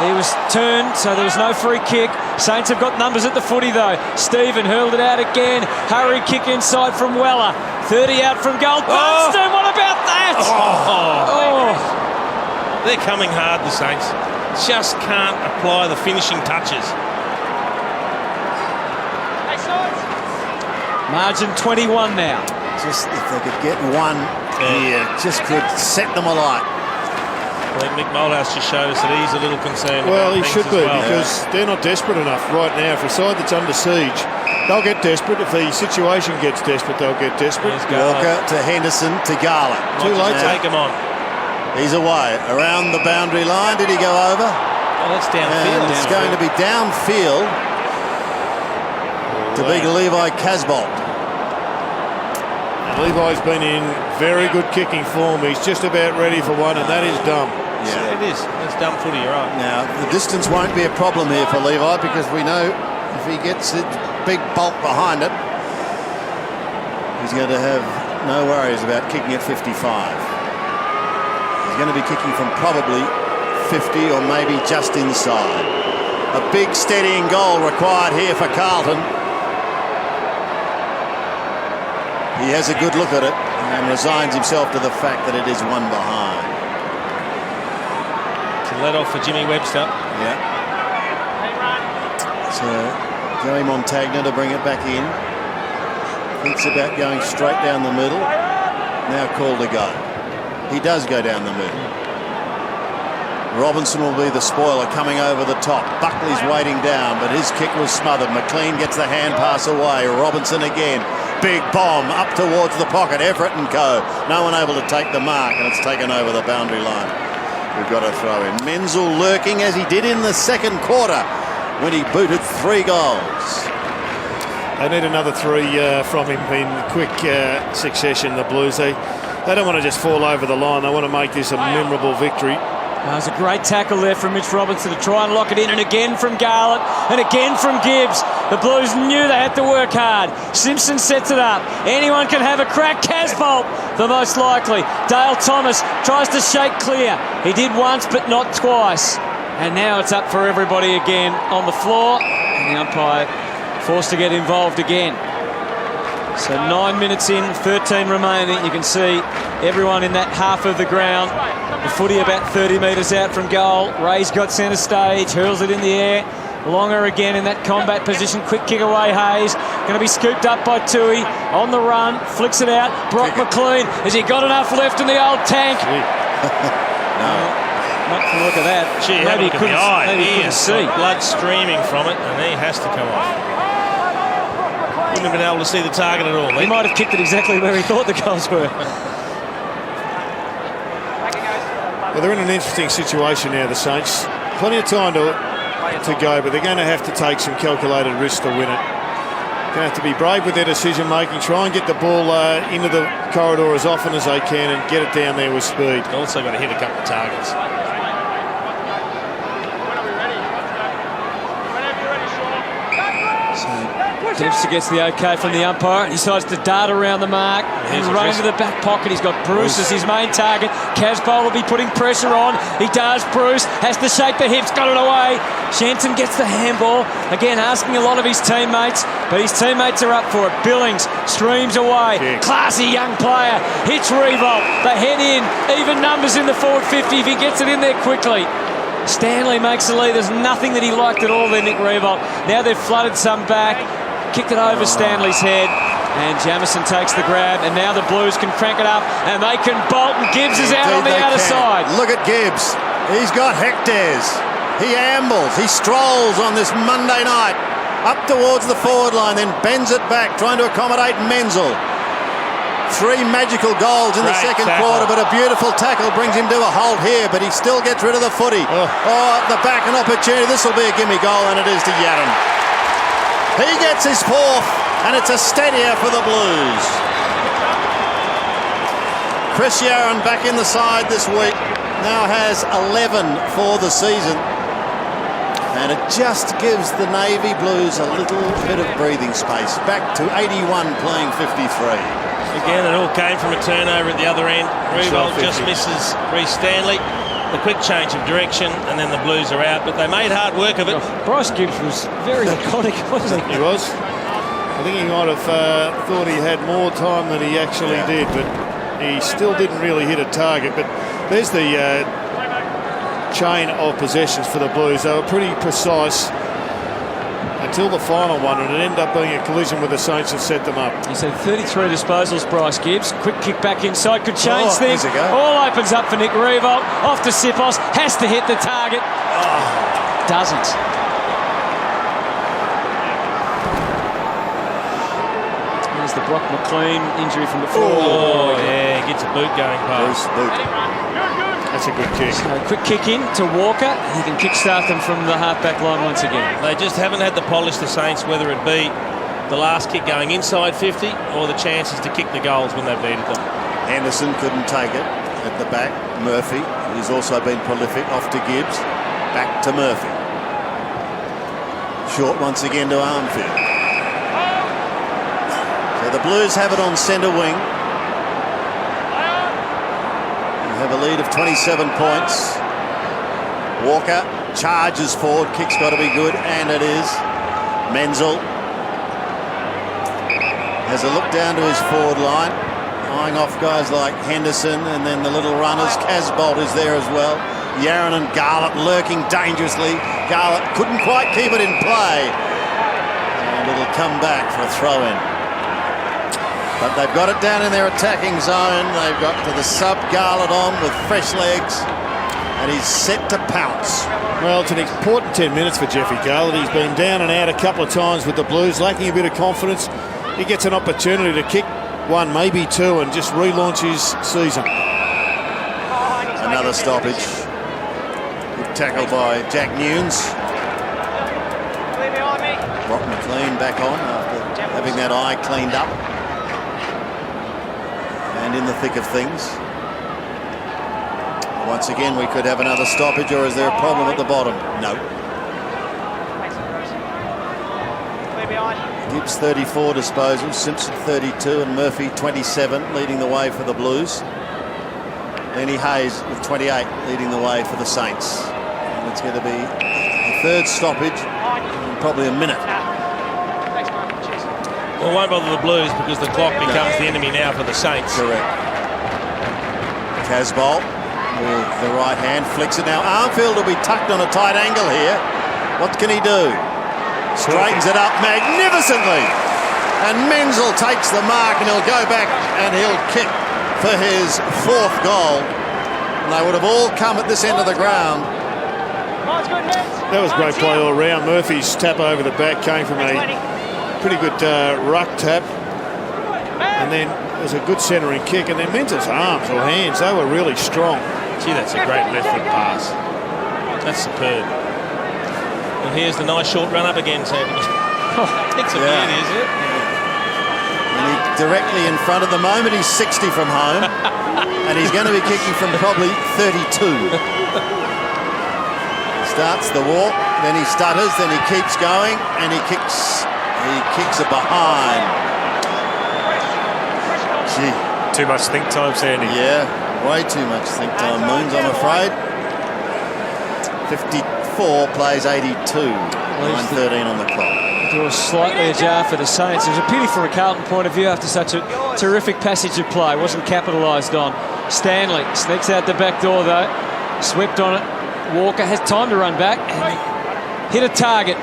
He was turned, so there was no free kick. Saints have got numbers at the footy, though. Stephen hurled it out again. Hurry kick inside from Weller. 30 out from goal. Dunstan, what about that? They're coming hard, the Saints. Just can't apply the finishing touches. Margin 21 now. Just if they could get one here, just could set them alight. I think Mick Moldhouse just showed us that he's a little concerned. Well, about he should things be, as well. because they're not desperate enough right now. For a side that's under siege, they'll get desperate. If the situation gets desperate, they'll get desperate. Walker to Henderson to Garlick. Too late to take him on. He's away. Around the boundary line. Did he go over? Oh, that's downfield. And it's going to be downfield to big Levi Casbolt. Levi's been in very good kicking form. He's just about ready for one, and that is dumb. Yeah, it is. That's dumb footy, you're right. Now, the distance won't be a problem here for Levi, because we know if he gets a big bulk behind it, he's going to have no worries about kicking at 55. He's going to be kicking from probably 50 or maybe just inside. A big steadying goal required here for Carlton. He has a good look at it and resigns himself to the fact that it is one behind. To let off for Jimmy Webster. Yeah. So Joey Montagna to bring it back in. Thinks about going straight down the middle. Now called to go. He does go down the middle. Robinson will be the spoiler coming over the top. Buckley's waiting down, but his kick was smothered. McLean gets the hand pass away. Robinson again. Big bomb up towards the pocket. Everett and co. No one able to take the mark, and it's taken over the boundary line. We've got to throw in. Menzel lurking as he did in the second quarter when he booted 3 goals. They need another 3 from him in quick succession, the Blues. They don't want to just fall over the line. They want to make this a memorable victory. That was a great tackle there from Mitch Robinson to try and lock it in, and again from Garlett, and again from Gibbs. The Blues knew they had to work hard. Simpson sets it up. Anyone can have a crack. Casbolt, the most likely. Dale Thomas tries to shake clear. He did once, but not twice. And now it's up for everybody again on the floor, and the umpire forced to get involved again. So 9 minutes in, 13 remaining. You can see everyone in that half of the ground. The footy about 30 metres out from goal. Ray's got centre stage, hurls it in the air. Longer again in that combat position. Quick kick away, Hayes. Going to be scooped up by Tui. On the run, flicks it out. Brock McLean, has he got enough left in the old tank? No. Not to look at that. Gee, maybe he look at the eye. Maybe he couldn't see. Blood streaming from it, and he has to come off. Wouldn't have been able to see the target at all. He might have kicked it exactly where he thought the goals were. Well, they're in an interesting situation now, the Saints. Plenty of time to go, but they're going to have to take some calculated risks to win it. Going to have to be brave with their decision making, try and get the ball into the corridor as often as they can and get it down there with speed. Also got to hit a couple of targets. Dempster gets the okay from the umpire and decides to dart around the mark and run into the back pocket. He's got Bruce as his main target. Casbolt will be putting pressure on. He does. Bruce has to shake the hips, got it away. Shenton gets the handball. Again, asking a lot of his teammates, but his teammates are up for it. Billings streams away. Classy young player. Hits Revolt. They head in. Even numbers in the forward 50 if he gets it in there quickly. Stanley makes the lead. There's nothing that he liked at all there, Nick Revolt. Now they've flooded some back. Kicked it over Stanley's head, and Jamison takes the grab, and now the Blues can crank it up, and they can bolt, and Gibbs is out on the outer side. Look at Gibbs. He's got hectares. He ambles. He strolls on this Monday night Up towards the forward line, then bends it back, trying to accommodate Menzel. 3 magical goals in the second quarter, but a beautiful tackle brings him to a halt here, but he still gets rid of the footy. At the back, an opportunity. This will be a gimme goal, and it is to Yaron. He gets his 4th, and it's a steadier for the Blues. Chris Yaron back in the side this week, now has 11 for the season. And it just gives the Navy Blues a little bit of breathing space. Back to 81, playing 53. Again, it all came from a turnover at the other end. Revolt just misses Reece Stanley. The quick change of direction, and then the Blues are out. But they made hard work of it. Bryce Gibbs was very iconic, wasn't he? He was. I think he might have thought he had more time than he actually did, but he still didn't really hit a target. But there's the chain of possessions for the Blues. They were pretty precise until the final one, and it ended up being a collision with the Saints that set them up. He said 33 disposals, Bryce Gibbs. Quick kick back inside, could change things. All opens up for Nick Revolt. Off to Sipos, has to hit the target. Doesn't. There's the Brock McLean injury from before. Oh, yeah, gets a boot going past. That's a good kick. So quick kick in to Walker. He can kickstart them from the half-back line once again. They just haven't had the polish, the Saints, whether it be the last kick going inside 50 or the chances to kick the goals when they've needed them. Anderson couldn't take it at the back. Murphy, who's also been prolific, off to Gibbs. Back to Murphy. Short once again to Armfield. So the Blues have it on centre wing. Have a lead of 27 points. Walker charges forward, kick's got to be good, and it is. Menzel has a look down to his forward line, eyeing off guys like Henderson, and then the little runners. Casbolt is there as well. Yaron and Garlett lurking dangerously. Garlett couldn't quite keep it in play, and it'll come back for a throw-in. But they've got it down in their attacking zone. They've got to the sub Garlett on with fresh legs, and he's set to pounce. Well, it's an important 10 minutes for Jeffrey Garlett. He's been down and out a couple of times with the Blues, lacking a bit of confidence. He gets an opportunity to kick 1, maybe 2, and just relaunch his season. Another stoppage. Good tackle by Jack Nunes. Brock McLean back on after having that eye cleaned up. And in the thick of things. Once again, we could have another stoppage, or is there a problem at the bottom? No. Gibbs 34 disposals, Simpson 32, and Murphy 27, leading the way for the Blues. Lenny Hayes with 28, leading the way for the Saints. And it's going to be the 3rd stoppage in probably a minute. Well, it won't bother the Blues because the clock becomes the enemy now for the Saints. Correct. Casbolt with the right hand flicks it now. Armfield will be tucked on a tight angle here. What can he do? Straightens it up magnificently. And Menzel takes the mark, and he'll go back and he'll kick for his 4th goal. And they would have all come at this end of the ground. That was great play all around. Murphy's tap over the back came from a pretty good ruck tap, and then there's a good centering kick, and then Menzel's arms or hands, they were really strong. Gee, that's a great left foot pass. That's superb. And here's the nice short run up again, Sandy. It's a beauty, is it? And he directly in front of the moment, he's 60 from home, and he's going to be kicking from probably 32. Starts the walk, then he stutters, then he keeps going, and he kicks it behind. Gee. Too much think time, Sandy. Yeah, way too much think time, Moons, I'm afraid. 54 plays 82. 9:13 on the clock. It was slightly ajar for the Saints. It was a pity from a Carlton point of view after such a terrific passage of play. Wasn't capitalised on. Stanley sneaks out the back door, though. Swept on it. Walker has time to run back and hit a target.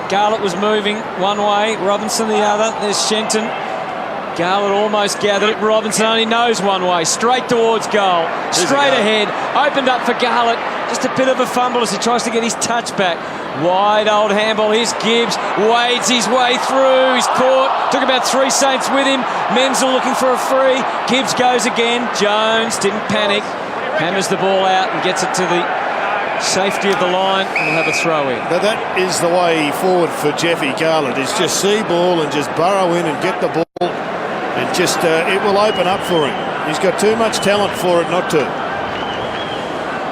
Garlett was moving one way, Robinson the other. There's Shenton. Garlett almost gathered it. Robinson only knows one way. Straight towards goal. Straight ahead. Opened up for Garlett. Just a bit of a fumble as he tries to get his touch back. Wide old handball. Here's Gibbs. Wades his way through. He's caught. Took about 3 Saints with him. Menzel looking for a free. Gibbs goes again. Jones didn't panic. Hammers the ball out and gets it to the safety of the line, and we'll have a throw in. Now that is the way forward for Jeffy Garland, is just see ball and just burrow in and get the ball, and just it will open up for him. He's got too much talent for it not to.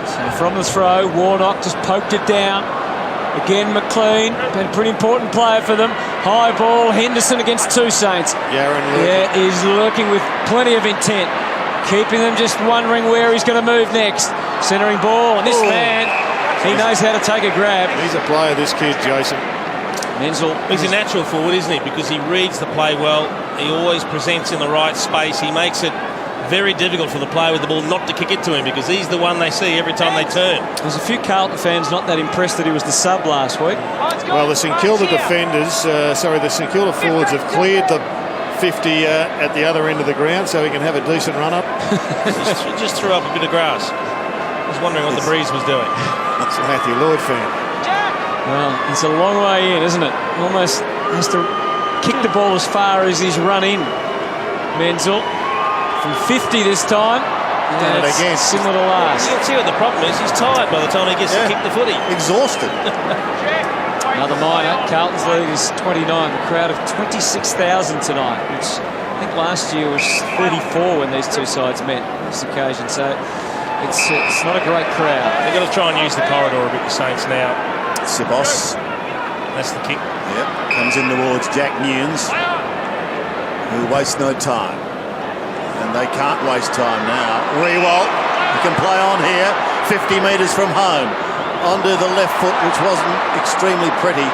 So from the throw, Warnock just poked it down. Again, McLean, been a pretty important player for them. High ball, Henderson against 2 Saints. Yeah, he's lurking with plenty of intent. Keeping them just wondering where he's going to move next. Centering ball, and this man, he knows how to take a grab. He's a player, this kid, Jason. Menzel. He's a natural forward, isn't he? Because he reads the play well. He always presents in the right space. He makes it very difficult for the player with the ball not to kick it to him, because he's the one they see every time they turn. There's a few Carlton fans not that impressed that he was the sub last week. Well, the St Kilda defenders, the St Kilda forwards have cleared the 50 at the other end of the ground so he can have a decent run up. just threw up a bit of grass. I was wondering what the breeze was doing. It's a Matthew Lloyd fan. Well, it's a long way in, isn't it? Almost has to kick the ball as far as he's run in. Menzel from 50 this time. Done it again. Similar to last. You'll see what the problem is. He's tired by the time he gets to kick the footy. Exhausted. Another minor. Carlton's lead is 29. A crowd of 26,000 tonight, which I think last year was 34 when these 2 sides met on this occasion. So it's not a great crowd. They've got to try and use the corridor a bit, the Saints now. Sibos. That's the kick. Yep. Comes in towards Jack Newnes, who wastes no time. And they can't waste time now. Rewalt, he can play on here, 50 metres from home. Onto the left foot, which wasn't extremely pretty.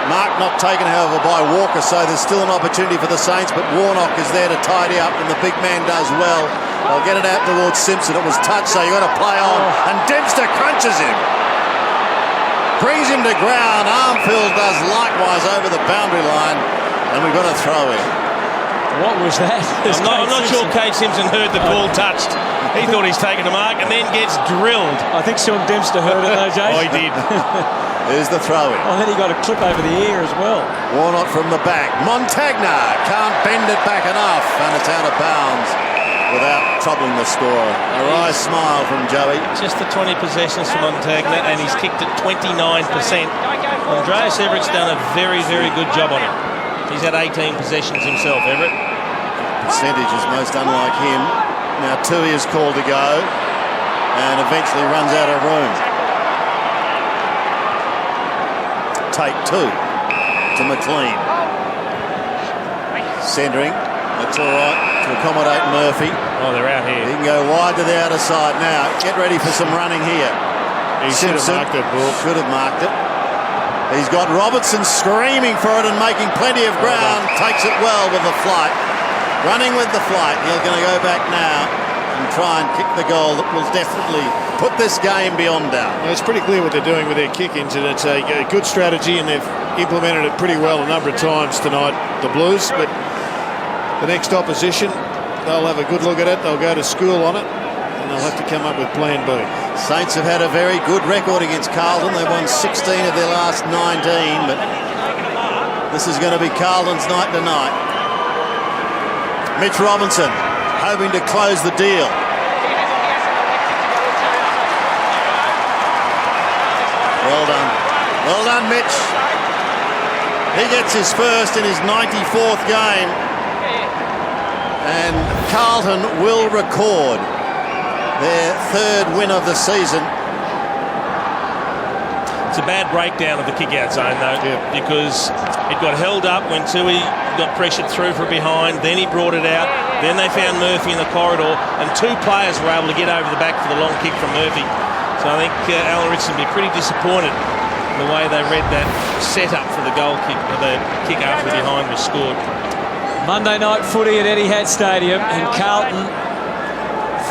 Mark not taken, however, by Walker, so there's still an opportunity for the Saints, but Warnock is there to tidy up, and the big man does well. They'll get it out towards Simpson. It was touched, so you've got to play on, and Dempster crunches him. Brings him to ground. Armfield does likewise over the boundary line, and we've got a throw in. What was that? I'm not sure Kate Simpson heard the ball touched. He thought he's taken a mark and then gets drilled. I think Sean Dempster heard it though, Jason. Oh, he did. There's the throw-in. I think he got a clip over the ear as well. Warnock from the back. Montagna can't bend it back enough, and it's out of bounds without troubling the scorer. A wry smile from Joey. Just the 20 possessions for Montagna, and he's kicked at 29%. Andreas Everett's done a very, very good job on him. He's had 18 possessions himself, Everett. Percentage is most unlike him. Now Tui is called to go, and eventually runs out of room. Take 2 to McLean. Centering, that's all right to accommodate Murphy. Oh, they're out here. He can go wide to the outer side now. Get ready for some running here. He should have marked it, Bull. Should have marked it. He's got Robertson screaming for it and making plenty of ground. Takes it well with the flight. Running with the flight. He's going to go back now and try and kick the goal that will definitely put this game beyond doubt. Well, it's pretty clear what they're doing with their kick-ins, and it's a good strategy, and they've implemented it pretty well a number of times tonight, the Blues. But the next opposition, they'll have a good look at it. They'll go to school on it, and they'll have to come up with plan B. Saints have had a very good record against Carlton. They've won 16 of their last 19, but this is going to be Carlton's night tonight. Mitch Robinson hoping to close the deal. Well done. Well done, Mitch. He gets his first in his 94th game. And Carlton will record their 3rd win of the season. It's a bad breakdown of the kick-out zone, though, because it got held up when Tui got pressured through from behind, then he brought it out, then they found Murphy in the corridor, and 2 players were able to get over the back for the long kick from Murphy. So I think Alan Richardson will be pretty disappointed in the way they read that setup for the goal kick, or the kick after the behind was scored. Monday night footy at Etihad Stadium, and Carlton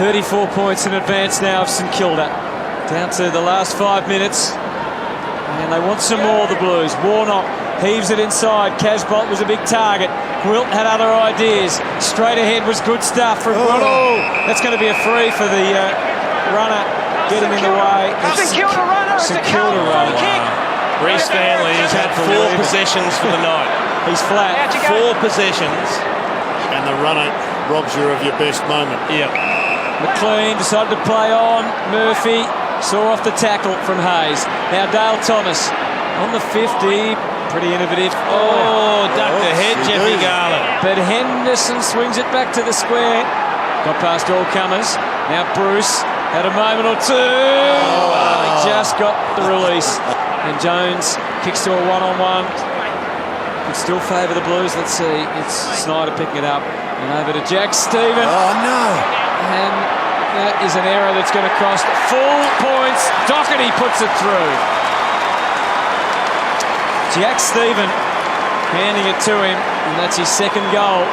34 points in advance now of St Kilda. Down to the last 5 minutes. And they want some more, the Blues. Warnock heaves it inside. Casbolt was a big target. Gwilt had other ideas. Straight ahead was good stuff from That's going to be a free for the runner getting in the way. St Kilda runner. St Kilda runner. had 4 possessions for the night. He's flat. 4 possessions. And the runner robs you of your best moment. Yeah. McLean decided to play on. Murphy saw off the tackle from Hayes. Now Dale Thomas on the 50. Pretty innovative. Oh, ducked ahead, Jeffy Garland. But Henderson swings it back to the square. Got past all comers. Now Bruce had a moment or two. He just got the release. And Jones kicks to a one-on-one. Could still favour the Blues. Let's see. It's Snyder picking it up. And over to Jack Stephen. Oh, no. And that is an error that's going to cost full points. Doherty puts it through. Jack Stephen handing it to him, and that's his second goal.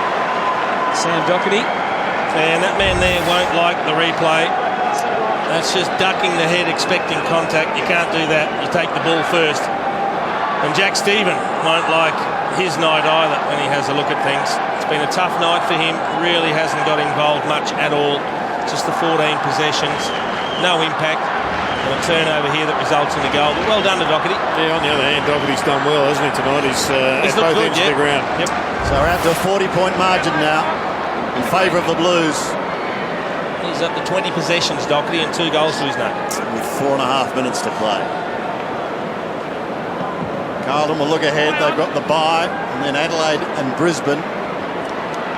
Sam Doherty. And that man there won't like the replay. That's just ducking the head, expecting contact. You can't do that. You take the ball first. And Jack Stephen won't like his night either when he has a look at things. It's been a tough night for him. Really hasn't got involved much at all. Just the 14 possessions. No impact. And a turnover here that results in a goal. But well done to Doherty. Yeah, on the other hand, Doherty's done well, hasn't he, tonight? He's at both ends of the ground. Yep. So we're out to a 40-point margin now in favour of the Blues. He's up to 20 possessions, Doherty, and 2 goals to his name. With 4.5 minutes to play. Carlton will look ahead. They've got the bye, and then Adelaide and Brisbane.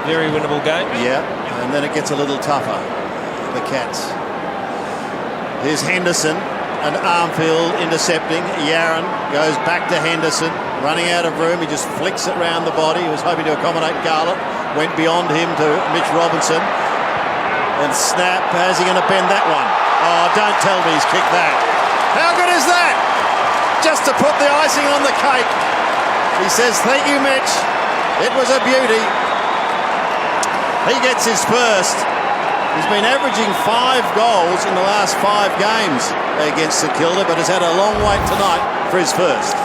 Very winnable game. Yeah, and then it gets a little tougher. The Cats. Here's Henderson and Armfield intercepting. Yaron goes back to Henderson, running out of room. He just flicks it round the body. He was hoping to accommodate Garlett. Went beyond him to Mitch Robinson. And snap. How's he going to bend that one? Oh, don't tell me he's kicked that. How good is that? Just to put the icing on the cake. He says, thank you, Mitch. It was a beauty. He gets his first. He's been averaging 5 goals in the last 5 games against St.Kilda, but has had a long wait tonight for his first.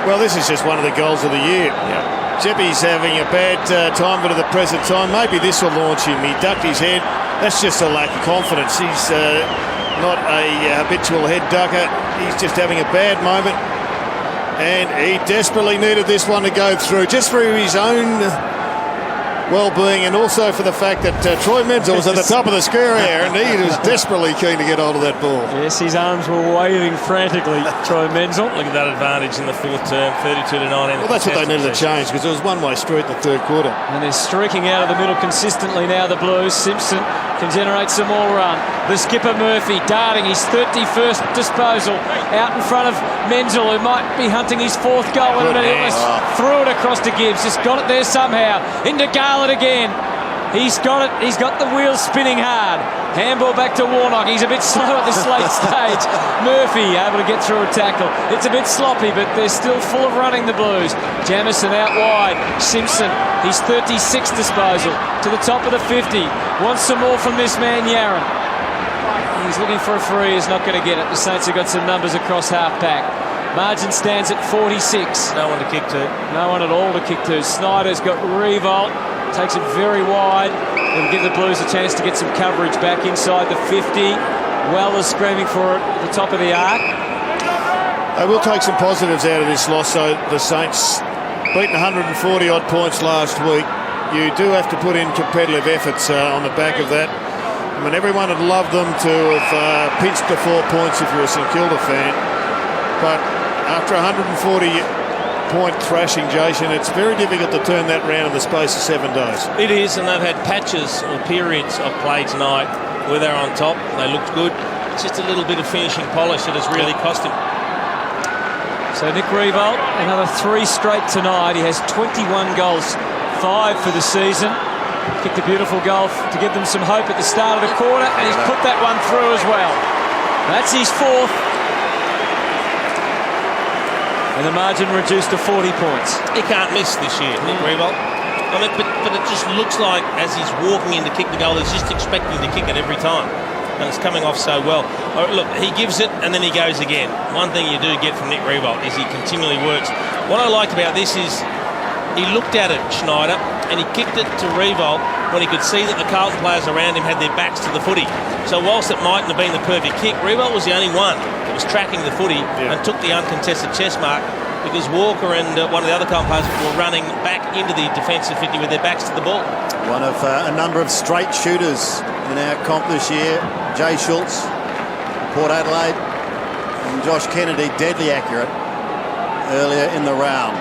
Well, this is just one of the goals of the year. Yeah. Jeppy's having a bad time, but at the present time, maybe this will launch him. He ducked his head. That's just a lack of confidence. He's not a habitual head ducker. He's just having a bad moment. And he desperately needed this one to go through, just for his own well-being, and also for the fact that Troy Menzel was at the top of the square here, and he was desperately keen to get hold of that ball. Yes, his arms were waving frantically, Troy Menzel. Look at that advantage in the 4th term, 32-9. Well, that's what they needed to change, because it was one-way street in the 3rd quarter. And they're streaking out of the middle consistently now, the Blues. Simpson can generate some more run. The skipper Murphy darting his 31st disposal out in front of Menzel, who might be hunting his 4th goal in a minute. Threw it across to Gibbs, just got it there somehow. Into Garland again. He's got it. He's got the wheels spinning hard. Handball back to Warnock. He's a bit slow at this late stage. Murphy able to get through a tackle. It's a bit sloppy, but they're still full of running, the Blues. Jamison out wide. Simpson, his 36th disposal to the top of the 50. Wants some more from this man, Yaron. He's looking for a free. He's not going to get it. The Saints have got some numbers across half-back. Margin stands at 46. No one to kick to. No one at all to kick to. Snyder's got Revolt. Takes it very wide. It'll give the Blues a chance to get some coverage back inside the 50. Weller's screaming for it at the top of the arc. They will take some positives out of this loss. So the Saints beaten 140-odd points last week. You do have to put in competitive efforts on the back of that. I mean, everyone would love them to have pinched the 4 points if you're a St Kilda fan. But after 140-point thrashing, Jason, it's very difficult to turn that round in the space of 7 days. It is, and they've had patches or periods of play tonight where they're on top. They looked good. It's just a little bit of finishing polish that has really cost him. So Nick Revolt, another 3 straight tonight. He has 21 goals, 5 for the season. Kicked a beautiful goal to give them some hope at the start of the quarter, and he's put that one through as well. That's his 4th. And the margin reduced to 40 points. He can't miss this year, Nick Revolt. I mean, but it just looks like as he's walking in to kick the goal, he's just expecting to kick it every time. And it's coming off so well. Oh, look, he gives it and then he goes again. One thing you do get from Nick Revolt is he continually works. What I liked about this is he looked at it, Schneider, and he kicked it to Revolt when he could see that the Carlton players around him had their backs to the footy. So whilst it mightn't have been the perfect kick, Revolt was the only one that was tracking the footy and took the uncontested chest mark. because Walker and one of the other compounds were running back into the defensive 50 with their backs to the ball. One of a number of straight shooters in our comp this year. Jay Schultz, Port Adelaide, and Josh Kennedy, deadly accurate earlier in the round.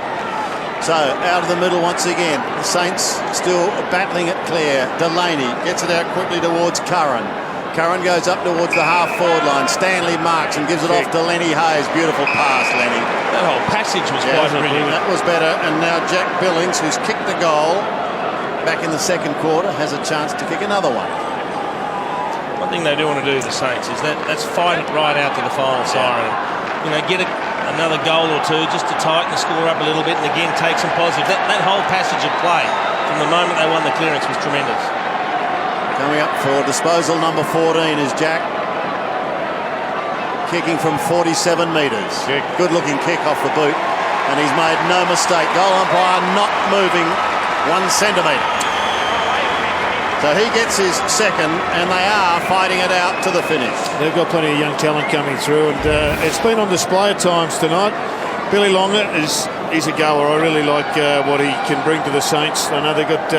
So out of the middle once again, the Saints still battling it clear. Delaney gets it out quickly towards Curran. Curran goes up towards the half-forward line. Stanley marks and gives it off to Lenny Hayes. Beautiful pass, Lenny. That whole passage was quite brilliant. That was better. And now Jack Billings, who's kicked the goal back in the second quarter, has a chance to kick another one. One thing they do want to do, the Saints, is that's fight it right out to the final siren. You know, get another goal or two just to tighten the score up a little bit and again take some positive. That whole passage of play from the moment they won the clearance was tremendous. Coming up for disposal number 14 is Jack. Kicking from 47 metres. Good looking kick off the boot. And he's made no mistake. Goal umpire not moving 1 centimetre. So he gets his second, and they are fighting it out to the finish. They've got plenty of young talent coming through, and it's been on display at times tonight. Billy Longer he's a goer. I really like what he can bring to the Saints. I know they've got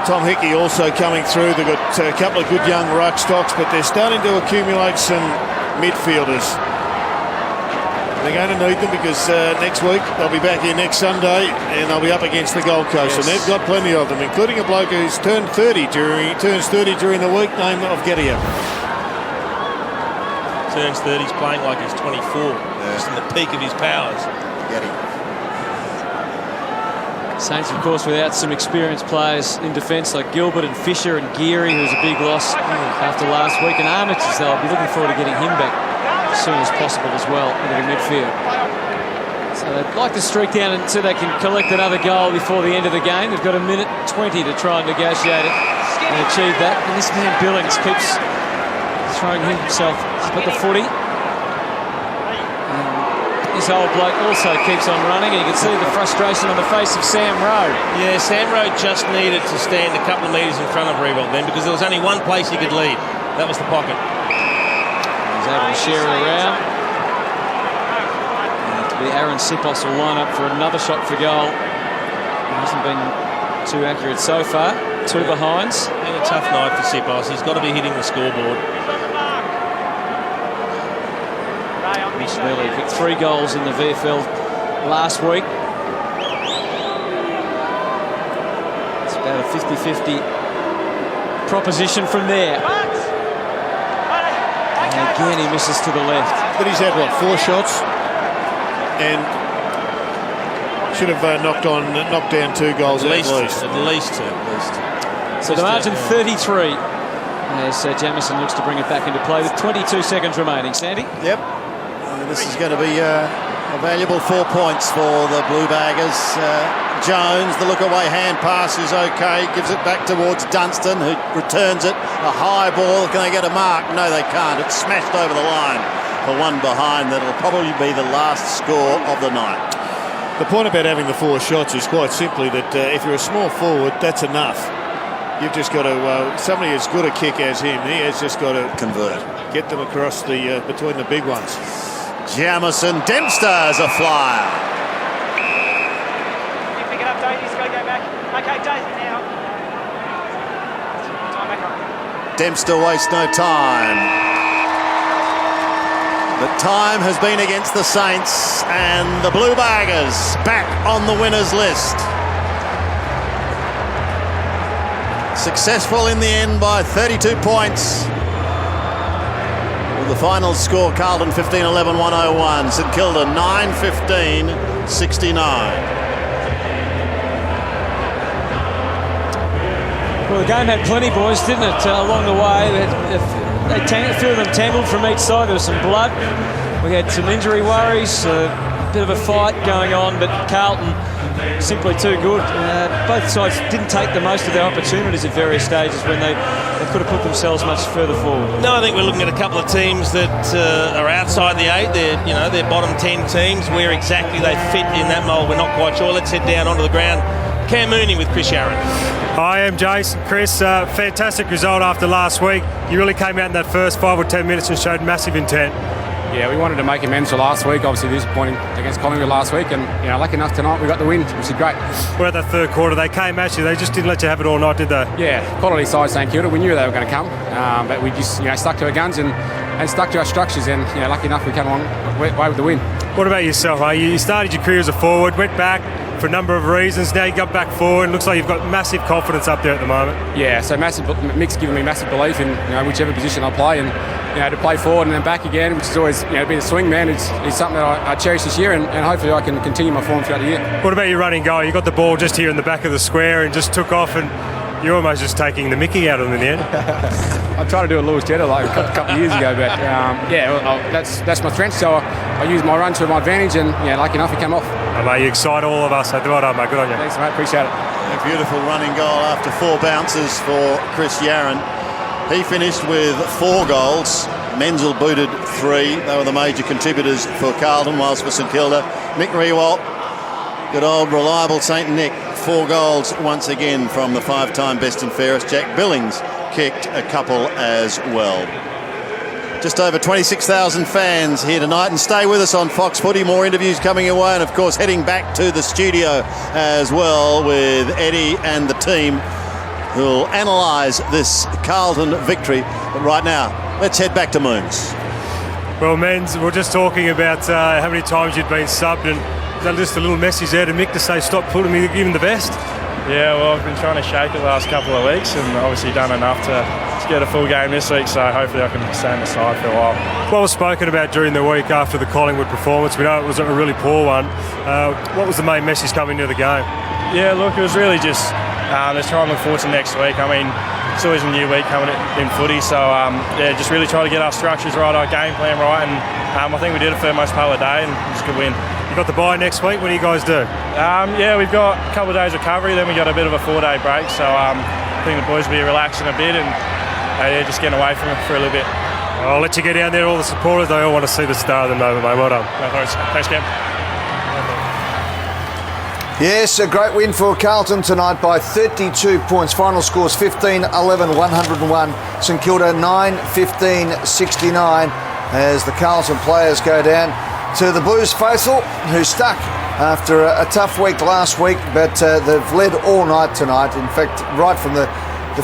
Tom Hickey also coming through. They've got a couple of good young ruck stocks, but they're starting to accumulate some midfielders. They're going to need them because next week they'll be back here next Sunday and they'll be up against the Gold Coast. Yes. And they've got plenty of them, including a bloke who's turns 30 during the week, named of Gettier. Turns 30, he's playing like he's 24, just in the peak of his powers. Getty. Saints, of course, without some experienced players in defence like Gilbert and Fisher and Geary, who was a big loss after last week, and Armitage, they'll be looking forward to getting him back as soon as possible as well into the midfield. So they'd like to streak down and so they can collect another goal before the end of the game. They've got 1:20 to try and negotiate it and achieve that. And this man Billings keeps throwing himself up at the footy. And this old bloke also keeps on running, and you can see the frustration on the face of Sam Rowe. Yeah, Sam Rowe just needed to stand a couple of metres in front of Revolt then, because there was only one place he could lead. That was the pocket. He's able to share it around. And Aaron Sipos will line up for another shot for goal. He hasn't been too accurate so far. 2 behinds. And a tough night for Sipos. He's got to be hitting the scoreboard. He kicked 3 goals in the VFL last week. It's about a 50-50 proposition from there. And again, he misses to the left. But he's had, what, 4 shots? And should have knocked down 2 goals at least. At least two. So the margin 33. As Jamison looks to bring it back into play with 22 seconds remaining. Sandy? Yep. This is going to be a valuable 4 points for the Blue Baggers. Jones, the look-away hand pass is okay. Gives it back towards Dunstan, who returns it. A high ball. Can they get a mark? No, they can't. It's smashed over the line for one behind. That'll probably be the last score of the night. The point about having the 4 shots is quite simply that if you're a small forward, that's enough. You've just got to, somebody as good a kick as him, he has just got to convert. Get them across the between the big ones. Jamison Dempster's a flyer. Pick it up, Dave. He's got to go back. Okay, Dave, now. Time back up. Dempster wastes no time. But time has been against the Saints, and the Blue Baggers back on the winners list. Successful in the end by 32 points. The final score, Carlton 15-11, 101. St Kilda 9-15, 69. Well, the game had plenty, boys, didn't it, along the way? A few of them tangled from each side. There was some blood. We had some injury worries, a bit of a fight going on, but Carlton simply too good. Both sides didn't take the most of their opportunities at various stages when they could have put themselves much further forward. No, I think we're looking at a couple of teams that are outside the 8. They're bottom 10 teams. Where exactly they fit in that mould, we're not quite sure. Let's head down onto the ground. Cam Mooney with Chris Yarran. I am Jason. Chris, fantastic result after last week. You really came out in that first 5 or 10 minutes and showed massive intent. Yeah, we wanted to make amends for last week. Obviously disappointing against Collingwood last week, and lucky enough tonight we got the win, which is great. Well, that third quarter, they came at you. They just didn't let you have it all night, did they? Yeah, quality side St Kilda. We knew they were going to come, but we just stuck to our guns and stuck to our structures. And lucky enough we came along way with the win. What about yourself? You started your career as a forward, went back for a number of reasons. Now you got back forward. Looks like you've got massive confidence up there at the moment. Yeah, so Mick's given me massive belief in whichever position I play, and to play forward and then back again, which is always being a swing man, is something that I cherish this year, and hopefully I can continue my form throughout the year. What about your running goal? You got the ball just here in the back of the square and just took off, and you're almost just taking the mickey out of them in the end. I tried to do a Lewis Jetta like a couple of years ago, but that's my strength, so I use my run to my advantage, and lucky enough it came off. Oh, mate, you excite all of us. Well done, mate. Good on you. Thanks, mate. Appreciate it. A beautiful running goal after 4 bounces for Chris Yarran. He finished with 4 goals. Menzel booted 3. They were the major contributors for Carlton, whilst for St Kilda, Nick Riewoldt, good old reliable St Nick, 4 goals once again from the 5-time best and fairest. Jack Billings kicked a couple as well. Just over 26,000 fans here tonight, and stay with us on Fox Footy. More interviews coming your way, and of course heading back to the studio as well with Eddie and the team who'll analyse this Carlton victory. But right now, let's head back to Moons. Well, Menz, we're just talking about how many times you'd been subbed, and is that just a little message there to Mick to say stop putting me even the best? Yeah, well, I've been trying to shake it the last couple of weeks, and obviously done enough to get a full game this week, so hopefully I can stay on the side for a while. What was spoken about during the week after the Collingwood performance? We know it was a really poor one. What was the main message coming into the game? Yeah, look, it was really just let's try and look forward to next week. I mean, it's always a new week coming in footy, so just really try to get our structures right, our game plan right, and I think we did it for the most part of the day, and it was a good win. You got the bye next week. What do you guys do? Yeah, we've got a couple of days recovery, then we got a bit of a 4-day break, so I think the boys will be relaxing a bit and just getting away from it for a little bit. I'll let you get down there. All the supporters, they all want to see the star of the moment, mate. Well done. No, thanks, Cam. Yes, a great win for Carlton tonight by 32 points. Final scores 15-11, 101. St Kilda 9-15-69 as the Carlton players go down to the Blues faithful, who stuck after a tough week last week, but they've led all night tonight. In fact, right from the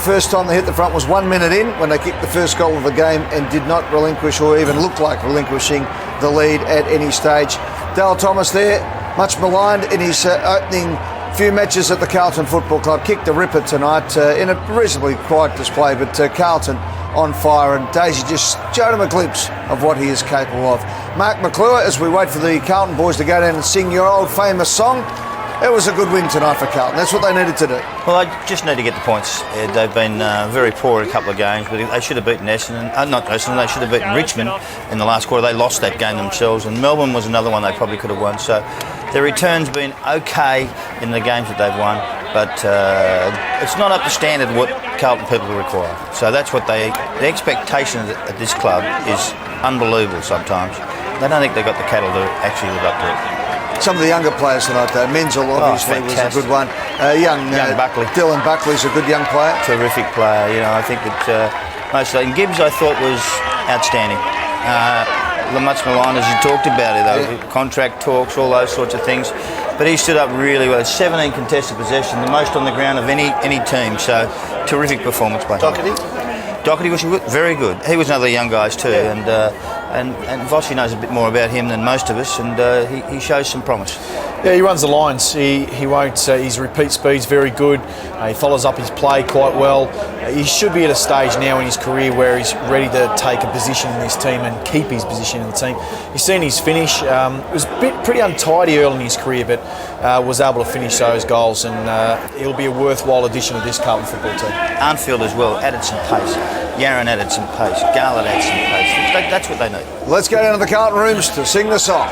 first time they hit the front was 1 minute in when they kicked the first goal of the game and did not relinquish or even look like relinquishing the lead at any stage. Dale Thomas there, much maligned in his opening few matches at the Carlton Football Club, kicked a ripper tonight in a reasonably quiet display, but Carlton on fire, and Daisy just showed him a glimpse of what he is capable of. Mark McClure, as we wait for the Carlton boys to go down and sing your old famous song, it was a good win tonight for Carlton. That's what they needed to do. Well, they just need to get the points. They've been very poor in a couple of games, but they should have beaten Essendon. Not Essendon, they should have beaten Richmond in the last quarter. They lost that game themselves, and Melbourne was another one they probably could have won. So their return's been okay in the games that they've won, but it's not up to standard what Carlton people require. So that's what the expectation at this club is unbelievable sometimes. They don't think they've got the cattle to actually live up to it. Some of the younger players tonight, though. Menzel obviously was a good one. Young Buckley. Dylan Buckley's a good young player. Terrific player. I think that most of and Gibbs I thought was outstanding. Much maligned as you talked about it, though. Yeah. Contract talks, all those sorts of things. But he stood up really well. 17 contested possession, the most on the ground of any team. So terrific performance by him. Doherty was very good. He was another young guys too, and Vossi knows a bit more about him than most of us, and he shows some promise. Yeah, he runs the lines. He won't. His repeat speed's very good. He follows up his play quite well. He should be at a stage now in his career where he's ready to take a position in this team and keep his position in the team. You've seen his finish. It was pretty untidy early in his career, but was able to finish those goals, and he'll be a worthwhile addition to this Carlton football team. Arnfield as well added some pace. Yarran added some pace. Garland added some pace. That's what they need. Let's go down to the Carlton rooms to sing the song.